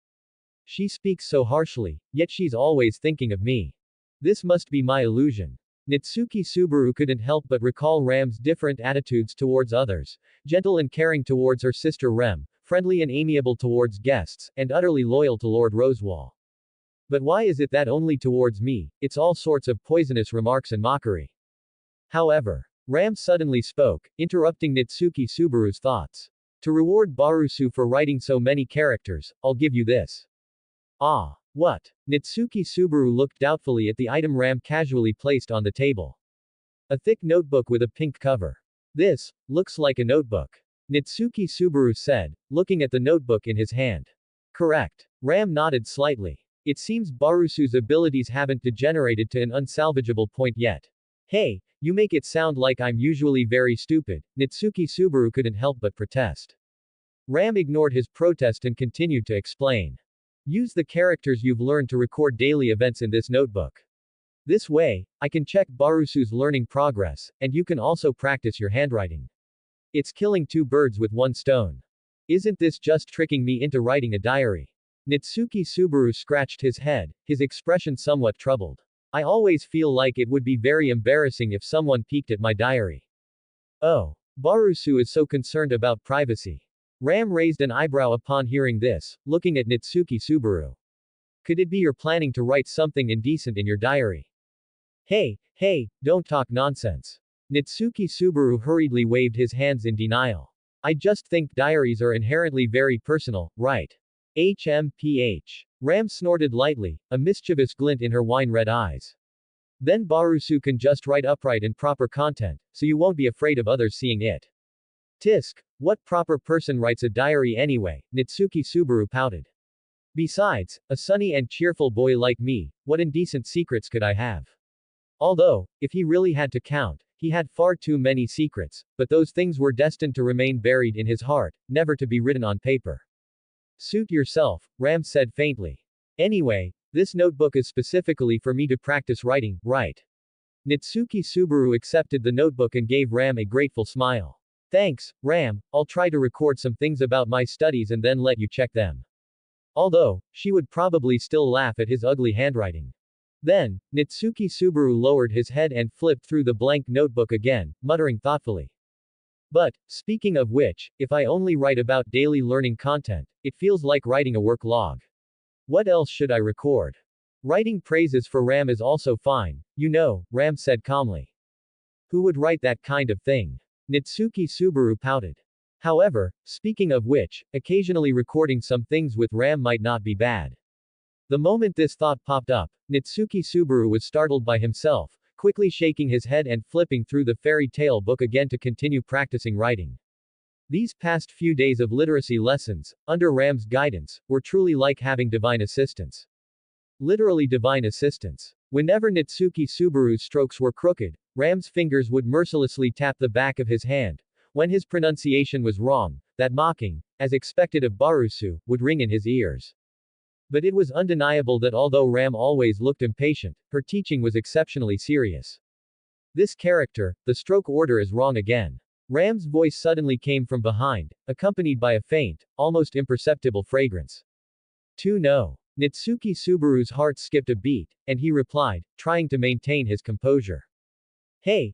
She speaks so harshly, yet she's always thinking of me. This must be my illusion. Nitsuki Subaru couldn't help but recall Ram's different attitudes towards others, gentle and caring towards her sister Rem, friendly and amiable towards guests, and utterly loyal to Lord Rosewall. But why is it that only towards me, it's all sorts of poisonous remarks and mockery? However, Ram suddenly spoke, interrupting Nitsuki Subaru's thoughts. To reward Barusu for writing so many characters, I'll give you this. Ah. What? Nitsuki Subaru looked doubtfully at the item Ram casually placed on the table. A thick notebook with a pink cover. This looks like a notebook. Nitsuki Subaru said, looking at the notebook in his hand. Correct. Ram nodded slightly. It seems Barusu's abilities haven't degenerated to an unsalvageable point yet. Hey, you make it sound like I'm usually very stupid, Nitsuki Subaru couldn't help but protest. Ram ignored his protest and continued to explain. Use the characters you've learned to record daily events in this notebook. This way, I can check Barusu's learning progress, and you can also practice your handwriting. It's killing two birds with one stone. Isn't this just tricking me into writing a diary? Nitsuki Subaru scratched his head, his expression somewhat troubled. I always feel like it would be very embarrassing if someone peeked at my diary. Oh. Barusu is so concerned about privacy. Ram raised an eyebrow upon hearing this, looking at Nitsuki Subaru. Could it be you're planning to write something indecent in your diary? Hey, don't talk nonsense. Nitsuki Subaru hurriedly waved his hands in denial. I just think diaries are inherently very personal, right? HMPH. Ram snorted lightly, a mischievous glint in her wine-red eyes. Then Barusu can just write upright and proper content, so you won't be afraid of others seeing it. Tisk, what proper person writes a diary anyway? Nitsuki Subaru pouted. Besides, a sunny and cheerful boy like me, what indecent secrets could I have? Although, if he really had to count, he had far too many secrets, but those things were destined to remain buried in his heart, never to be written on paper. Suit yourself, Ram said faintly. Anyway, this notebook is specifically for me to practice writing, right? Nitsuki Subaru accepted the notebook and gave Ram a grateful smile. Thanks, Ram, I'll try to record some things about my studies and then let you check them. Although, she would probably still laugh at his ugly handwriting. Then, Nitsuki Subaru lowered his head and flipped through the blank notebook again, muttering thoughtfully. But, speaking of which, if I only write about daily learning content, it feels like writing a work log. What else should I record? Writing praises for Ram is also fine, you know, Ram said calmly. Who would write that kind of thing? Nitsuki Subaru pouted. However, speaking of which, occasionally recording some things with Ram might not be bad. The moment this thought popped up, Nitsuki Subaru was startled by himself, quickly shaking his head and flipping through the fairy tale book again to continue practicing writing. These past few days of literacy lessons, under Ram's guidance, were truly like having divine assistance. Literally divine assistance. Whenever Nitsuki Subaru's strokes were crooked, Ram's fingers would mercilessly tap the back of his hand. When his pronunciation was wrong, that mocking, as expected of Barusu, would ring in his ears. But it was undeniable that although Ram always looked impatient, her teaching was exceptionally serious. This character, the stroke order is wrong again. Ram's voice suddenly came from behind, accompanied by a faint, almost imperceptible fragrance. No. Nitsuki Subaru's heart skipped a beat, and he replied, trying to maintain his composure. Hey,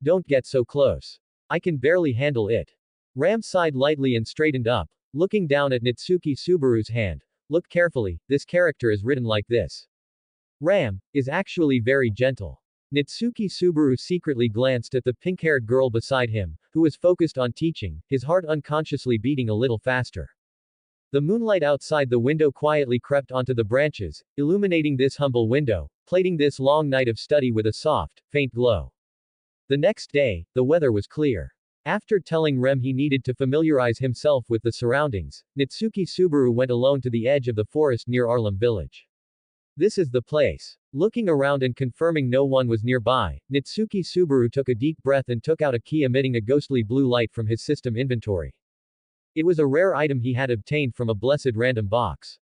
don't get so close. I can barely handle it. Ram sighed lightly and straightened up, looking down at Nitsuki Subaru's hand. Look carefully, this character is written like this. Ram is actually very gentle. Nitsuki Subaru secretly glanced at the pink-haired girl beside him, who was focused on teaching, his heart unconsciously beating a little faster. The moonlight outside the window quietly crept onto the branches, illuminating this humble window, plating this long night of study with a soft, faint glow. The next day, the weather was clear. After telling Rem he needed to familiarize himself with the surroundings, Nitsuki Subaru went alone to the edge of the forest near Arlem village. This is the place. Looking around and confirming no one was nearby, Nitsuki Subaru took a deep breath and took out a key emitting a ghostly blue light from his system inventory. It was a rare item he had obtained from a blessed random box.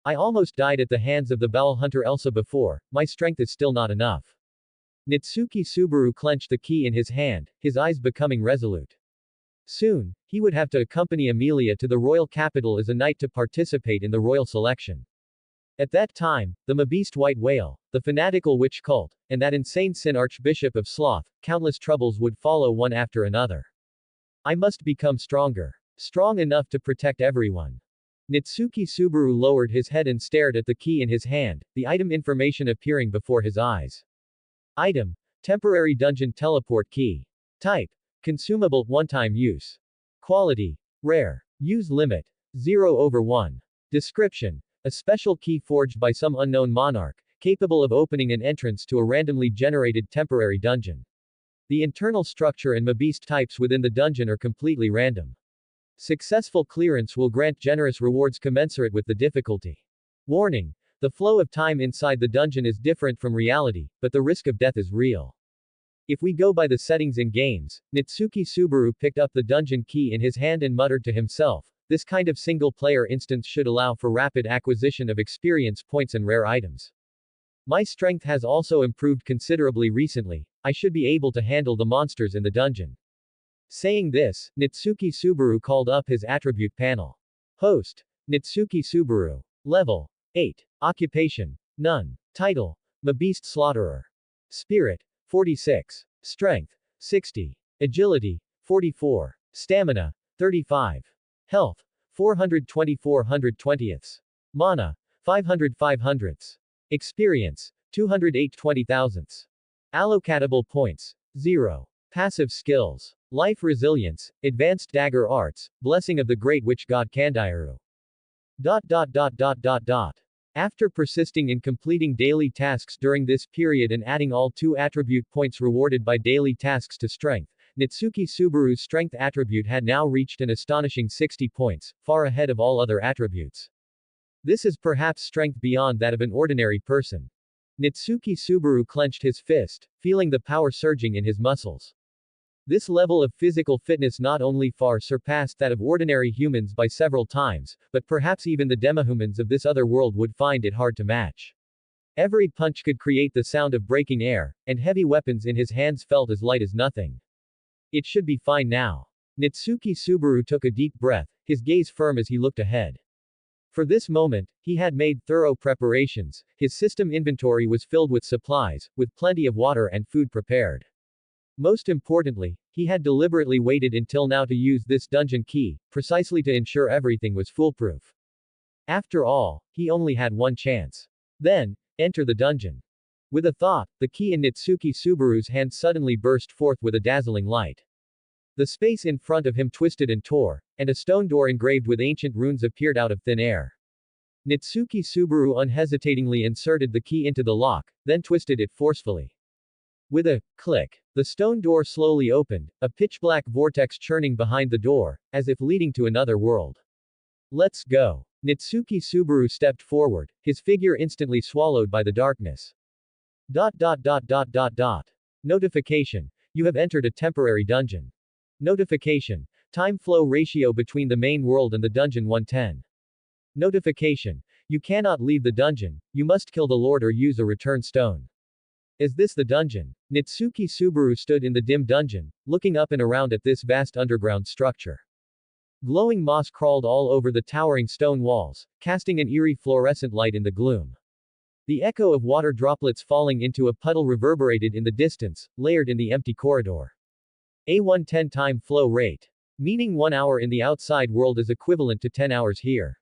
I almost died at the hands of the Bowel Hunter Elsa before, my strength is still not enough. Nitsuki Subaru clenched the key in his hand, his eyes becoming resolute. Soon, he would have to accompany Amelia to the royal capital as a knight to participate in the royal selection. At that time, the Mabeast White Whale, the fanatical witch cult, and that insane Sin Archbishop of Sloth, countless troubles would follow one after another. I must become stronger. Strong enough to protect everyone. Nitsuki Subaru lowered his head and stared at the key in his hand, the item information appearing before his eyes. Item: Temporary Dungeon Teleport Key. Type: Consumable, one-time use. Quality: Rare. Use limit: 0/1. Description: A special key forged by some unknown monarch, capable of opening an entrance to a randomly generated temporary dungeon. The internal structure and Mabeast types within the dungeon are completely random. Successful clearance will grant generous rewards commensurate with the difficulty. Warning: the flow of time inside the dungeon is different from reality, but the risk of death is real. If we go by the settings in games, Nitsuki Subaru picked up the dungeon key in his hand and muttered to himself, this kind of single-player instance should allow for rapid acquisition of experience points and rare items. My strength has also improved considerably recently, I should be able to handle the monsters in the dungeon. Saying this, Nitsuki Subaru called up his attribute panel. Host: Nitsuki Subaru. Level: 8. Occupation: None. Title: Mabeast Slaughterer. Spirit: 46. Strength: 60. Agility: 44. Stamina: 35. Health: 424 120ths. Mana: 500 500ths. Experience: 208 20,000ths. Allocatable points: 0. Passive skills: Life Resilience, Advanced Dagger Arts, Blessing of the Great Witch God Kandairu. After persisting in completing daily tasks during this period and adding all 2 attribute points rewarded by daily tasks to strength, Nitsuki Subaru's strength attribute had now reached an astonishing 60 points, far ahead of all other attributes. This is perhaps strength beyond that of an ordinary person. Nitsuki Subaru clenched his fist, feeling the power surging in his muscles. This level of physical fitness not only far surpassed that of ordinary humans by several times, but perhaps even the demihumans of this other world would find it hard to match. Every punch could create the sound of breaking air, and heavy weapons in his hands felt as light as nothing. It should be fine now. Nitsuki Subaru took a deep breath, his gaze firm as he looked ahead. For this moment, he had made thorough preparations, his system inventory was filled with supplies, with plenty of water and food prepared. Most importantly, he had deliberately waited until now to use this dungeon key, precisely to ensure everything was foolproof. After all, he only had one chance. Then, enter the dungeon. With a thought, the key in Nitsuki Subaru's hand suddenly burst forth with a dazzling light. The space in front of him twisted and tore, and a stone door engraved with ancient runes appeared out of thin air. Nitsuki Subaru unhesitatingly inserted the key into the lock, then twisted it forcefully. With a click, the stone door slowly opened, a pitch-black vortex churning behind the door, as if leading to another world. Let's go. Nitsuki Subaru stepped forward, his figure instantly swallowed by the darkness. Notification. You have entered a temporary dungeon. Notification. Time flow ratio between the main world and the dungeon 110. Notification. You cannot leave the dungeon, you must kill the lord or use a return stone. Is this the dungeon? Nitsuki Subaru stood in the dim dungeon, looking up and around at this vast underground structure. Glowing moss crawled all over the towering stone walls, casting an eerie fluorescent light in the gloom. The echo of water droplets falling into a puddle reverberated in the distance, layered in the empty corridor. A110 time flow rate. Meaning 1 hour in the outside world is equivalent to 10 hours here.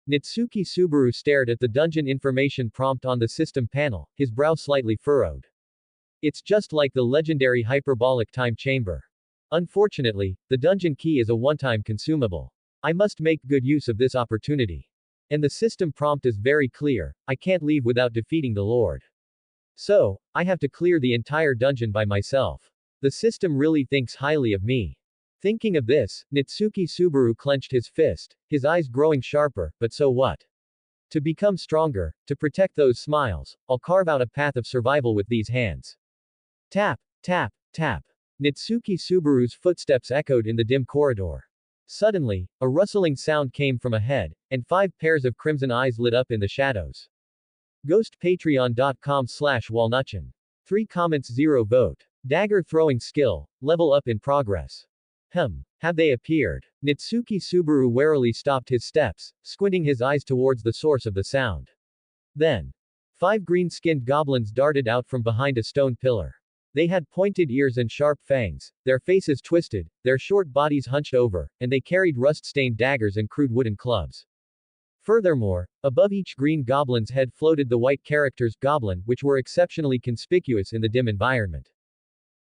Nitsuki Subaru stared at the dungeon information prompt on the system panel, his brow slightly furrowed. It's just like the legendary hyperbolic time chamber. Unfortunately, the dungeon key is a one-time consumable. I must make good use of this opportunity. And the system prompt is very clear, I can't leave without defeating the Lord. So, I have to clear the entire dungeon by myself. The system really thinks highly of me. Thinking of this, Nitsuki Subaru clenched his fist, his eyes growing sharper, but so what? To become stronger, to protect those smiles, I'll carve out a path of survival with these hands. Tap, tap, tap. Nitsuki Subaru's footsteps echoed in the dim corridor. Suddenly, a rustling sound came from ahead, and 5 pairs of crimson eyes lit up in the shadows. GhostPatreon.com/Walnutchin. 3 comments 0 vote. Dagger throwing skill, level up in progress. Have they appeared? Nitsuki Subaru warily stopped his steps, squinting his eyes towards the source of the sound. Then, 5 green-skinned goblins darted out from behind a stone pillar. They had pointed ears and sharp fangs, their faces twisted, their short bodies hunched over, and they carried rust-stained daggers and crude wooden clubs. Furthermore, above each green goblin's head floated the white characters goblin, which were exceptionally conspicuous in the dim environment.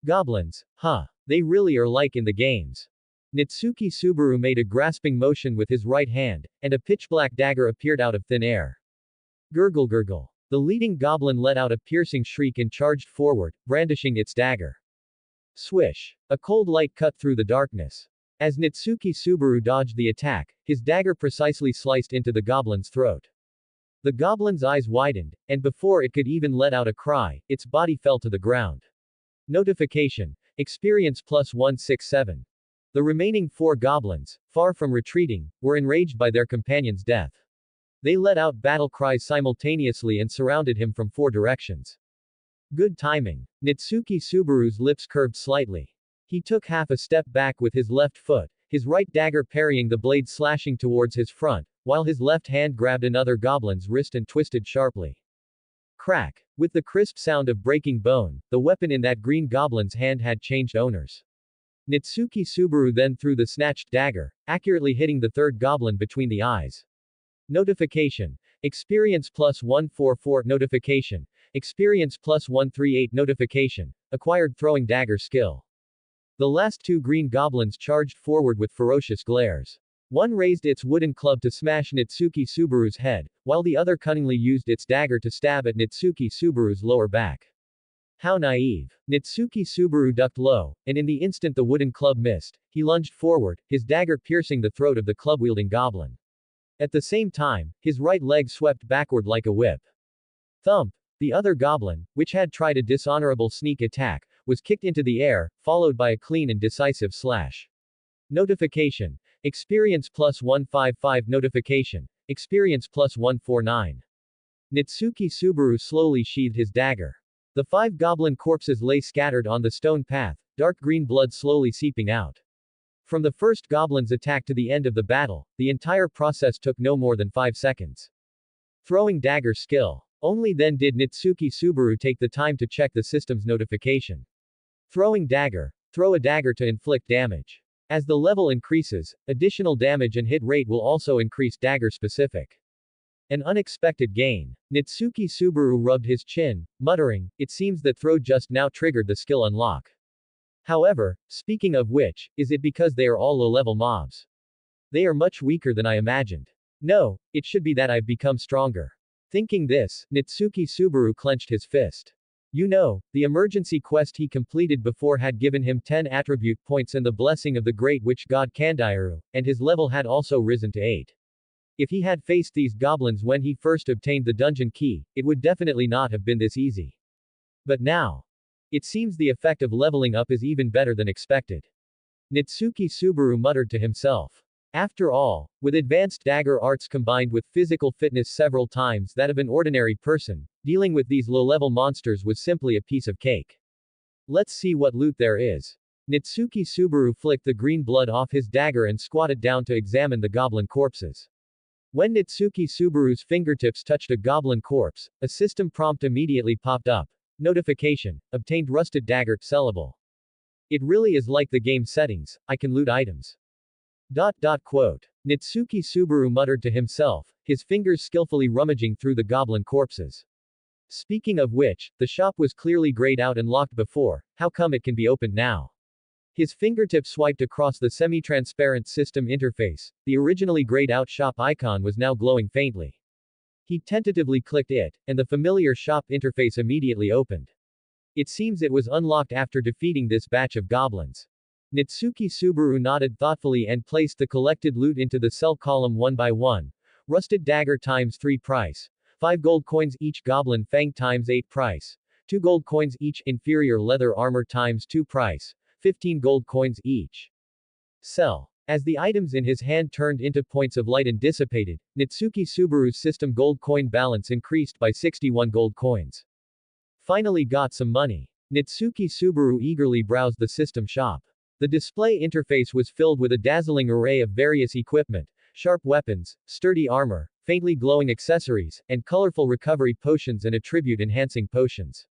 Goblins, huh? They really are like in the games. Nitsuki Subaru made a grasping motion with his right hand, and a pitch-black dagger appeared out of thin air. Gurgle gurgle. The leading goblin let out a piercing shriek and charged forward, brandishing its dagger. Swish. A cold light cut through the darkness. As Nitsuki Subaru dodged the attack, his dagger precisely sliced into the goblin's throat. The goblin's eyes widened, and before it could even let out a cry, its body fell to the ground. Notification. Experience +167. The remaining 4 goblins, far from retreating, were enraged by their companion's death. They let out battle cries simultaneously and surrounded him from 4 directions. Good timing. Nitsuki Subaru's lips curved slightly. He took half a step back with his left foot, his right dagger parrying the blade slashing towards his front, while his left hand grabbed another goblin's wrist and twisted sharply. Crack. With the crisp sound of breaking bone, the weapon in that green goblin's hand had changed owners. Nitsuki Subaru then threw the snatched dagger, accurately hitting the 3rd goblin between the eyes. Notification. Experience +144. Notification. Experience +138. Notification. Acquired throwing dagger skill. The last 2 green goblins charged forward with ferocious glares. One raised its wooden club to smash Nitsuki Subaru's head, while the other cunningly used its dagger to stab at Nitsuki Subaru's lower back. How naive. Nitsuki Subaru ducked low, and in the instant the wooden club missed, he lunged forward, his dagger piercing the throat of the club-wielding goblin. At the same time, his right leg swept backward like a whip. Thump! The other goblin, which had tried a dishonorable sneak attack, was kicked into the air, followed by a clean and decisive slash. Notification. Experience plus 155 notification. Experience plus 149. Nitsuki Subaru slowly sheathed his dagger. The 5 goblin corpses lay scattered on the stone path, dark green blood slowly seeping out. From the first goblin's attack to the end of the battle, the entire process took no more than 5 seconds. Throwing dagger skill. Only then did Nitsuki Subaru take the time to check the system's notification. Throwing dagger. Throw a dagger to inflict damage. As the level increases, additional damage and hit rate will also increase dagger specific. An unexpected gain. Nitsuki Subaru rubbed his chin, muttering, it seems that throw just now triggered the skill unlock. However, speaking of which, is it because they are all low-level mobs? They are much weaker than I imagined. No, it should be that I've become stronger. Thinking this, Nitsuki Subaru clenched his fist. You know, the emergency quest he completed before had given him 10 attribute points and the blessing of the great witch god Kandairu, and his level had also risen to 8. If he had faced these goblins when he first obtained the dungeon key, it would definitely not have been this easy. But now, it seems the effect of leveling up is even better than expected. Nitsuki Subaru muttered to himself. After all, with advanced dagger arts combined with physical fitness several times that of an ordinary person, dealing with these low-level monsters was simply a piece of cake. Let's see what loot there is. Nitsuki Subaru flicked the green blood off his dagger and squatted down to examine the goblin corpses. When Nitsuki Subaru's fingertips touched a goblin corpse, a system prompt immediately popped up. Notification. Obtained rusted dagger, sellable. It really is like the game settings, I can loot items. Quote. Nitsuki Subaru muttered to himself, his fingers skillfully rummaging through the goblin corpses. Speaking of which, the shop was clearly grayed out and locked before, how come it can be opened now? His fingertip swiped across the semi-transparent system interface. The originally grayed-out shop icon was now glowing faintly. He tentatively clicked it, and the familiar shop interface immediately opened. It seems it was unlocked after defeating this batch of goblins. Nitsuki Subaru nodded thoughtfully and placed the collected loot into the sell column one by one. Rusted dagger times 3 price. 5 gold coins each. Goblin fang times 8 price. 2 gold coins each. Inferior leather armor times 2 price. 15 gold coins each. Sell. As the items in his hand turned into points of light and dissipated, Nitsuki Subaru's system gold coin balance increased by 61 gold coins. Finally got some money. Nitsuki Subaru eagerly browsed the system shop. The display interface was filled with a dazzling array of various equipment, sharp weapons, sturdy armor, faintly glowing accessories, and colorful recovery potions and attribute-enhancing potions.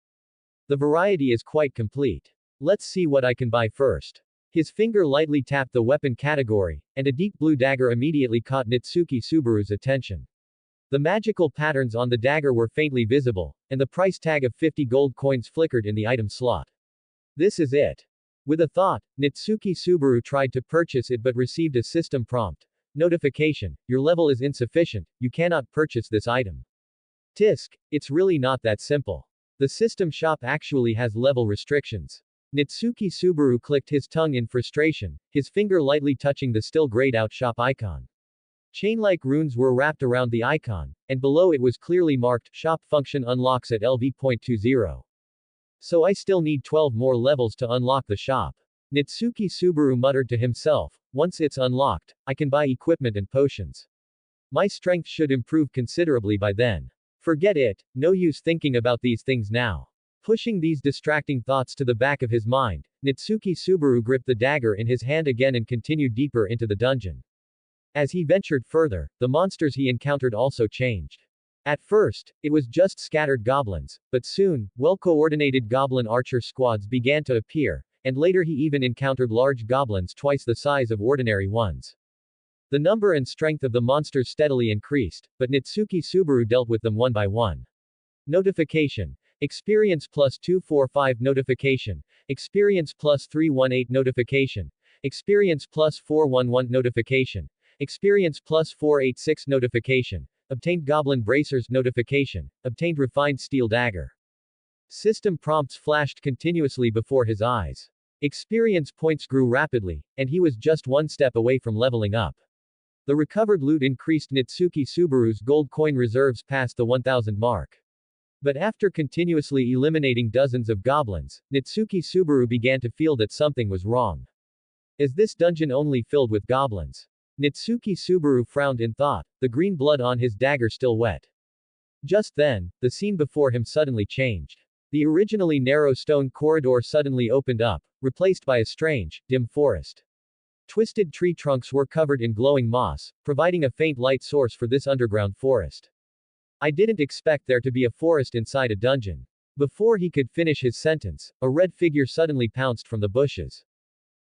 The variety is quite complete. Let's see what I can buy first. His finger lightly tapped the weapon category, and a deep blue dagger immediately caught Nitsuki Subaru's attention. The magical patterns on the dagger were faintly visible, and the price tag of 50 gold coins flickered in the item slot. This is it. With a thought, Nitsuki Subaru tried to purchase it but received a system prompt. Notification, your level is insufficient, you cannot purchase this item. Tisk, it's really not that simple. The system shop actually has level restrictions. Nitsuki Subaru clicked his tongue in frustration, his finger lightly touching the still grayed-out shop icon. Chain-like runes were wrapped around the icon, and below it was clearly marked, Shop function unlocks at LV.20. So I still need 12 more levels to unlock the shop. Nitsuki Subaru muttered to himself, once it's unlocked, I can buy equipment and potions. My strength should improve considerably by then. Forget it, no use thinking about these things now. Pushing these distracting thoughts to the back of his mind, Nitsuki Subaru gripped the dagger in his hand again and continued deeper into the dungeon. As he ventured further, the monsters he encountered also changed. At first, it was just scattered goblins, but soon, well-coordinated goblin archer squads began to appear, and later he even encountered large goblins twice the size of ordinary ones. The number and strength of the monsters steadily increased, but Nitsuki Subaru dealt with them one by one. Notification. Experience plus 245 notification. Experience plus 318 notification. Experience plus 411 notification. Experience plus 486 notification. Obtained Goblin Bracers notification. Obtained Refined Steel Dagger. System prompts flashed continuously before his eyes. Experience points grew rapidly, and he was just one step away from leveling up. The recovered loot increased Nitsuki Subaru's gold coin reserves past the 1000 mark. But after continuously eliminating dozens of goblins, Nitsuki Subaru began to feel that something was wrong. Is this dungeon only filled with goblins? Nitsuki Subaru frowned in thought, the green blood on his dagger still wet. Just then, the scene before him suddenly changed. The originally narrow stone corridor suddenly opened up, replaced by a strange, dim forest. Twisted tree trunks were covered in glowing moss, providing a faint light source for this underground forest. I didn't expect there to be a forest inside a dungeon. Before he could finish his sentence, a red figure suddenly pounced from the bushes.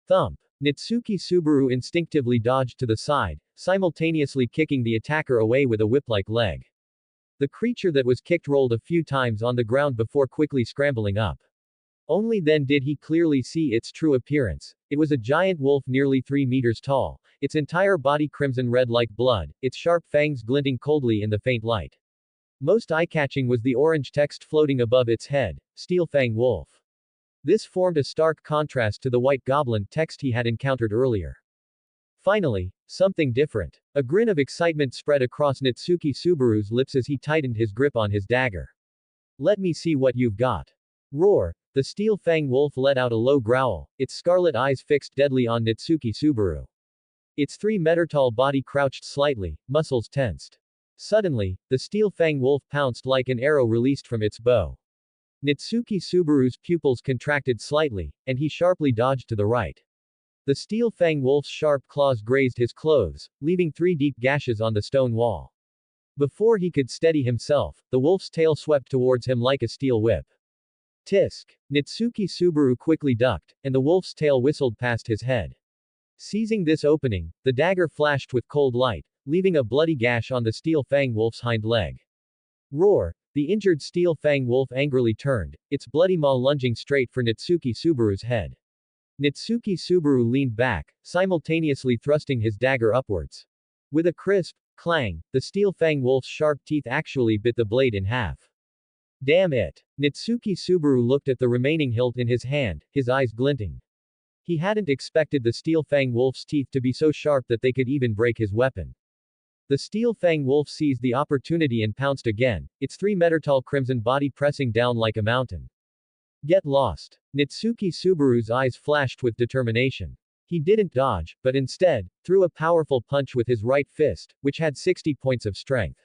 Thump. Nitsuki Subaru instinctively dodged to the side, simultaneously kicking the attacker away with a whip-like leg. The creature that was kicked rolled a few times on the ground before quickly scrambling up. Only then did he clearly see its true appearance. It was a giant wolf nearly 3 meters tall, its entire body crimson red like blood, its sharp fangs glinting coldly in the faint light. Most eye-catching was the orange text floating above its head, Steel Fang Wolf. This formed a stark contrast to the white goblin text he had encountered earlier. Finally, something different. A grin of excitement spread across Nitsuki Subaru's lips as he tightened his grip on his dagger. Let me see what you've got. Roar. The Steel Fang Wolf let out a low growl, its scarlet eyes fixed deadly on Nitsuki Subaru. Its 3-meter-tall body crouched slightly, muscles tensed. Suddenly, the Steel Fang Wolf pounced like an arrow released from its bow. Nitsuki Subaru's pupils contracted slightly, and he sharply dodged to the right. The Steel Fang Wolf's sharp claws grazed his clothes, leaving 3 deep gashes on the stone wall. Before he could steady himself, the wolf's tail swept towards him like a steel whip. Tisk! Nitsuki Subaru quickly ducked, and the wolf's tail whistled past his head. Seizing this opening, the dagger flashed with cold light, leaving a bloody gash on the Steel Fang Wolf's hind leg. Roar! The injured Steel Fang Wolf angrily turned, its bloody maw lunging straight for Nitsuki Subaru's head. Nitsuki Subaru leaned back, simultaneously thrusting his dagger upwards. With a crisp clang, the Steel Fang Wolf's sharp teeth actually bit the blade in half. Damn it! Nitsuki Subaru looked at the remaining hilt in his hand, his eyes glinting. He hadn't expected the Steel Fang Wolf's teeth to be so sharp that they could even break his weapon. The Steel Fang Wolf seized the opportunity and pounced again, its 3-meter-tall crimson body pressing down like a mountain. Get lost. Nitsuki Subaru's eyes flashed with determination. He didn't dodge, but instead, threw a powerful punch with his right fist, which had 60 points of strength.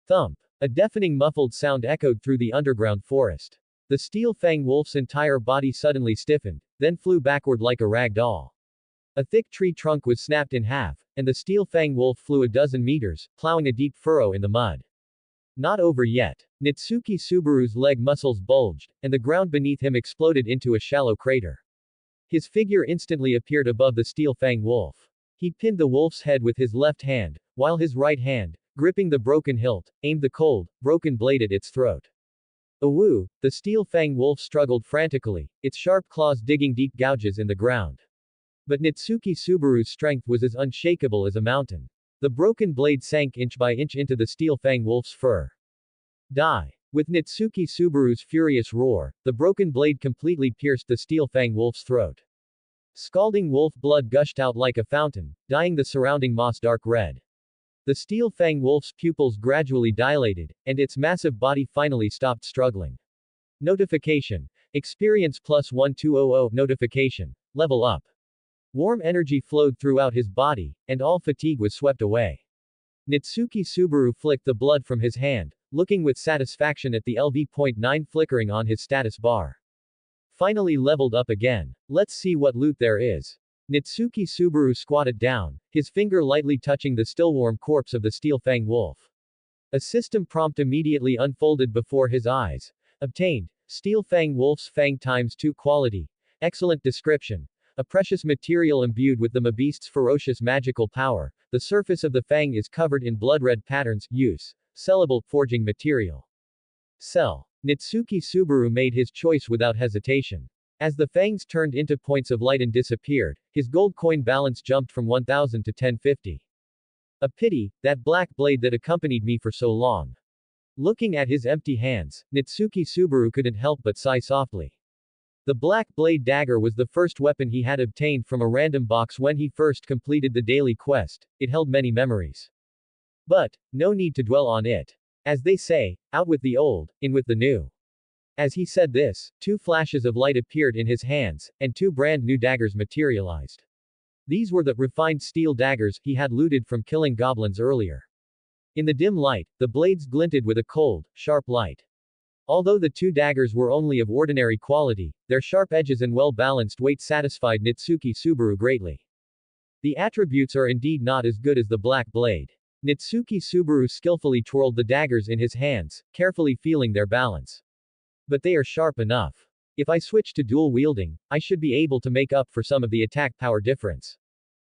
Thump. A deafening muffled sound echoed through the underground forest. The Steel Fang Wolf's entire body suddenly stiffened, then flew backward like a rag doll. A thick tree trunk was snapped in half, and the Steel Fang Wolf flew a dozen meters, plowing a deep furrow in the mud. Not over yet. Nitsuki Subaru's leg muscles bulged, and the ground beneath him exploded into a shallow crater. His figure instantly appeared above the Steel Fang Wolf. He pinned the wolf's head with his left hand, while his right hand, gripping the broken hilt, aimed the cold, broken blade at its throat. Awoo! The Steel Fang Wolf struggled frantically, its sharp claws digging deep gouges in the ground. But Nitsuki Subaru's strength was as unshakable as a mountain. The broken blade sank inch by inch into the Steel Fang Wolf's fur. Die! With Nitsuki Subaru's furious roar, the broken blade completely pierced the Steel Fang Wolf's throat. Scalding wolf blood gushed out like a fountain, dyeing the surrounding moss dark red. The Steel Fang Wolf's pupils gradually dilated, and its massive body finally stopped struggling. Notification. Experience plus 1200 notification. Level up. Warm energy flowed throughout his body, and all fatigue was swept away. Nitsuki Subaru flicked the blood from his hand, looking with satisfaction at the LV.9 flickering on his status bar. Finally leveled up again. Let's see what loot there is. Nitsuki Subaru squatted down, his finger lightly touching the still warm corpse of the Steel Fang Wolf. A system prompt immediately unfolded before his eyes. Obtained. Steel Fang Wolf's Fang ×2 quality. Excellent description. A precious material imbued with the beast's ferocious magical power. The surface of the fang is covered in blood-red patterns. Use. Sellable forging material. Sell. Nitsuki Subaru made his choice without hesitation. As the fangs turned into points of light and disappeared, his gold coin balance jumped from 1000 to 1050. A pity, that black blade that accompanied me for so long. Looking at his empty hands, Nitsuki Subaru couldn't help but sigh softly. The black blade dagger was the first weapon he had obtained from a random box when he first completed the daily quest. It held many memories. But, no need to dwell on it. As they say, out with the old, in with the new. As he said this, two flashes of light appeared in his hands, and two brand new daggers materialized. These were the refined steel daggers he had looted from killing goblins earlier. In the dim light, the blades glinted with a cold, sharp light. Although the two daggers were only of ordinary quality, their sharp edges and well-balanced weight satisfied Nitsuki Subaru greatly. The attributes are indeed not as good as the black blade. Nitsuki Subaru skillfully twirled the daggers in his hands, carefully feeling their balance. But they are sharp enough. If I switch to dual wielding, I should be able to make up for some of the attack power difference.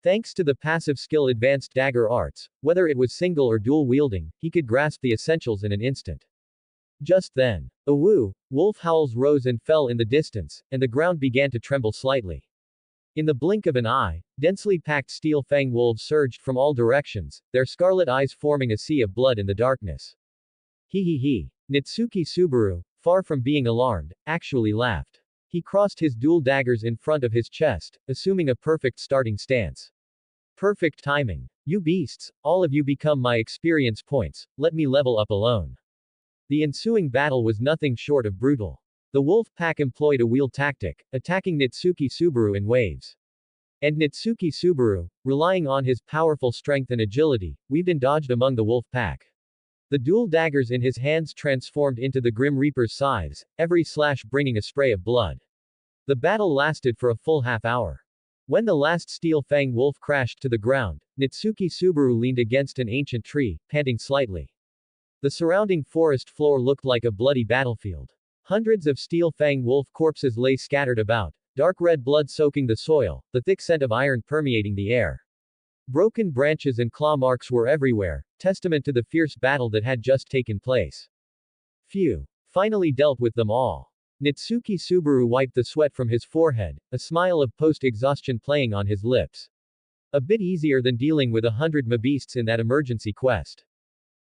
Thanks to the passive skill advanced dagger arts, whether it was single or dual wielding, he could grasp the essentials in an instant. Just then, a woo, wolf howls rose and fell in the distance, and the ground began to tremble slightly. In the blink of an eye, densely packed steel fang wolves surged from all directions, their scarlet eyes forming a sea of blood in the darkness. He. Nitsuki Subaru, far from being alarmed, actually laughed. He crossed his dual daggers in front of his chest, assuming a perfect starting stance. Perfect timing. You beasts, all of you become my experience points, let me level up alone. The ensuing battle was nothing short of brutal. The wolf pack employed a wheel tactic, attacking Nitsuki Subaru in waves. And Nitsuki Subaru, relying on his powerful strength and agility, weaved and dodged among the wolf pack. The dual daggers in his hands transformed into the Grim Reaper's scythes, every slash bringing a spray of blood. The battle lasted for a full half-hour. When the last steel fang wolf crashed to the ground, Nitsuki Subaru leaned against an ancient tree, panting slightly. The surrounding forest floor looked like a bloody battlefield. Hundreds of steel fang wolf corpses lay scattered about, dark red blood soaking the soil, the thick scent of iron permeating the air. Broken branches and claw marks were everywhere, testament to the fierce battle that had just taken place. Phew. Finally dealt with them all. Nitsuki Subaru wiped the sweat from his forehead, a smile of post-exhaustion playing on his lips. A bit easier than dealing with 100 mabeasts in that emergency quest.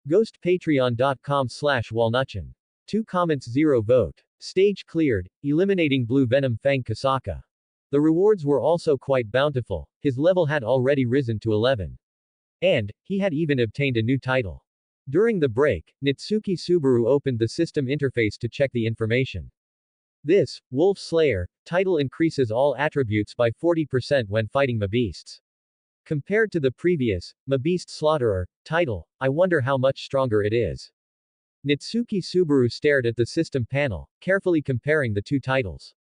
GhostPatreon.com/Walnutchin. 2 comments 0 vote. Stage cleared, eliminating Blue Venom Fang Kasaka. The rewards were also quite bountiful, his level had already risen to 11. And, he had even obtained a new title. During the break, Nitsuki Subaru opened the system interface to check the information. This, Wolf Slayer, title increases all attributes by 40% when fighting mabeasts. Compared to the previous, Mabeast Slaughterer, title, I wonder how much stronger it is. Nitsuki Subaru stared at the system panel, carefully comparing the two titles.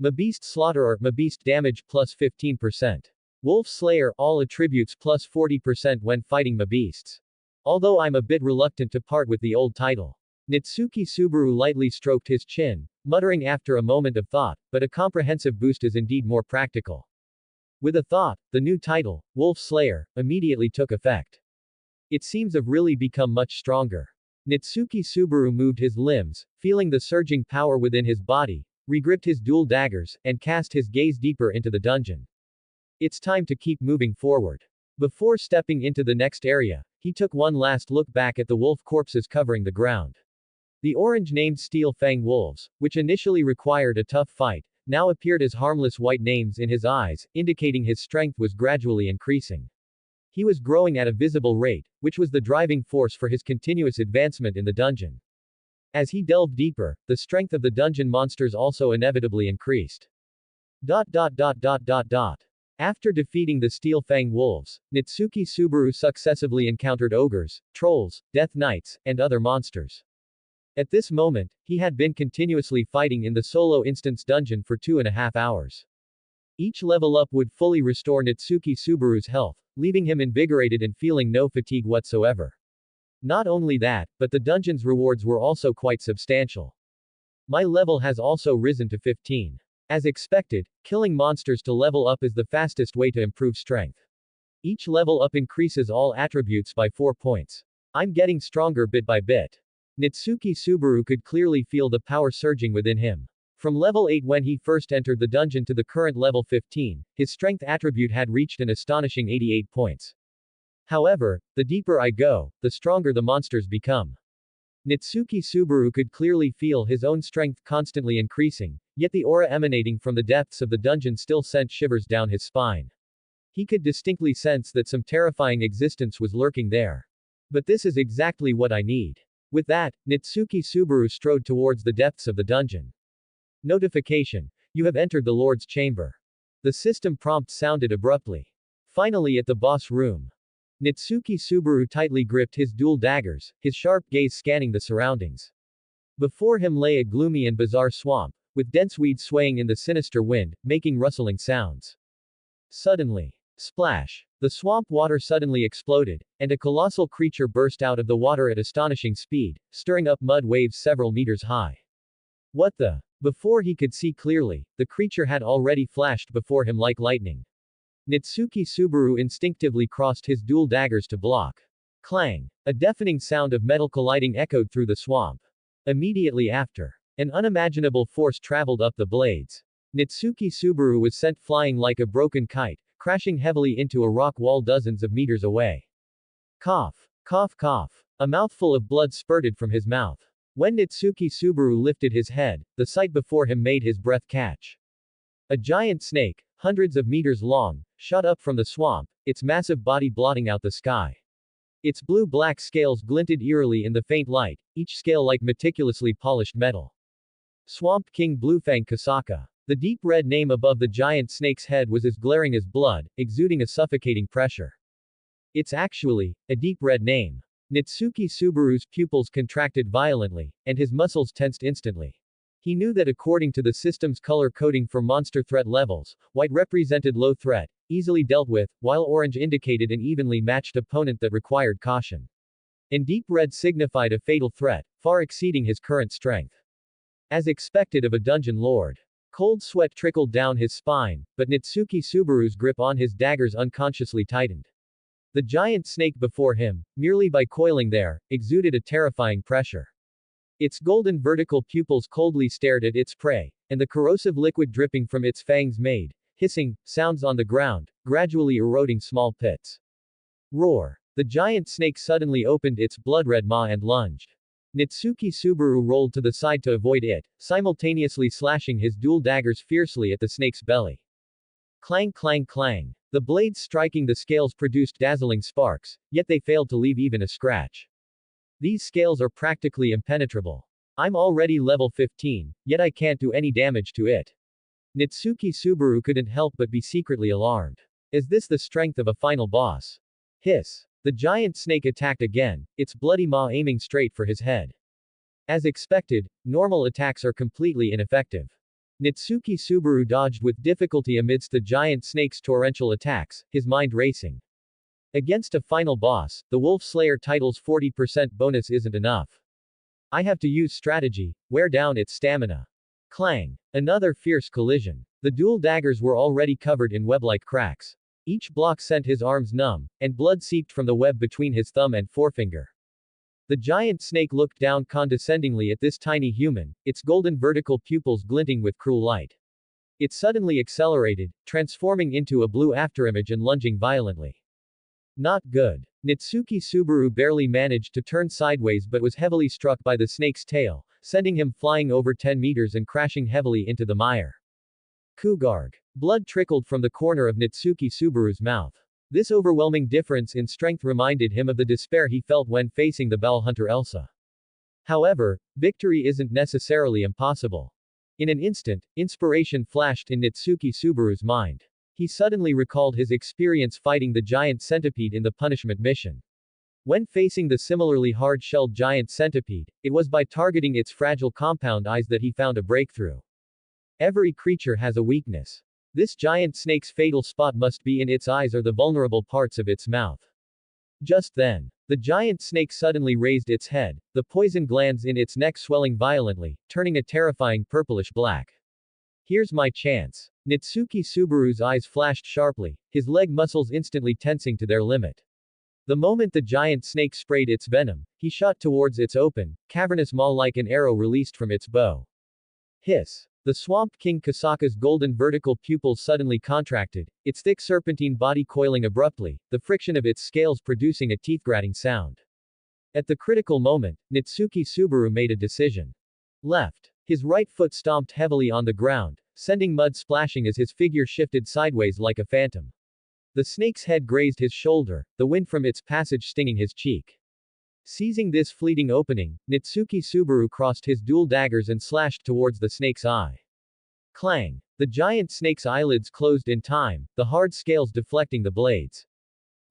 Mabeast Slaughterer, Mabeast damage plus 15%. Wolf Slayer, all attributes plus 40% when fighting mabeasts. Although I'm a bit reluctant to part with the old title. Nitsuki Subaru lightly stroked his chin, muttering after a moment of thought, but a comprehensive boost is indeed more practical. With a thought, the new title, Wolf Slayer, immediately took effect. It seems to have really become much stronger. Nitsuki Subaru moved his limbs, feeling the surging power within his body, regripped his dual daggers, and cast his gaze deeper into the dungeon. It's time to keep moving forward. Before stepping into the next area, he took one last look back at the wolf corpses covering the ground. The orange-named Steel Fang wolves, which initially required a tough fight, now appeared as harmless white names in his eyes, indicating his strength was gradually increasing. He was growing at a visible rate, which was the driving force for his continuous advancement in the dungeon. As he delved deeper, the strength of the dungeon monsters also inevitably increased. After defeating the Steel Fang wolves, Nitsuki Subaru successively encountered ogres, trolls, death knights, and other monsters. At this moment, he had been continuously fighting in the solo instance dungeon for 2.5 hours. Each level up would fully restore Nitsuki Subaru's health, leaving him invigorated and feeling no fatigue whatsoever. Not only that, but the dungeon's rewards were also quite substantial. My level has also risen to 15. As expected, killing monsters to level up is the fastest way to improve strength. Each level up increases all attributes by 4 points. I'm getting stronger bit by bit. Nitsuki Subaru could clearly feel the power surging within him. From level 8 when he first entered the dungeon to the current level 15, his strength attribute had reached an astonishing 88 points. However, the deeper I go, the stronger the monsters become. Nitsuki Subaru could clearly feel his own strength constantly increasing, yet the aura emanating from the depths of the dungeon still sent shivers down his spine. He could distinctly sense that some terrifying existence was lurking there. But this is exactly what I need. With that, Nitsuki Subaru strode towards the depths of the dungeon. Notification. You have entered the Lord's chamber. The system prompt sounded abruptly. Finally at the boss room. Nitsuki Subaru tightly gripped his dual daggers, his sharp gaze scanning the surroundings. Before him lay a gloomy and bizarre swamp, with dense weeds swaying in the sinister wind, making rustling sounds. Suddenly. Splash. The swamp water suddenly exploded, and a colossal creature burst out of the water at astonishing speed, stirring up mud waves several meters high. What the? Before he could see clearly, the creature had already flashed before him like lightning. Nitsuki Subaru instinctively crossed his dual daggers to block. Clang! A deafening sound of metal colliding echoed through the swamp. Immediately after, an unimaginable force traveled up the blades. Nitsuki Subaru was sent flying like a broken kite, crashing heavily into a rock wall dozens of meters away. Cough! Cough cough! A mouthful of blood spurted from his mouth. When Nitsuki Subaru lifted his head, the sight before him made his breath catch. A giant snake, hundreds of meters long, shot up from the swamp, its massive body blotting out the sky. Its blue-black scales glinted eerily in the faint light, each scale like meticulously polished metal. Swamp King Bluefang Kasaka. The deep red name above the giant snake's head was as glaring as blood, exuding a suffocating pressure. It's actually a deep red name. Nitsuki Subaru's pupils contracted violently, and his muscles tensed instantly. He knew that according to the system's color coding for monster threat levels, white represented low threat, easily dealt with, while orange indicated an evenly matched opponent that required caution. And deep red signified a fatal threat, far exceeding his current strength. As expected of a dungeon lord. Cold sweat trickled down his spine, but Nitsuki Subaru's grip on his daggers unconsciously tightened. The giant snake before him, merely by coiling there, exuded a terrifying pressure. Its golden vertical pupils coldly stared at its prey, and the corrosive liquid dripping from its fangs made hissing sounds on the ground, gradually eroding small pits. Roar! The giant snake suddenly opened its blood-red maw and lunged. Nitsuki Subaru rolled to the side to avoid it, simultaneously slashing his dual daggers fiercely at the snake's belly. Clang clang clang. The blades striking the scales produced dazzling sparks, yet they failed to leave even a scratch. These scales are practically impenetrable. I'm already level 15, yet I can't do any damage to it. Nitsuki Subaru couldn't help but be secretly alarmed. Is this the strength of a final boss? Hiss. The giant snake attacked again, its bloody maw aiming straight for his head. As expected, normal attacks are completely ineffective. Nitsuki Subaru dodged with difficulty amidst the giant snake's torrential attacks, his mind racing. Against a final boss, the Wolf Slayer title's 40% bonus isn't enough. I have to use strategy, wear down its stamina. Clang! Another fierce collision. The dual daggers were already covered in web-like cracks. Each block sent his arms numb, and blood seeped from the web between his thumb and forefinger. The giant snake looked down condescendingly at this tiny human, its golden vertical pupils glinting with cruel light. It suddenly accelerated, transforming into a blue afterimage and lunging violently. Not good. Nitsuki Subaru barely managed to turn sideways but was heavily struck by the snake's tail, sending him flying over 10 meters and crashing heavily into the mire. Kugarg. Blood trickled from the corner of Nitsuki Subaru's mouth. This overwhelming difference in strength reminded him of the despair he felt when facing the Bell Hunter Elsa. However, victory isn't necessarily impossible. In an instant, inspiration flashed in Nitsuki Subaru's mind. He suddenly recalled his experience fighting the giant centipede in the punishment mission. When facing the similarly hard-shelled giant centipede, it was by targeting its fragile compound eyes that he found a breakthrough. Every creature has a weakness. This giant snake's fatal spot must be in its eyes or the vulnerable parts of its mouth. Just then, the giant snake suddenly raised its head, the poison glands in its neck swelling violently, turning a terrifying purplish black. Here's my chance. Nitsuki Subaru's eyes flashed sharply, his leg muscles instantly tensing to their limit. The moment the giant snake sprayed its venom, he shot towards its open, cavernous maw like an arrow released from its bow. Hiss. The Swamp King Kasaka's golden vertical pupils suddenly contracted, its thick serpentine body coiling abruptly, the friction of its scales producing a teeth-grating sound. At the critical moment, Nitsuki Subaru made a decision. Left. His right foot stomped heavily on the ground, sending mud splashing as his figure shifted sideways like a phantom. The snake's head grazed his shoulder, the wind from its passage stinging his cheek. Seizing this fleeting opening, Nitsuki Subaru crossed his dual daggers and slashed towards the snake's eye. Clang! The giant snake's eyelids closed in time, the hard scales deflecting the blades.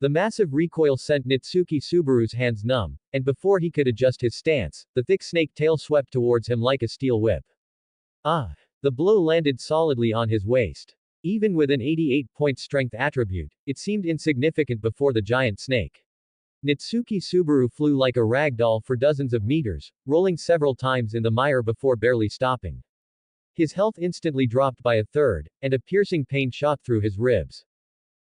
The massive recoil sent Nitsuki Subaru's hands numb, and before he could adjust his stance, the thick snake tail swept towards him like a steel whip. Ah! The blow landed solidly on his waist. Even with an 88-point strength attribute, it seemed insignificant before the giant snake. Nitsuki Subaru flew like a rag doll for dozens of meters, rolling several times in the mire before barely stopping. His health instantly dropped by a third, and a piercing pain shot through his ribs.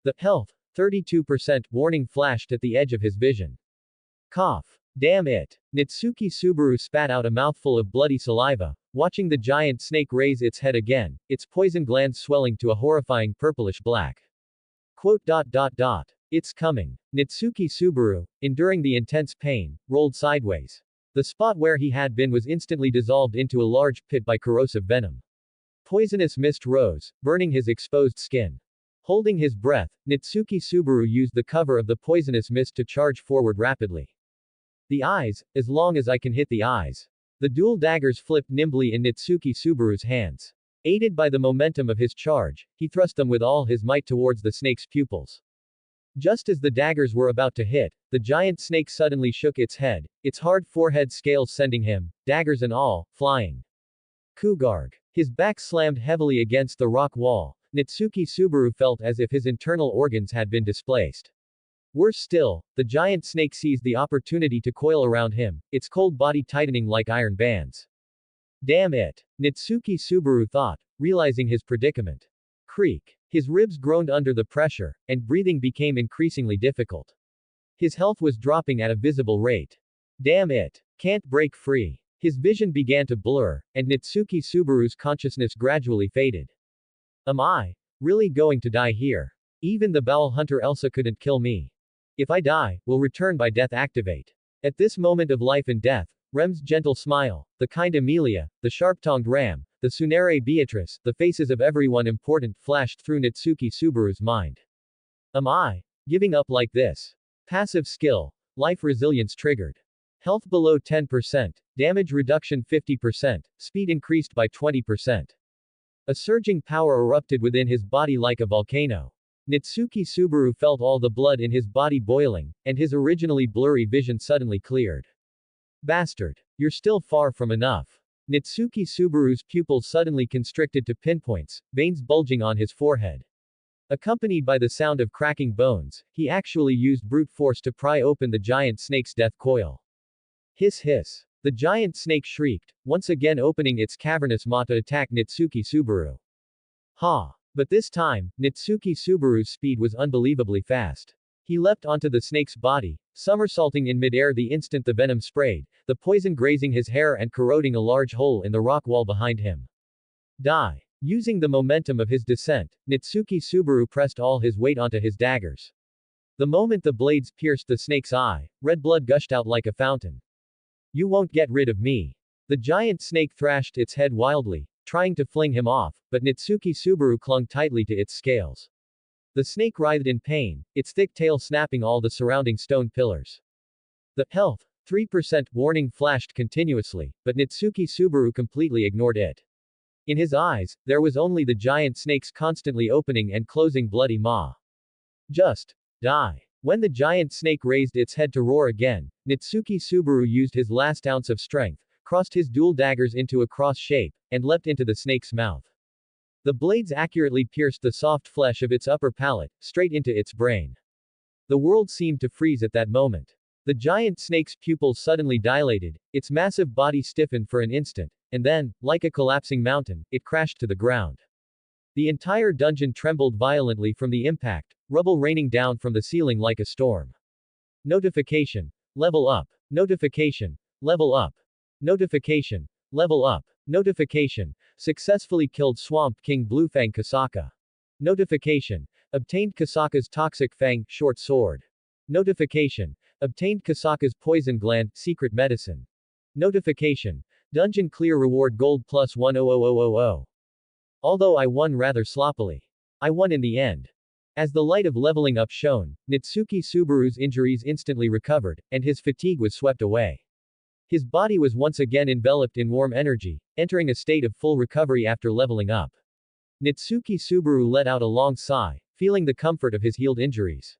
The health, 32% warning flashed at the edge of his vision. Cough. Damn it. Nitsuki Subaru spat out a mouthful of bloody saliva, watching the giant snake raise its head again, its poison glands swelling to a horrifying purplish black. It's coming. Nitsuki Subaru, enduring the intense pain, rolled sideways. The spot where he had been was instantly dissolved into a large pit by corrosive venom. Poisonous mist rose, burning his exposed skin. Holding his breath, Nitsuki Subaru used the cover of the poisonous mist to charge forward rapidly. The eyes, as long as I can hit the eyes. The dual daggers flipped nimbly in Nitsuki Subaru's hands. Aided by the momentum of his charge, he thrust them with all his might towards the snake's pupils. Just as the daggers were about to hit, the giant snake suddenly shook its head, its hard forehead scales sending him, daggers and all, flying. Cougarg. His back slammed heavily against the rock wall. Nitsuki Subaru felt as if his internal organs had been displaced. Worse still, the giant snake seized the opportunity to coil around him, its cold body tightening like iron bands. Damn it! Nitsuki Subaru thought, realizing his predicament. Creak. His ribs groaned under the pressure, and breathing became increasingly difficult. His health was dropping at a visible rate. Damn it! Can't break free. His vision began to blur, and Nitsuki Subaru's consciousness gradually faded. Am I really going to die here? Even the Bowel Hunter Elsa couldn't kill me. If I die, will return by death activate. At this moment of life and death, Rem's gentle smile, the kind Amelia, the sharp-tongued Ram, the Tsunere Beatrice, the faces of everyone important flashed through Nitsuki Subaru's mind. Am I giving up like this? Passive skill. Life resilience triggered. Health below 10%, damage reduction 50%, speed increased by 20%. A surging power erupted within his body like a volcano. Nitsuki Subaru felt all the blood in his body boiling, and his originally blurry vision suddenly cleared. Bastard. You're still far from enough. Nitsuki Subaru's pupils suddenly constricted to pinpoints, veins bulging on his forehead. Accompanied by the sound of cracking bones, he actually used brute force to pry open the giant snake's death coil. Hiss hiss. The giant snake shrieked, once again opening its cavernous maw to attack Nitsuki Subaru. Ha! But this time, Nitsuki Subaru's speed was unbelievably fast. He leapt onto the snake's body, somersaulting in midair the instant the venom sprayed, the poison grazing his hair and corroding a large hole in the rock wall behind him. Die. Using the momentum of his descent, Nitsuki Subaru pressed all his weight onto his daggers. The moment the blades pierced the snake's eye, red blood gushed out like a fountain. You won't get rid of me. The giant snake thrashed its head wildly, trying to fling him off, but Nitsuki Subaru clung tightly to its scales. The snake writhed in pain, its thick tail snapping all the surrounding stone pillars. The health 3% warning flashed continuously, but Nitsuki Subaru completely ignored it. In his eyes, there was only the giant snake's constantly opening and closing bloody maw. Just die. When the giant snake raised its head to roar again, Nitsuki Subaru used his last ounce of strength, crossed his dual daggers into a cross shape, and leapt into the snake's mouth. The blades accurately pierced the soft flesh of its upper palate, straight into its brain. The world seemed to freeze at that moment. The giant snake's pupils suddenly dilated, its massive body stiffened for an instant, and then, like a collapsing mountain, it crashed to the ground. The entire dungeon trembled violently from the impact, rubble raining down from the ceiling like a storm. Notification. Level up. Notification. Level up. Notification. Level up. Notification. Successfully killed Swamp King Bluefang Kasaka. Notification. Obtained Kasaka's Toxic Fang, Short Sword. Notification. Obtained Kasaka's Poison Gland, Secret Medicine. Notification. Dungeon clear reward gold plus 10000. Although I won rather sloppily. I won in the end. As the light of leveling up shone, Nitsuki Subaru's injuries instantly recovered, and his fatigue was swept away. His body was once again enveloped in warm energy, entering a state of full recovery after leveling up. Nitsuki Subaru let out a long sigh, feeling the comfort of his healed injuries.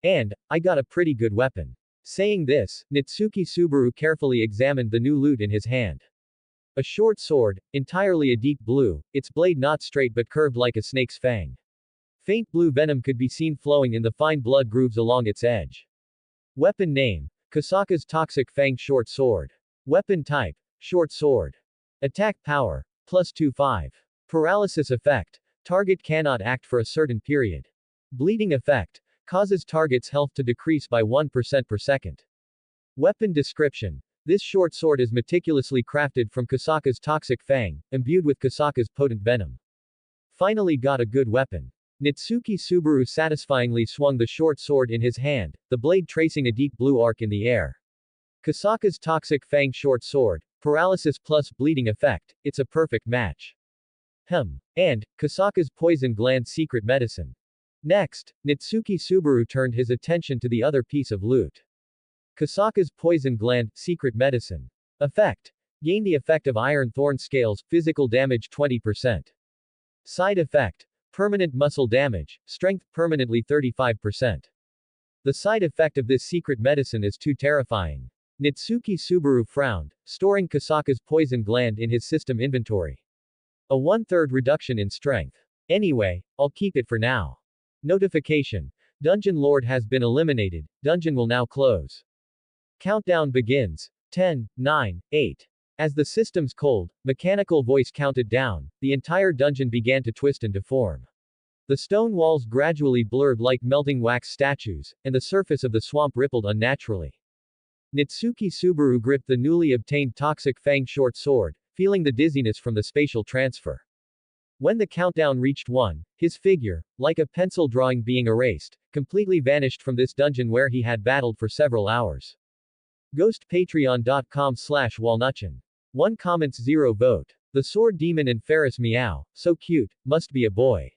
And, I got a pretty good weapon. Saying this, Nitsuki Subaru carefully examined the new loot in his hand. A short sword, entirely a deep blue, its blade not straight but curved like a snake's fang. Faint blue venom could be seen flowing in the fine blood grooves along its edge. Weapon name. Kasaka's Toxic Fang Short Sword. Weapon type. Short Sword. Attack power. +25. Paralysis effect. Target cannot act for a certain period. Bleeding effect. Causes target's health to decrease by 1% per second. Weapon description. This short sword is meticulously crafted from Kasaka's Toxic Fang, imbued with Kasaka's potent venom. Finally got a good weapon. Nitsuki Subaru satisfyingly swung the short sword in his hand, the blade tracing a deep blue arc in the air. Kasaka's Toxic Fang Short Sword, paralysis plus bleeding effect, it's a perfect match. And, Kasaka's Poison Gland Secret Medicine. Next, Nitsuki Subaru turned his attention to the other piece of loot. Kasaka's Poison Gland, Secret Medicine. Effect. Gain the effect of Iron Thorn Scales, physical damage 20%. Side effect. Permanent muscle damage, strength permanently 35%. The side effect of this secret medicine is too terrifying. Nitsuki Subaru frowned, storing Kasaka's Poison Gland in his system inventory. A 1/3 reduction in strength. Anyway, I'll keep it for now. Notification. Dungeon Lord has been eliminated, dungeon will now close. Countdown begins. 10, 9, 8. As the system's cold, mechanical voice counted down, the entire dungeon began to twist and deform. The stone walls gradually blurred like melting wax statues, and the surface of the swamp rippled unnaturally. Nitsuki Subaru gripped the newly obtained Toxic Fang Short Sword, feeling the dizziness from the spatial transfer. When the countdown reached 1, his figure, like a pencil drawing being erased, completely vanished from this dungeon where he had battled for several hours. GhostPatreon.com/Walnutchin. 1 comments 0 vote. The Sword Demon and Ferris Meow, so cute, must be a boy.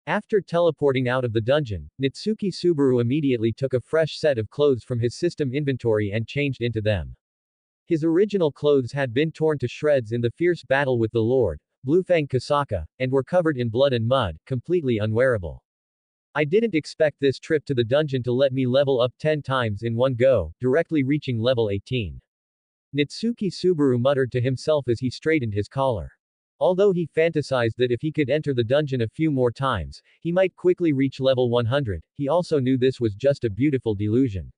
After teleporting out of the dungeon, Nitsuki Subaru immediately took a fresh set of clothes from his system inventory and changed into them. His original clothes had been torn to shreds in the fierce battle with the Lord, Bluefang Kasaka, and were covered in blood and mud, completely unwearable. I didn't expect this trip to the dungeon to let me level up 10 times in one go, directly reaching level 18. Nitsuki Subaru muttered to himself as he straightened his collar. Although he fantasized that if he could enter the dungeon a few more times, he might quickly reach level 100, he also knew this was just a beautiful delusion.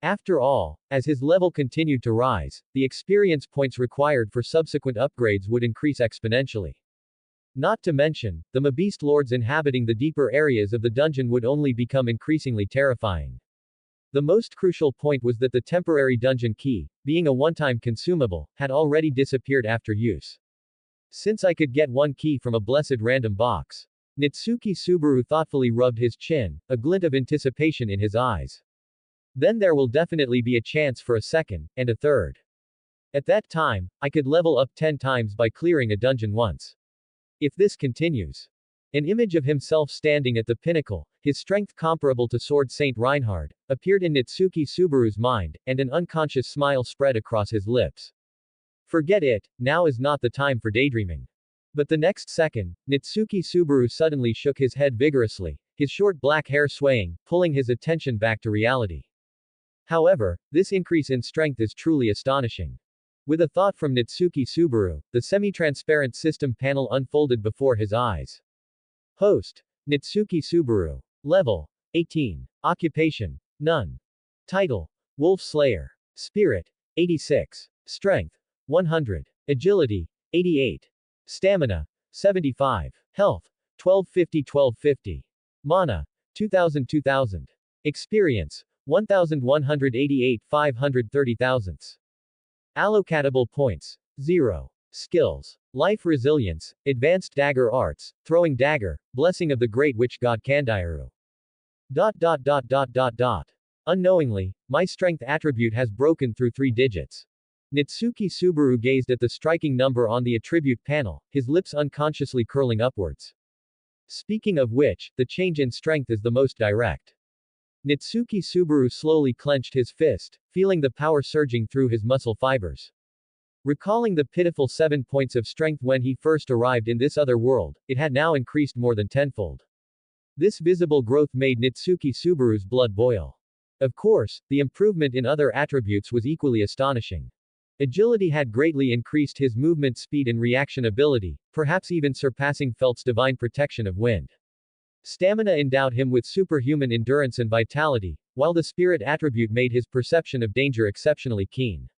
After all, as his level continued to rise, the experience points required for subsequent upgrades would increase exponentially. Not to mention, the Mabeast lords inhabiting the deeper areas of the dungeon would only become increasingly terrifying. The most crucial point was that the temporary dungeon key, being a one-time consumable, had already disappeared after use. Since I could get one key from a blessed random box. Nitsuki Subaru thoughtfully rubbed his chin, a glint of anticipation in his eyes. Then there will definitely be a chance for a second, and a third. At that time, I could level up 10 times by clearing a dungeon once. If this continues. An image of himself standing at the pinnacle, his strength comparable to Sword Saint Reinhard, appeared in Nitsuki Subaru's mind, and an unconscious smile spread across his lips. Forget it, now is not the time for daydreaming. But the next second, Nitsuki Subaru suddenly shook his head vigorously, his short black hair swaying, pulling his attention back to reality. However, this increase in strength is truly astonishing. With a thought from Nitsuki Subaru, the semi-transparent system panel unfolded before his eyes. Host. Nitsuki Subaru. Level. 18. Occupation. None. Title. Wolf Slayer. Spirit. 86. Strength. 100. Agility. 88. Stamina. 75. Health. 1250. Mana. 2000. Experience. 1188 530 thousandths. Allocatable points. 0. Skills. Life resilience, advanced dagger arts, throwing dagger, blessing of the great witch god Kandiru. Unknowingly, my strength attribute has broken through 3 digits. Nitsuki Subaru gazed at the striking number on the attribute panel, his lips unconsciously curling upwards. Speaking of which, the change in strength is the most direct. Nitsuki Subaru slowly clenched his fist, feeling the power surging through his muscle fibers. Recalling the pitiful 7 points of strength when he first arrived in this other world, it had now increased more than tenfold. This visible growth made Nitsuki Subaru's blood boil. Of course, the improvement in other attributes was equally astonishing. Agility had greatly increased his movement speed and reaction ability, perhaps even surpassing Felt's divine protection of wind. Stamina endowed him with superhuman endurance and vitality, while the spirit attribute made his perception of danger exceptionally keen.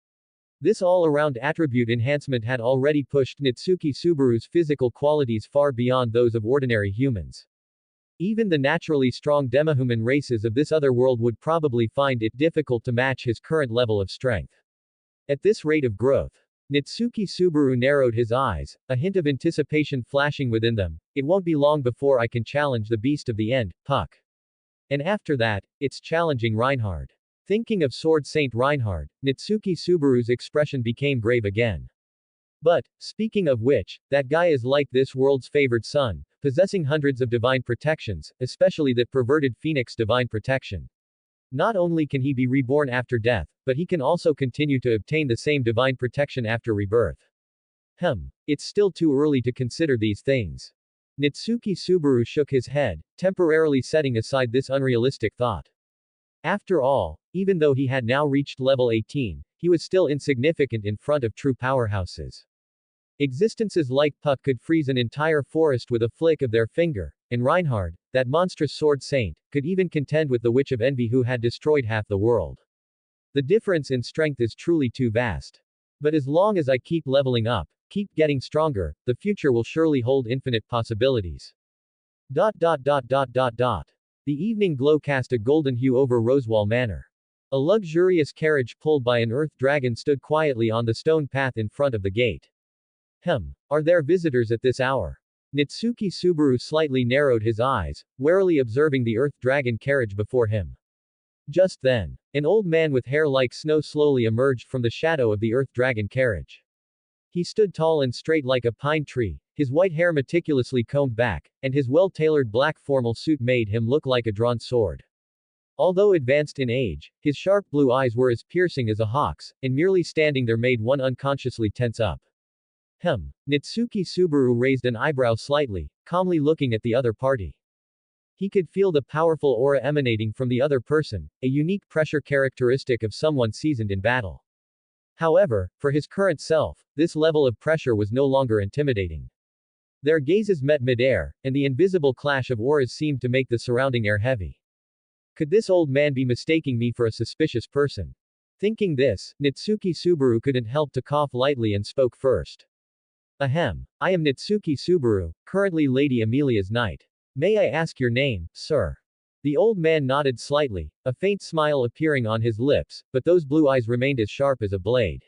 This all-around attribute enhancement had already pushed Nitsuki Subaru's physical qualities far beyond those of ordinary humans. Even the naturally strong demihuman races of this other world would probably find it difficult to match his current level of strength. At this rate of growth, Nitsuki Subaru narrowed his eyes, a hint of anticipation flashing within them. It won't be long before I can challenge the beast of the end, Puck. And after that, it's challenging Reinhard. Thinking of Sword Saint Reinhard, Nitsuki Subaru's expression became grave again. But, speaking of which, that guy is like this world's favored son, possessing hundreds of divine protections, especially that perverted Phoenix divine protection. Not only can he be reborn after death, but he can also continue to obtain the same divine protection after rebirth. It's still too early to consider these things. Nitsuki Subaru shook his head, temporarily setting aside this unrealistic thought. After all, even though he had now reached level 18, he was still insignificant in front of true powerhouses. Existences like Puck could freeze an entire forest with a flick of their finger, and Reinhard, that monstrous sword saint, could even contend with the Witch of Envy who had destroyed half the world. The difference in strength is truly too vast. But as long as I keep leveling up, keep getting stronger, the future will surely hold infinite possibilities. The evening glow cast a golden hue over Rosewall Manor. A luxurious carriage pulled by an earth dragon stood quietly on the stone path in front of the gate. Are there visitors at this hour? Nitsuki Subaru slightly narrowed his eyes, warily observing the earth dragon carriage before him. Just then, an old man with hair like snow slowly emerged from the shadow of the earth dragon carriage. He stood tall and straight like a pine tree, his white hair meticulously combed back, and his well-tailored black formal suit made him look like a drawn sword. Although advanced in age, his sharp blue eyes were as piercing as a hawk's, and merely standing there made one unconsciously tense up. Nitsuki Subaru raised an eyebrow slightly, calmly looking at the other party. He could feel the powerful aura emanating from the other person, a unique pressure characteristic of someone seasoned in battle. However, for his current self, this level of pressure was no longer intimidating. Their gazes met midair, and the invisible clash of auras seemed to make the surrounding air heavy. Could this old man be mistaking me for a suspicious person? Thinking this, Nitsuki Subaru couldn't help to cough lightly and spoke first. I am Nitsuki Subaru, currently Lady Amelia's knight. May I ask your name, sir? The old man nodded slightly, a faint smile appearing on his lips, but those blue eyes remained as sharp as a blade.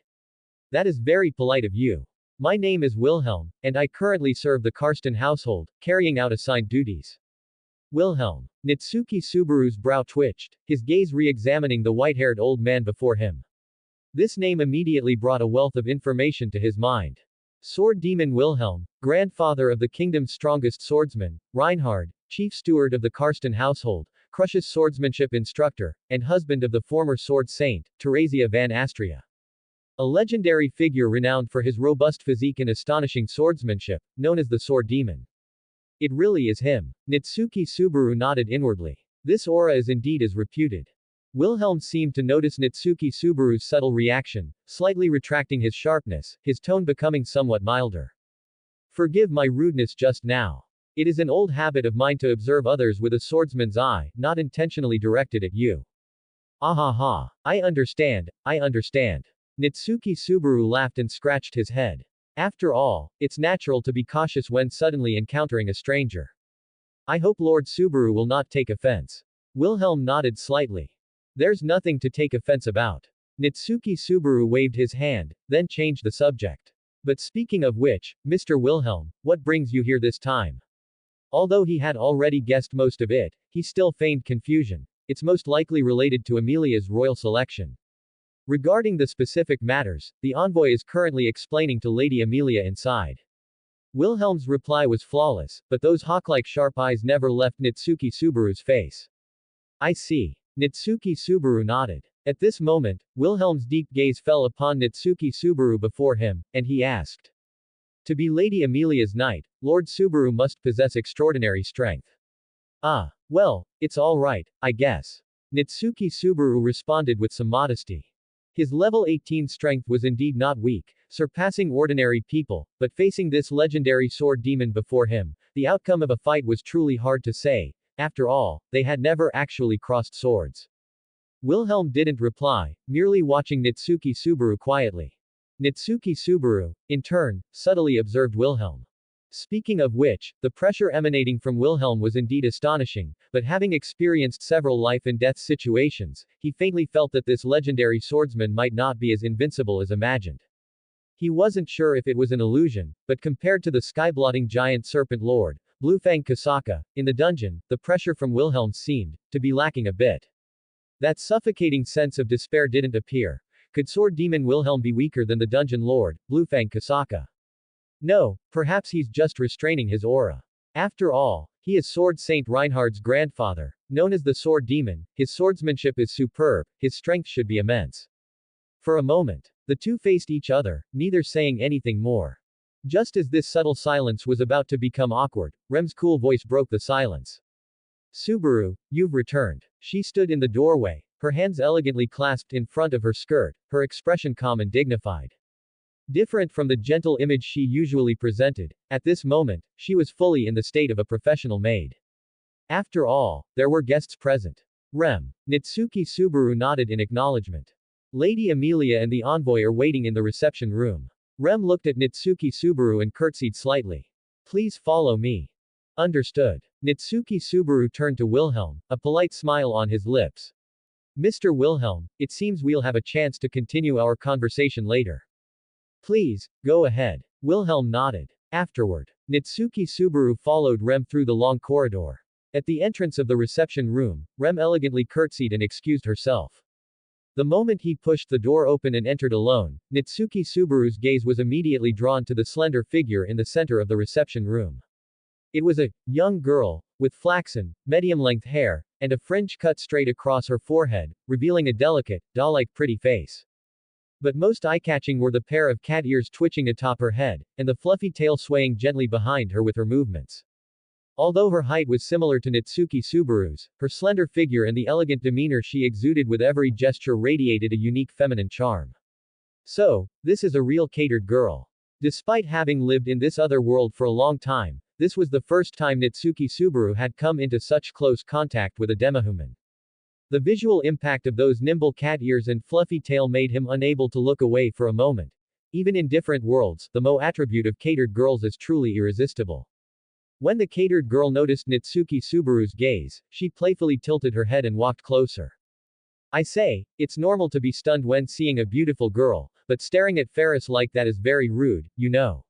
That is very polite of you. My name is Wilhelm, and I currently serve the Karsten household, carrying out assigned duties. Wilhelm. Nitsuki Subaru's brow twitched, his gaze re-examining the white-haired old man before him. This name immediately brought a wealth of information to his mind. Sword Demon Wilhelm, grandfather of the kingdom's strongest swordsman, Reinhard, chief steward of the Karsten household, Crush's swordsmanship instructor, and husband of the former sword saint, Teresia van Astria. A legendary figure renowned for his robust physique and astonishing swordsmanship, known as the Sword Demon. It really is him. Nitsuki Subaru nodded inwardly. This aura is indeed as reputed. Wilhelm seemed to notice Nitsuki Subaru's subtle reaction, slightly retracting his sharpness, his tone becoming somewhat milder. Forgive my rudeness just now. It is an old habit of mine to observe others with a swordsman's eye, not intentionally directed at you. Ahaha. I understand. Nitsuki Subaru laughed and scratched his head. After all, it's natural to be cautious when suddenly encountering a stranger. I hope Lord Subaru will not take offense. Wilhelm nodded slightly. There's nothing to take offense about. Nitsuki Subaru waved his hand, then changed the subject. But speaking of which, Mr. Wilhelm, what brings you here this time? Although he had already guessed most of it, he still feigned confusion. It's most likely related to Amelia's royal selection. Regarding the specific matters, the envoy is currently explaining to Lady Amelia inside. Wilhelm's reply was flawless, but those hawk-like sharp eyes never left Nitsuki Subaru's face. I see. Nitsuki Subaru nodded. At this moment, Wilhelm's deep gaze fell upon Nitsuki Subaru before him, and he asked. To be Lady Amelia's knight, Lord Subaru must possess extraordinary strength. Ah, well, it's all right, I guess. Nitsuki Subaru responded with some modesty. His level 18 strength was indeed not weak, surpassing ordinary people, but facing this legendary sword demon before him, the outcome of a fight was truly hard to say. After all, they had never actually crossed swords. Wilhelm didn't reply, merely watching Nitsuki Subaru quietly. Nitsuki Subaru, in turn, subtly observed Wilhelm. Speaking of which, the pressure emanating from Wilhelm was indeed astonishing, but having experienced several life-and-death situations, he faintly felt that this legendary swordsman might not be as invincible as imagined. He wasn't sure if it was an illusion, but compared to the sky-blotting giant serpent lord, Bluefang Kasaka, in the dungeon, the pressure from Wilhelm seemed to be lacking a bit. That suffocating sense of despair didn't appear. Could sword demon Wilhelm be weaker than the dungeon lord, Bluefang Kasaka? No, perhaps he's just restraining his aura. After all, he is Sword Saint Reinhard's grandfather. Known as the Sword Demon, his swordsmanship is superb, his strength should be immense. For a moment, the two faced each other, neither saying anything more. Just as this subtle silence was about to become awkward, Rem's cool voice broke the silence. Subaru, you've returned. She stood in the doorway, her hands elegantly clasped in front of her skirt, her expression calm and dignified. Different from the gentle image she usually presented, at this moment, she was fully in the state of a professional maid. After all, there were guests present. Rem. Nitsuki Subaru nodded in acknowledgement. Lady Amelia and the envoy are waiting in the reception room. Rem looked at Nitsuki Subaru and curtsied slightly. Please follow me. Understood. Nitsuki Subaru turned to Wilhelm, a polite smile on his lips. Mr. Wilhelm, it seems we'll have a chance to continue our conversation later. Please, go ahead. Wilhelm nodded. Afterward, Nitsuki Subaru followed Rem through the long corridor. At the entrance of the reception room, Rem elegantly curtsied and excused herself. The moment he pushed the door open and entered alone, Nitsuki Subaru's gaze was immediately drawn to the slender figure in the center of the reception room. It was a young girl, with flaxen, medium-length hair, and a fringe cut straight across her forehead, revealing a delicate, doll-like pretty face. But most eye-catching were the pair of cat ears twitching atop her head, and the fluffy tail swaying gently behind her with her movements. Although her height was similar to Nitsuki Subaru's, her slender figure and the elegant demeanor she exuded with every gesture radiated a unique feminine charm. So, this is a real catered girl. Despite having lived in this other world for a long time, this was the first time Nitsuki Subaru had come into such close contact with a demihuman. The visual impact of those nimble cat ears and fluffy tail made him unable to look away for a moment. Even in different worlds, the Mo attribute of catered girls is truly irresistible. When the catered girl noticed Nitsuki Subaru's gaze, she playfully tilted her head and walked closer. I say, it's normal to be stunned when seeing a beautiful girl, but staring at Ferris like that is very rude, you know.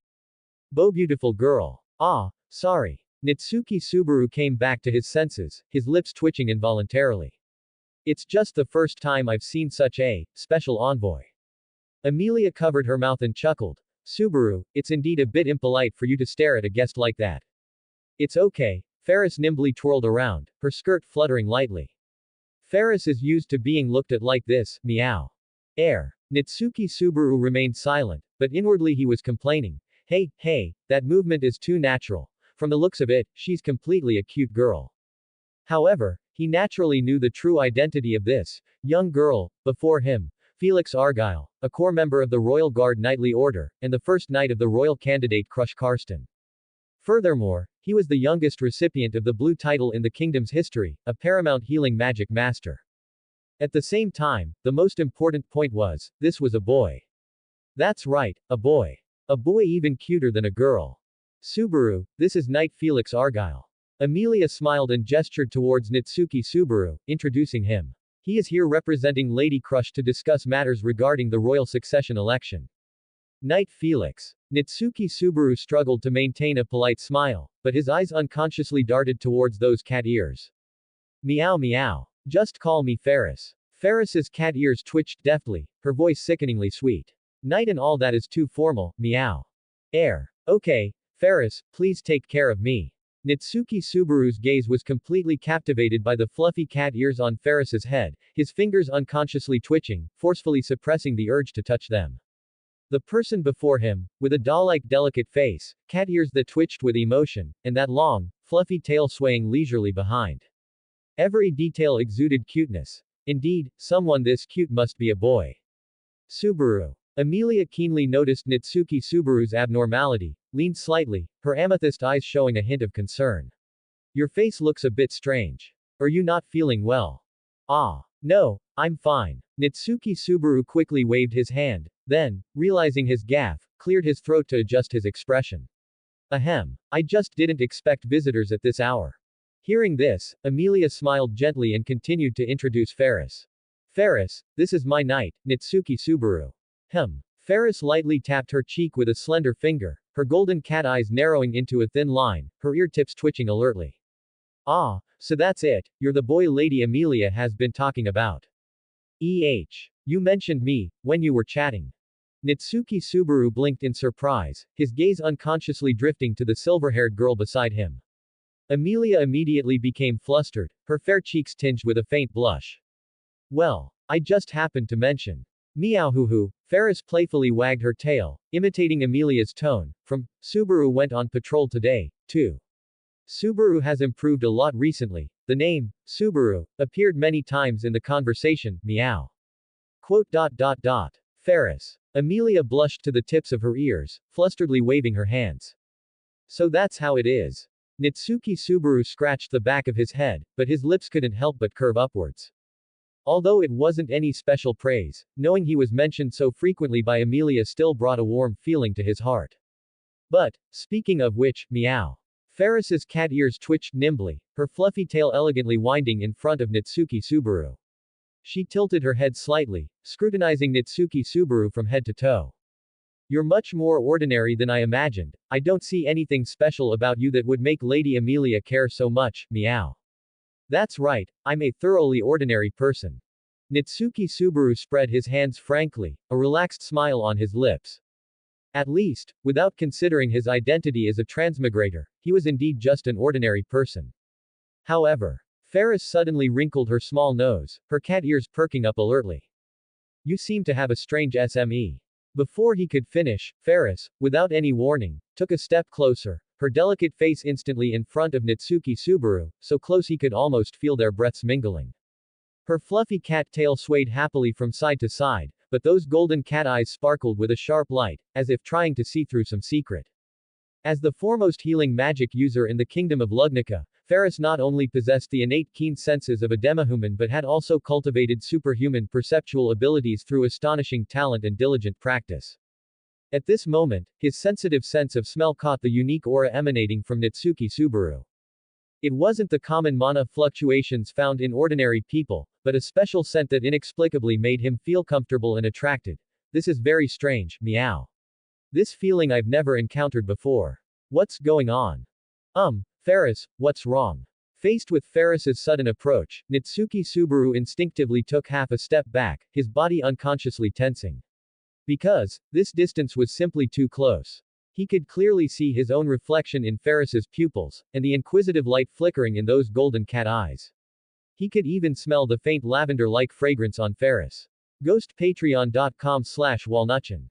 Beautiful girl. Ah, sorry. Nitsuki Subaru came back to his senses, his lips twitching involuntarily. It's just the first time I've seen such a special envoy. Amelia covered her mouth and chuckled. Subaru, it's indeed a bit impolite for you to stare at a guest like that. It's okay. Ferris nimbly twirled around, her skirt fluttering lightly. Ferris is used to being looked at like this, meow. Nitsuki Subaru remained silent, but inwardly he was complaining. Hey, that movement is too natural. From the looks of it, she's completely a cute girl. However, he naturally knew the true identity of this young girl. Before him, Felix Argyle, a core member of the Royal Guard Knightly Order, and the first knight of the royal candidate Crush Karsten. Furthermore, he was the youngest recipient of the blue title in the kingdom's history, a paramount healing magic master. At the same time, the most important point was, this was a boy. That's right, a boy. A boy even cuter than a girl. Subaru, this is Knight Felix Argyle. Amelia smiled and gestured towards Nitsuki Subaru, introducing him. He is here representing Lady Crush to discuss matters regarding the royal succession election. Knight Felix. Nitsuki Subaru struggled to maintain a polite smile, but his eyes unconsciously darted towards those cat ears. Meow meow. Just call me Ferris. Ferris's cat ears twitched deftly, her voice sickeningly sweet. Night and all that is too formal, meow. Air. Okay, Ferris, please take care of me. Nitsuki Subaru's gaze was completely captivated by the fluffy cat ears on Ferris's head, his fingers unconsciously twitching, forcefully suppressing the urge to touch them. The person before him, with a doll-like delicate face, cat ears that twitched with emotion, and that long, fluffy tail swaying leisurely behind. Every detail exuded cuteness. Indeed, someone this cute must be a boy. Subaru. Amelia keenly noticed Nitsuki Subaru's abnormality, leaned slightly, her amethyst eyes showing a hint of concern. Your face looks a bit strange. Are you not feeling well? Ah. No, I'm fine. Nitsuki Subaru quickly waved his hand, then, realizing his gaffe, cleared his throat to adjust his expression. Ahem. I just didn't expect visitors at this hour. Hearing this, Amelia smiled gently and continued to introduce Ferris. Ferris, this is my knight, Nitsuki Subaru. Ferris lightly tapped her cheek with a slender finger, her golden cat eyes narrowing into a thin line, her ear tips twitching alertly. Ah, so that's it, you're the boy Lady Amelia has been talking about. You mentioned me, when you were chatting. Nitsuki Subaru blinked in surprise, his gaze unconsciously drifting to the silver-haired girl beside him. Amelia immediately became flustered, her fair cheeks tinged with a faint blush. Well, I just happened to mention. Meow hoo hoo. Ferris playfully wagged her tail, imitating Amelia's tone. Subaru went on patrol today, too. Subaru has improved a lot recently. The name, Subaru, appeared many times in the conversation, meow. Ferris. Amelia blushed to the tips of her ears, flusteredly waving her hands. So that's how it is. Nitsuki Subaru scratched the back of his head, but his lips couldn't help but curve upwards. Although it wasn't any special praise, knowing he was mentioned so frequently by Amelia still brought a warm feeling to his heart. But, speaking of which, meow. Ferris's cat ears twitched nimbly, her fluffy tail elegantly winding in front of Nitsuki Subaru. She tilted her head slightly, scrutinizing Nitsuki Subaru from head to toe. You're much more ordinary than I imagined. I don't see anything special about you that would make Lady Amelia care so much, meow. That's right, I'm a thoroughly ordinary person. Nitsuki Subaru spread his hands frankly, a relaxed smile on his lips. At least, without considering his identity as a transmigrator, he was indeed just an ordinary person. However, Ferris suddenly wrinkled her small nose, her cat ears perking up alertly. You seem to have a strange SME. Before he could finish, Ferris, without any warning, took a step closer, her delicate face instantly in front of Nitsuki Subaru, so close he could almost feel their breaths mingling. Her fluffy cat tail swayed happily from side to side, but those golden cat eyes sparkled with a sharp light, as if trying to see through some secret. As the foremost healing magic user in the kingdom of Lugnica, Ferris not only possessed the innate keen senses of a demihuman but had also cultivated superhuman perceptual abilities through astonishing talent and diligent practice. At this moment, his sensitive sense of smell caught the unique aura emanating from Nitsuki Subaru. It wasn't the common mana fluctuations found in ordinary people, but a special scent that inexplicably made him feel comfortable and attracted. This is very strange, meow. This feeling I've never encountered before. What's going on? Ferris, what's wrong? Faced with Ferris's sudden approach, Nitsuki Subaru instinctively took half a step back, his body unconsciously tensing. Because, this distance was simply too close. He could clearly see his own reflection in Ferris's pupils, and the inquisitive light flickering in those golden cat eyes. He could even smell the faint lavender-like fragrance on Ferris. GhostPatreon.com/Walnutchin